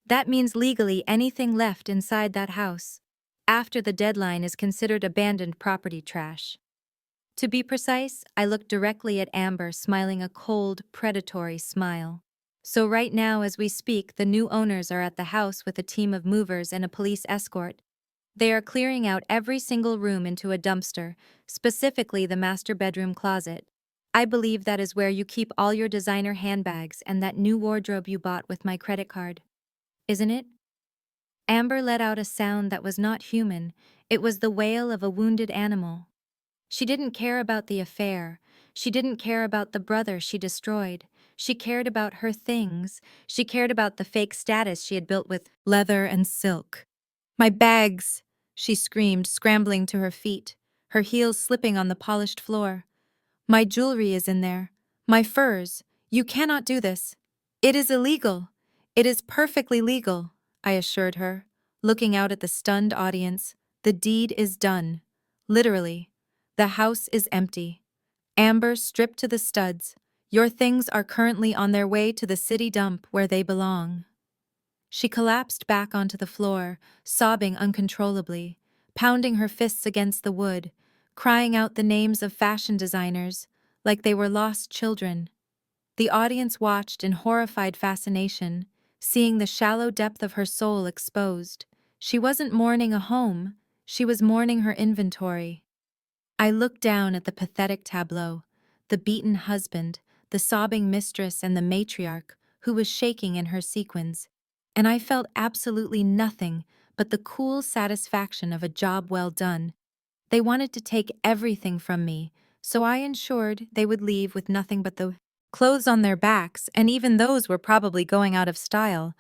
That means legally anything left inside that house after the deadline is considered abandoned property trash. To be precise, I looked directly at Amber, smiling a cold, predatory smile. So right now as we speak, the new owners are at the house with a team of movers and a police escort. They are clearing out every single room into a dumpster, specifically the master bedroom closet. I believe that is where you keep all your designer handbags and that new wardrobe you bought with my credit card. Isn't it? Amber let out a sound that was not human. It was the wail of a wounded animal. She didn't care about the affair. She didn't care about the brother she destroyed. She cared about her things. She cared about the fake status she had built with leather and silk. My bags, she screamed, scrambling to her feet, her heels slipping on the polished floor. My jewelry is in there. My furs. You cannot do this. It is illegal. It is perfectly legal, I assured her, looking out at the stunned audience. The deed is done. Literally. The house is empty. Amber, stripped to the studs. Your things are currently on their way to the city dump where they belong. She collapsed back onto the floor, sobbing uncontrollably, pounding her fists against the wood, crying out the names of fashion designers like they were lost children. The audience watched in horrified fascination, seeing the shallow depth of her soul exposed. She wasn't mourning a home, she was mourning her inventory. I looked down at the pathetic tableau, the beaten husband, the sobbing mistress, and the matriarch, who was shaking in her sequins, and I felt absolutely nothing but the cool satisfaction of a job well done. They wanted to take everything from me, so I ensured they would leave with nothing but the clothes on their backs, and even those were probably going out of style.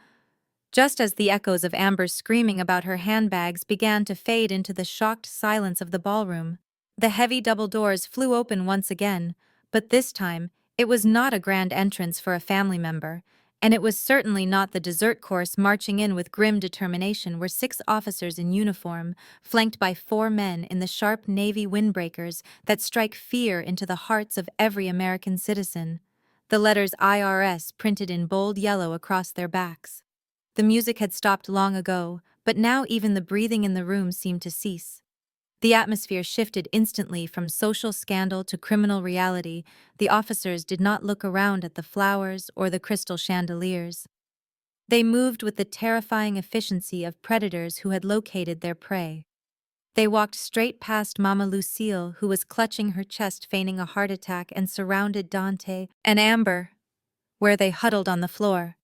Just as the echoes of Amber's screaming about her handbags began to fade into the shocked silence of the ballroom, the heavy double doors flew open once again, but this time, it was not a grand entrance for a family member, and it was certainly not the dessert course. Marching in with grim determination were 6 officers in uniform, flanked by 4 men in the sharp navy windbreakers that strike fear into the hearts of every American citizen. The letters IRS printed in bold yellow across their backs. The music had stopped long ago, but now even the breathing in the room seemed to cease. The atmosphere shifted instantly from social scandal to criminal reality. The officers did not look around at the flowers or the crystal chandeliers. They moved with the terrifying efficiency of predators who had located their prey. They walked straight past Mama Lucille, who was clutching her chest, feigning a heart attack, and surrounded Dante and Amber, where they huddled on the floor.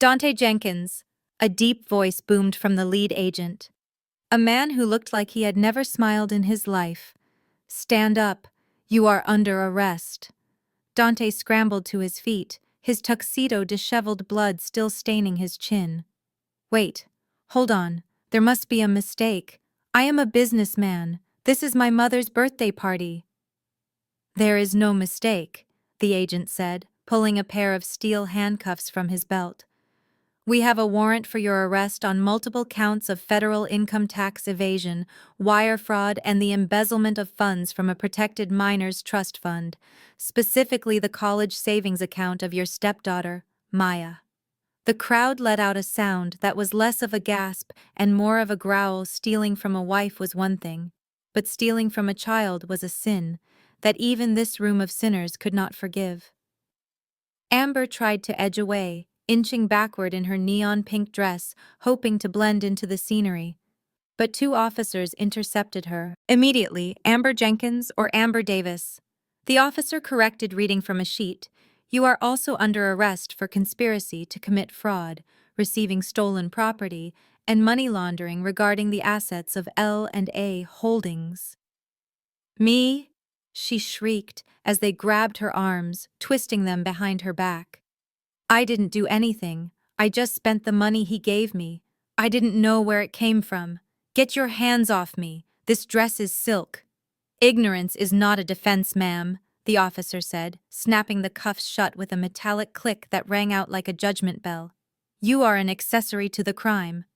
Dante Jenkins, a deep voice boomed from the lead agent. A man who looked like he had never smiled in his life. Stand up. You are under arrest. Dante scrambled to his feet, his tuxedo disheveled, blood still staining his chin. Wait. Hold on. There must be a mistake. I am a businessman. This is my mother's birthday party. There is no mistake, the agent said, pulling a pair of steel handcuffs from his belt. We have a warrant for your arrest on multiple counts of federal income tax evasion, wire fraud, and the embezzlement of funds from a protected minors trust fund, specifically the college savings account of your stepdaughter, Maya. The crowd let out a sound that was less of a gasp and more of a growl. Stealing from a wife was one thing, but stealing from a child was a sin that even this room of sinners could not forgive. Amber tried to edge away, inching backward in her neon pink dress, hoping to blend into the scenery. But 2 officers intercepted her. Immediately, Amber Jenkins or Amber Davis. The officer corrected, reading from a sheet. You are also under arrest for conspiracy to commit fraud, receiving stolen property, and money laundering regarding the assets of L&A Holdings. Me? She shrieked as they grabbed her arms, twisting them behind her back. I didn't do anything. I just spent the money he gave me. I didn't know where it came from. Get your hands off me. This dress is silk. Ignorance is not a defense, ma'am, the officer said, snapping the cuffs shut with a metallic click that rang out like a judgment bell. You are an accessory to the crime.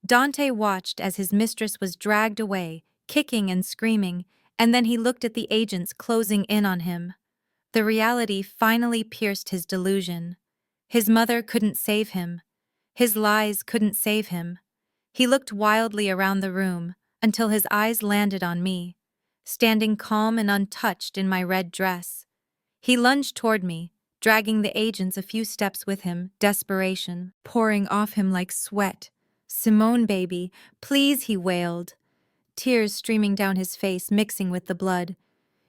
Dante watched as his mistress was dragged away, kicking and screaming, and then he looked at the agents closing in on him. The reality finally pierced his delusion. His mother couldn't save him. His lies couldn't save him. He looked wildly around the room until his eyes landed on me, standing calm and untouched in my red dress. He lunged toward me, dragging the agents a few steps with him, desperation pouring off him like sweat. Simone, baby, please, he wailed, tears streaming down his face mixing with the blood.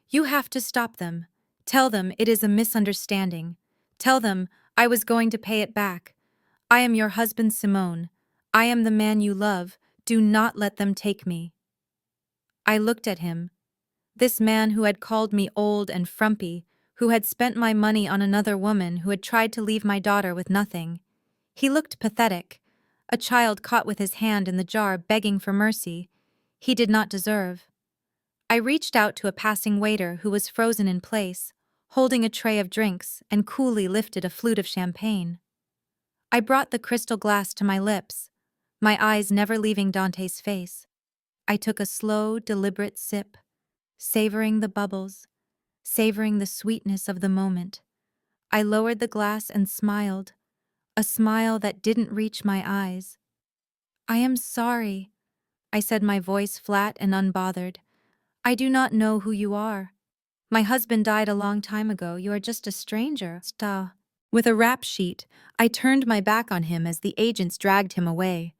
You have to stop them. Tell them it is a misunderstanding. Tell them I was going to pay it back. I am your husband, Simone. I am the man you love. Do not let them take me. I looked at him. This man who had called me old and frumpy, who had spent my money on another woman who had tried to leave my daughter with nothing. He looked pathetic, a child caught with his hand in the jar begging for mercy he did not deserve. I reached out to a passing waiter who was frozen in place, holding a tray of drinks, and coolly lifted a flute of champagne. I brought the crystal glass to my lips, my eyes never leaving Dante's face. I took a slow, deliberate sip, savoring the bubbles, savoring the sweetness of the moment. I lowered the glass and smiled, a smile that didn't reach my eyes. I am sorry, I said, my voice flat and unbothered. I do not know who you are. My husband died a long time ago. You are just a stranger. With a rap sheet, I turned my back on him as the agents dragged him away.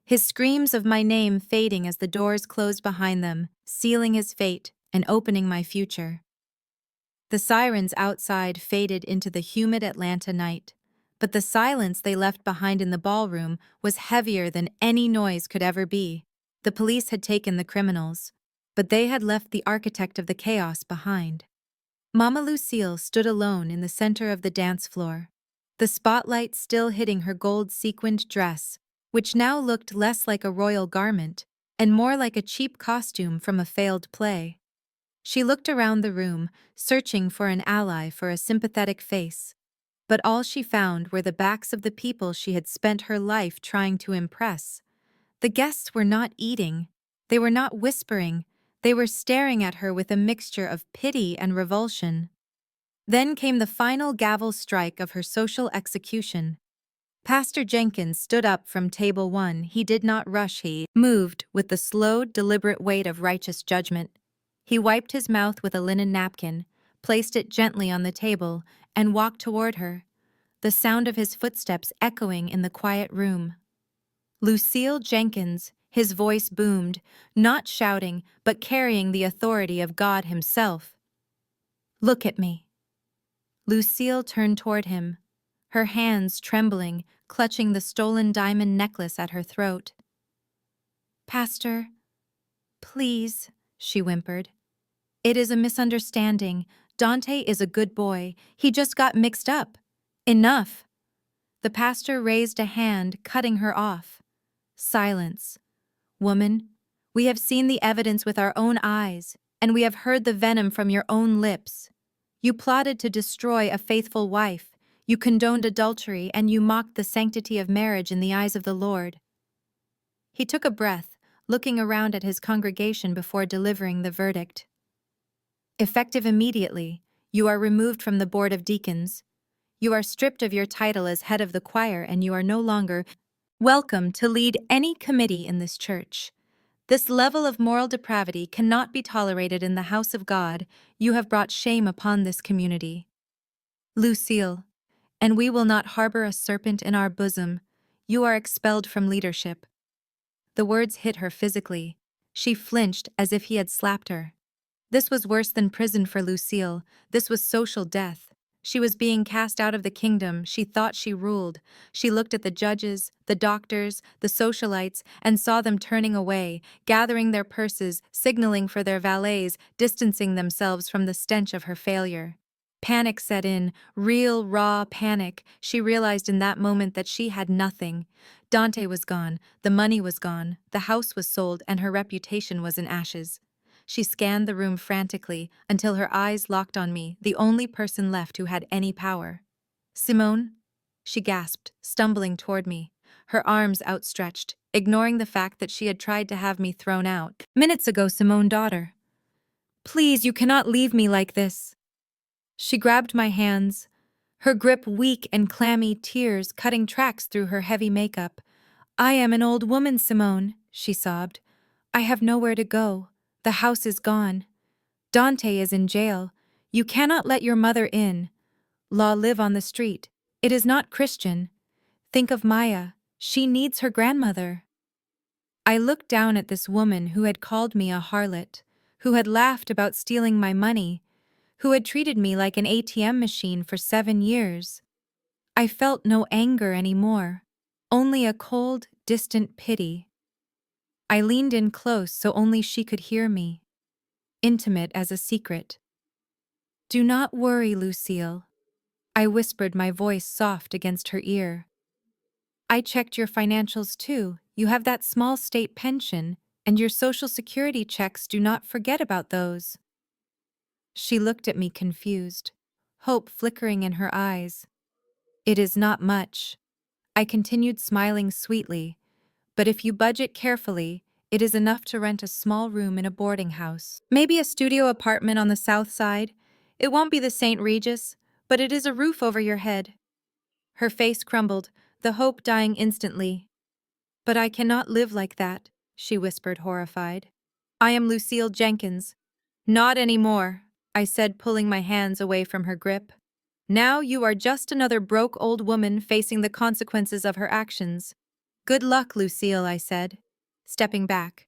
His screams of my name fading as the doors closed behind them, sealing his fate and opening my future. The sirens outside faded into the humid Atlanta night, but the silence they left behind in the ballroom was heavier than any noise could ever be. The police had taken the criminals, but they had left the architect of the chaos behind. Mama Lucille stood alone in the center of the dance floor, the spotlight still hitting her gold-sequined dress, which now looked less like a royal garment and more like a cheap costume from a failed play. She looked around the room, searching for an ally, for a sympathetic face, but all she found were the backs of the people she had spent her life trying to impress. The guests were not eating, they were not whispering, they were staring at her with a mixture of pity and revulsion. Then came the final gavel strike of her social execution. Pastor Jenkins stood up from table 1. He did not rush, he moved with the slow, deliberate weight of righteous judgment. He wiped his mouth with a linen napkin, placed it gently on the table, and walked toward her, the sound of his footsteps echoing in the quiet room. Lucille Jenkins, his voice boomed, not shouting, but carrying the authority of God himself. Look at me. Lucille turned toward him, her hands trembling, clutching the stolen diamond necklace at her throat. Pastor, please, she whimpered. It is a misunderstanding. Dante is a good boy. He just got mixed up. Enough. The pastor raised a hand, cutting her off. Silence. Woman, we have seen the evidence with our own eyes, and we have heard the venom from your own lips. You plotted to destroy a faithful wife, you condoned adultery, and you mocked the sanctity of marriage in the eyes of the Lord. He took a breath, looking around at his congregation before delivering the verdict. Effective immediately, you are removed from the board of deacons. You are stripped of your title as head of the choir, and you are no longer welcome to lead any committee in this church. This level of moral depravity cannot be tolerated in the house of God. You have brought shame upon this community. Lucille, and we will not harbor a serpent in our bosom. You are expelled from leadership. The words hit her physically. She flinched as if he had slapped her. This was worse than prison for Lucille. This was social death. She was being cast out of the kingdom she thought she ruled. She looked at the judges, the doctors, the socialites, and saw them turning away, gathering their purses, signaling for their valets, distancing themselves from the stench of her failure. Panic set in, real, raw panic. She realized in that moment that she had nothing. Dante was gone, the money was gone, the house was sold, and her reputation was in ashes. She scanned the room frantically until her eyes locked on me, the only person left who had any power. "Simone?" She gasped, stumbling toward me, her arms outstretched, ignoring the fact that she had tried to have me thrown out. "Minutes ago, Simone, daughter. Please, you cannot leave me like this." She grabbed my hands, her grip weak and clammy, tears cutting tracks through her heavy makeup. "I am an old woman, Simone," she sobbed. "I have nowhere to go. The house is gone. Dante is in jail. You cannot let your mother in. Law live on the street. It is not Christian. Think of Maya. She needs her grandmother." I looked down at this woman who had called me a harlot, who had laughed about stealing my money, who had treated me like an ATM machine for 7 years. I felt no anger anymore, only a cold, distant pity. I leaned in close so only she could hear me, intimate as a secret. "Do not worry, Lucille," I whispered, my voice soft against her ear. "I checked your financials too. You have that small state pension, and your social security checks. Do not forget about those." She looked at me confused, hope flickering in her eyes. "It is not much." I continued smiling sweetly, "but if you budget carefully, it is enough to rent a small room in a boarding house. Maybe a studio apartment on the south side. It won't be the St. Regis, but it is a roof over your head." Her face crumbled, the hope dying instantly. "But I cannot live like that," she whispered, horrified. "I am Lucille Jenkins." "Not anymore," I said, pulling my hands away from her grip. "Now you are just another broke old woman facing the consequences of her actions." "Good luck, Lucille," I said, stepping back,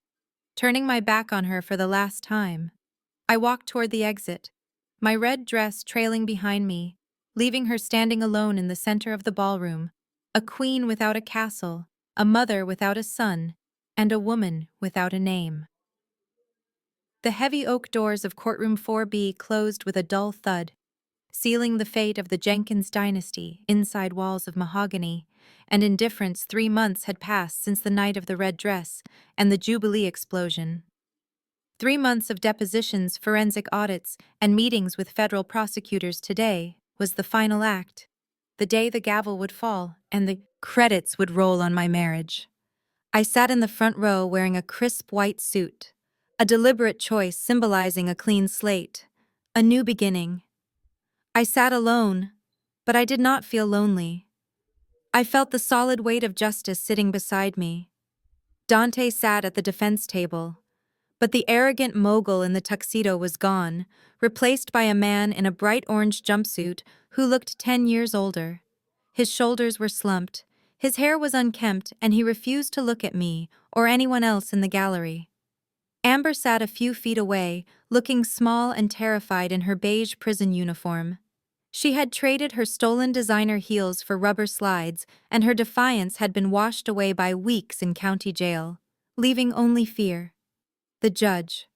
turning my back on her for the last time. I walked toward the exit, my red dress trailing behind me, leaving her standing alone in the center of the ballroom, a queen without a castle, a mother without a son, and a woman without a name. The heavy oak doors of courtroom 4B closed with a dull thud, sealing the fate of the Jenkins dynasty inside walls of mahogany, and indifference. 3 months had passed since the night of the red dress and the Jubilee explosion. 3 months of depositions, forensic audits, and meetings with federal prosecutors. Today was the final act, the day the gavel would fall and the credits would roll on my marriage. I sat in the front row wearing a crisp white suit, a deliberate choice symbolizing a clean slate, a new beginning. I sat alone, but I did not feel lonely. I felt the solid weight of justice sitting beside me. Dante sat at the defense table, but the arrogant mogul in the tuxedo was gone, replaced by a man in a bright orange jumpsuit who looked 10 years older. His shoulders were slumped, his hair was unkempt, and he refused to look at me or anyone else in the gallery. Amber sat a few feet away, looking small and terrified in her beige prison uniform. She had traded her stolen designer heels for rubber slides, and her defiance had been washed away by weeks in county jail, leaving only fear. The judge,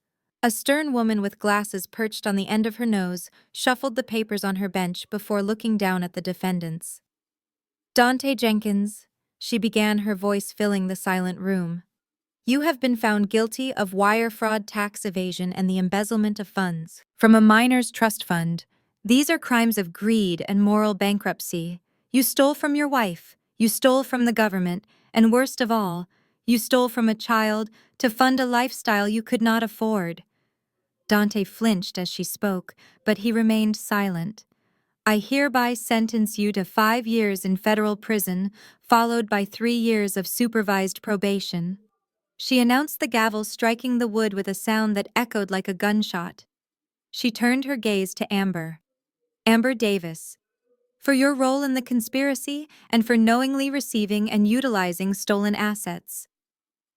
a stern woman with glasses perched on the end of her nose, shuffled the papers on her bench before looking down at the defendants. "Dante Jenkins," she began, her voice filling the silent room, "you have been found guilty of wire fraud, tax evasion, and the embezzlement of funds from a minor's trust fund. These are crimes of greed and moral bankruptcy. You stole from your wife, you stole from the government, and worst of all, you stole from a child to fund a lifestyle you could not afford." Dante flinched as she spoke, but he remained silent. "I hereby sentence you to 5 years in federal prison, followed by 3 years of supervised probation." She announced, the gavel striking the wood with a sound that echoed like a gunshot. She turned her gaze to Amber. "Amber Davis, for your role in the conspiracy and for knowingly receiving and utilizing stolen assets,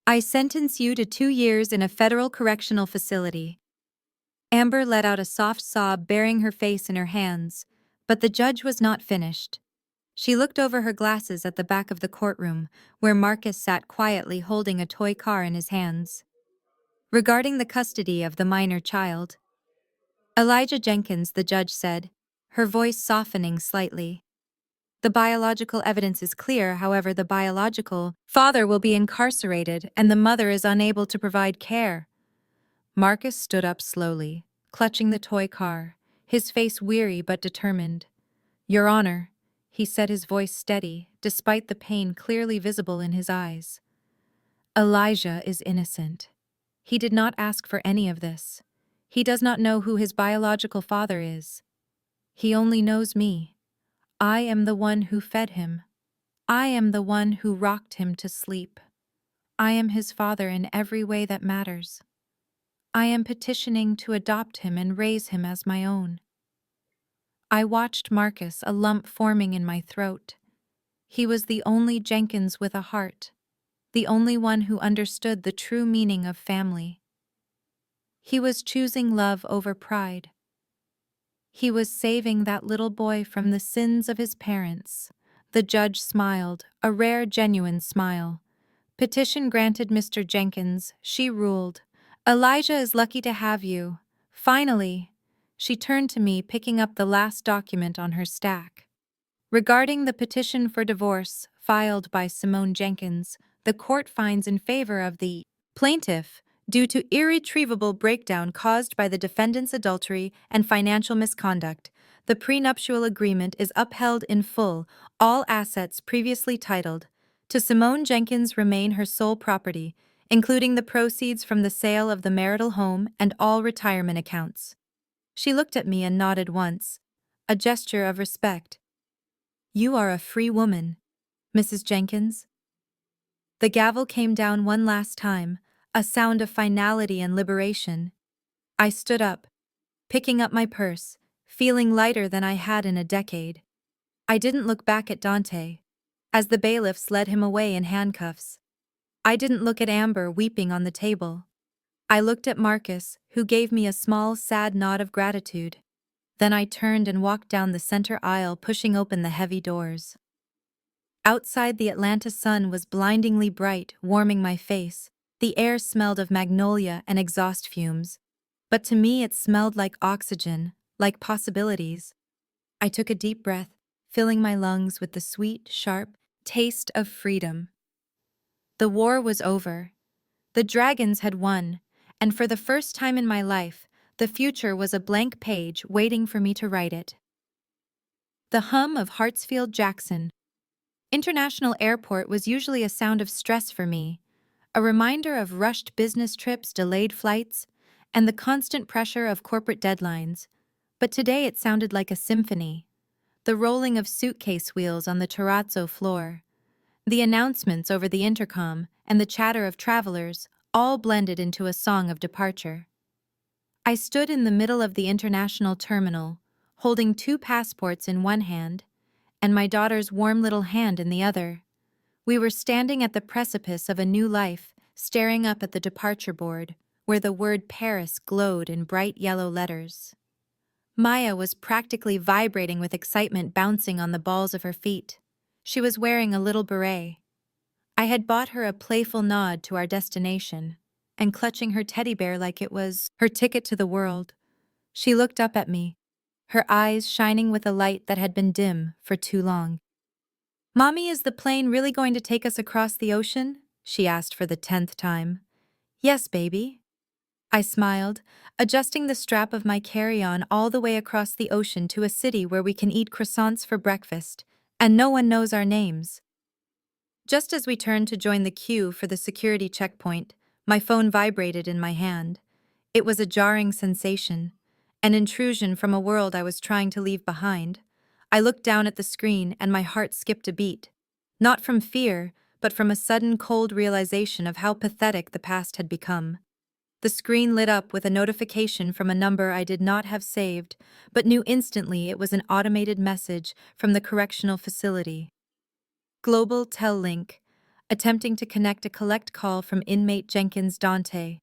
I sentence you to 2 years in a federal correctional facility." Amber let out a soft sob, burying her face in her hands, But the judge was not finished. She looked over her glasses at the back of the courtroom, where Marcus sat quietly holding a toy car in his hands. Regarding the custody of the minor child, Elijah Jenkins, the judge said, her voice softening slightly. The biological evidence is clear, however, the biological father will be incarcerated and the mother is unable to provide care. Marcus stood up slowly, clutching the toy car, his face weary but determined. Your Honor, he said, his voice steady, despite the pain clearly visible in his eyes. Elijah is innocent. He did not ask for any of this. He does not know who his biological father is. He only knows me. I am the one who fed him. I am the one who rocked him to sleep. I am his father in every way that matters. I am petitioning to adopt him and raise him as my own. I watched Marcus, a lump forming in my throat. He was the only Jenkins with a heart, the only one who understood the true meaning of family. He was choosing love over pride. He was saving that little boy from the sins of his parents. The judge smiled, a rare, genuine smile. Petition granted, Mr. Jenkins, she ruled. Elijah is lucky to have you. Finally, she turned to me, picking up the last document on her stack. Regarding the petition for divorce filed by Simone Jenkins, the court finds in favor of the plaintiff due to irretrievable breakdown caused by the defendant's adultery and financial misconduct. The prenuptial agreement is upheld in full, all assets previously titled to Simone Jenkins remain her sole property, including the proceeds from the sale of the marital home and all retirement accounts. She looked at me and nodded once, a gesture of respect. You are a free woman, Mrs. Jenkins. The gavel came down one last time, a sound of finality and liberation. I stood up, picking up my purse, feeling lighter than I had in a decade. I didn't look back at Dante, as the bailiffs led him away in handcuffs. I didn't look at Amber weeping on the table. I looked at Marcus, who gave me a small, sad nod of gratitude. Then I turned and walked down the center aisle, pushing open the heavy doors. Outside, the Atlanta sun was blindingly bright, warming my face. The air smelled of magnolia and exhaust fumes. But to me it smelled like oxygen, like possibilities. I took a deep breath, filling my lungs with the sweet, sharp taste of freedom. The war was over. The dragons had won, and for the first time in my life, the future was a blank page waiting for me to write it. The hum of Hartsfield-Jackson International Airport was usually a sound of stress for me, a reminder of rushed business trips, delayed flights, and the constant pressure of corporate deadlines. But today it sounded like a symphony. The rolling of suitcase wheels on the terrazzo floor, the announcements over the intercom, and the chatter of travelers all blended into a song of departure. I stood in the middle of the international terminal, holding 2 passports in one hand and my daughter's warm little hand in the other. We were standing at the precipice of a new life, staring up at the departure board, where the word Paris glowed in bright yellow letters. Maya was practically vibrating with excitement, bouncing on the balls of her feet. She was wearing a little beret. I had bought her a playful nod to our destination, and clutching her teddy bear like it was her ticket to the world. She looked up at me, her eyes shining with a light that had been dim for too long. Mommy, is the plane really going to take us across the ocean? She asked for the 10th time. Yes, baby. I smiled, adjusting the strap of my carry-on all the way across the ocean to a city where we can eat croissants for breakfast, and no one knows our names. Just as we turned to join the queue for the security checkpoint, my phone vibrated in my hand. It was a jarring sensation, an intrusion from a world I was trying to leave behind. I looked down at the screen and my heart skipped a beat. Not from fear, but from a sudden cold realization of how pathetic the past had become. The screen lit up with a notification from a number I did not have saved, but knew instantly it was an automated message from the correctional facility. Global Tel Link, attempting to connect a collect call from inmate Jenkins Dante.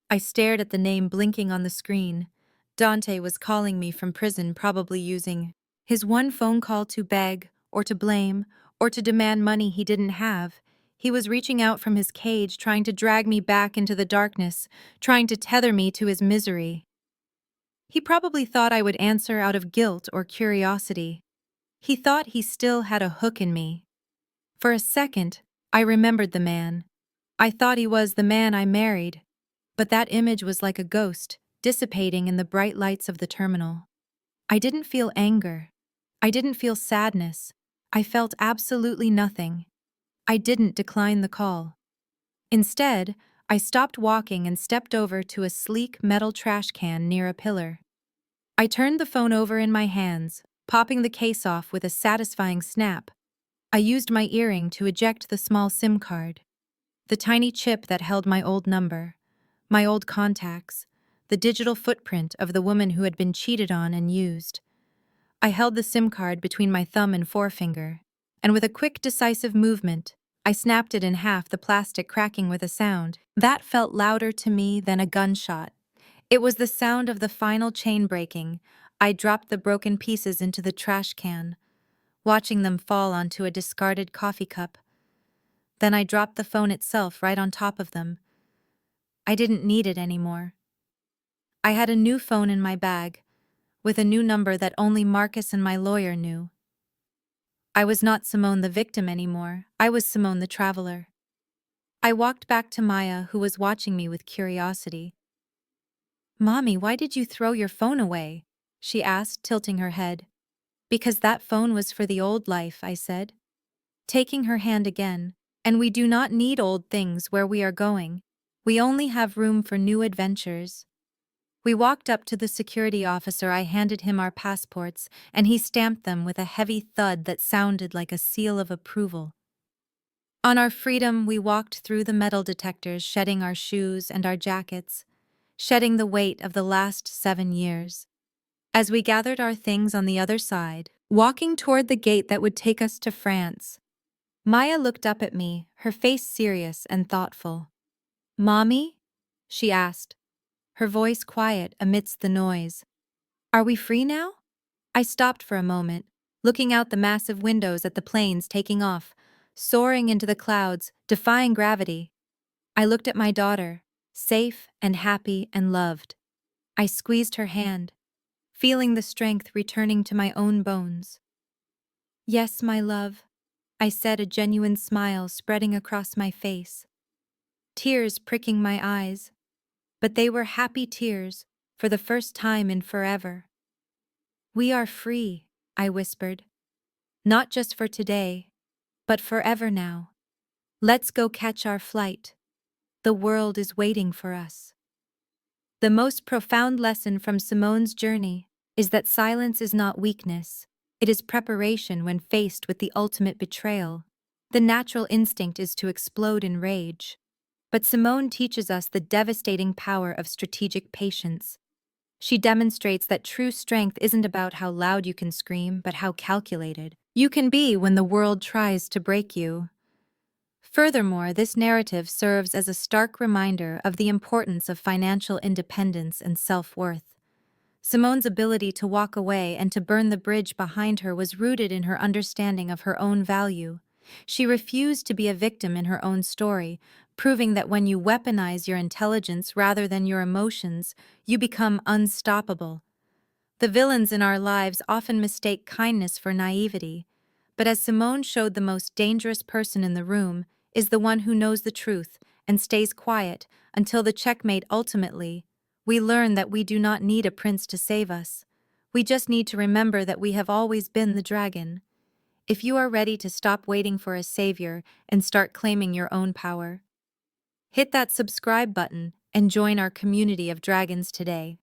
I stared at the name blinking on the screen. Dante was calling me from prison, probably using His one phone call to beg, or to blame, or to demand money he didn't have. He was reaching out from his cage, trying to drag me back into the darkness, trying to tether me to his misery. He probably thought I would answer out of guilt or curiosity. He thought he still had a hook in me. For a second, I remembered the man. I thought he was the man I married, but that image was like a ghost, dissipating in the bright lights of the terminal. I didn't feel anger. I didn't feel sadness. I felt absolutely nothing. I didn't decline the call. Instead, I stopped walking and stepped over to a sleek metal trash can near a pillar. I turned the phone over in my hands, popping the case off with a satisfying snap. I used my earring to eject the small SIM card, the tiny chip that held my old number, my old contacts, the digital footprint of the woman who had been cheated on and used. I held the SIM card between my thumb and forefinger, and with a quick, decisive movement, I snapped it in half, the plastic cracking with a sound. That felt louder to me than a gunshot. It was the sound of the final chain breaking. I dropped the broken pieces into the trash can, watching them fall onto a discarded coffee cup. Then I dropped the phone itself right on top of them. I didn't need it anymore. I had a new phone in my bag, with a new number that only Marcus and my lawyer knew. I was not Simone the victim anymore. I was Simone the traveler. I walked back to Maya, who was watching me with curiosity. "Mommy, why did you throw your phone away?" she asked, tilting her head. "Because that phone was for the old life," I said, taking her hand again. "And we do not need old things where we are going. We only have room for new adventures." We walked up to the security officer. I handed him our passports, and he stamped them with a heavy thud that sounded like a seal of approval. On our freedom, we walked through the metal detectors, shedding our shoes and our jackets, shedding the weight of the last 7 years. As we gathered our things on the other side, walking toward the gate that would take us to France, Maya looked up at me, her face serious and thoughtful. "Mommy?" she asked, her voice quiet amidst the noise. "Are we free now?" I stopped for a moment, looking out the massive windows at the planes taking off, soaring into the clouds, defying gravity. I looked at my daughter, safe and happy and loved. I squeezed her hand, feeling the strength returning to my own bones. "Yes, my love," I said, a genuine smile spreading across my face, tears pricking my eyes. But they were happy tears, for the first time in forever. "We are free," I whispered. "Not just for today, but forever now. Let's go catch our flight. The world is waiting for us." The most profound lesson from Simone's journey is that silence is not weakness. It is preparation when faced with the ultimate betrayal. The natural instinct is to explode in rage. But Simone teaches us the devastating power of strategic patience. She demonstrates that true strength isn't about how loud you can scream, but how calculated you can be when the world tries to break you. Furthermore, this narrative serves as a stark reminder of the importance of financial independence and self-worth. Simone's ability to walk away and to burn the bridge behind her was rooted in her understanding of her own value. She refused to be a victim in her own story, proving that when you weaponize your intelligence rather than your emotions, you become unstoppable. The villains in our lives often mistake kindness for naivety, but as Simone showed, the most dangerous person in the room is the one who knows the truth and stays quiet until the checkmate. Ultimately, we learn that we do not need a prince to save us. We just need to remember that we have always been the dragon. If you are ready to stop waiting for a savior and start claiming your own power, hit that subscribe button and join our community of dragons today.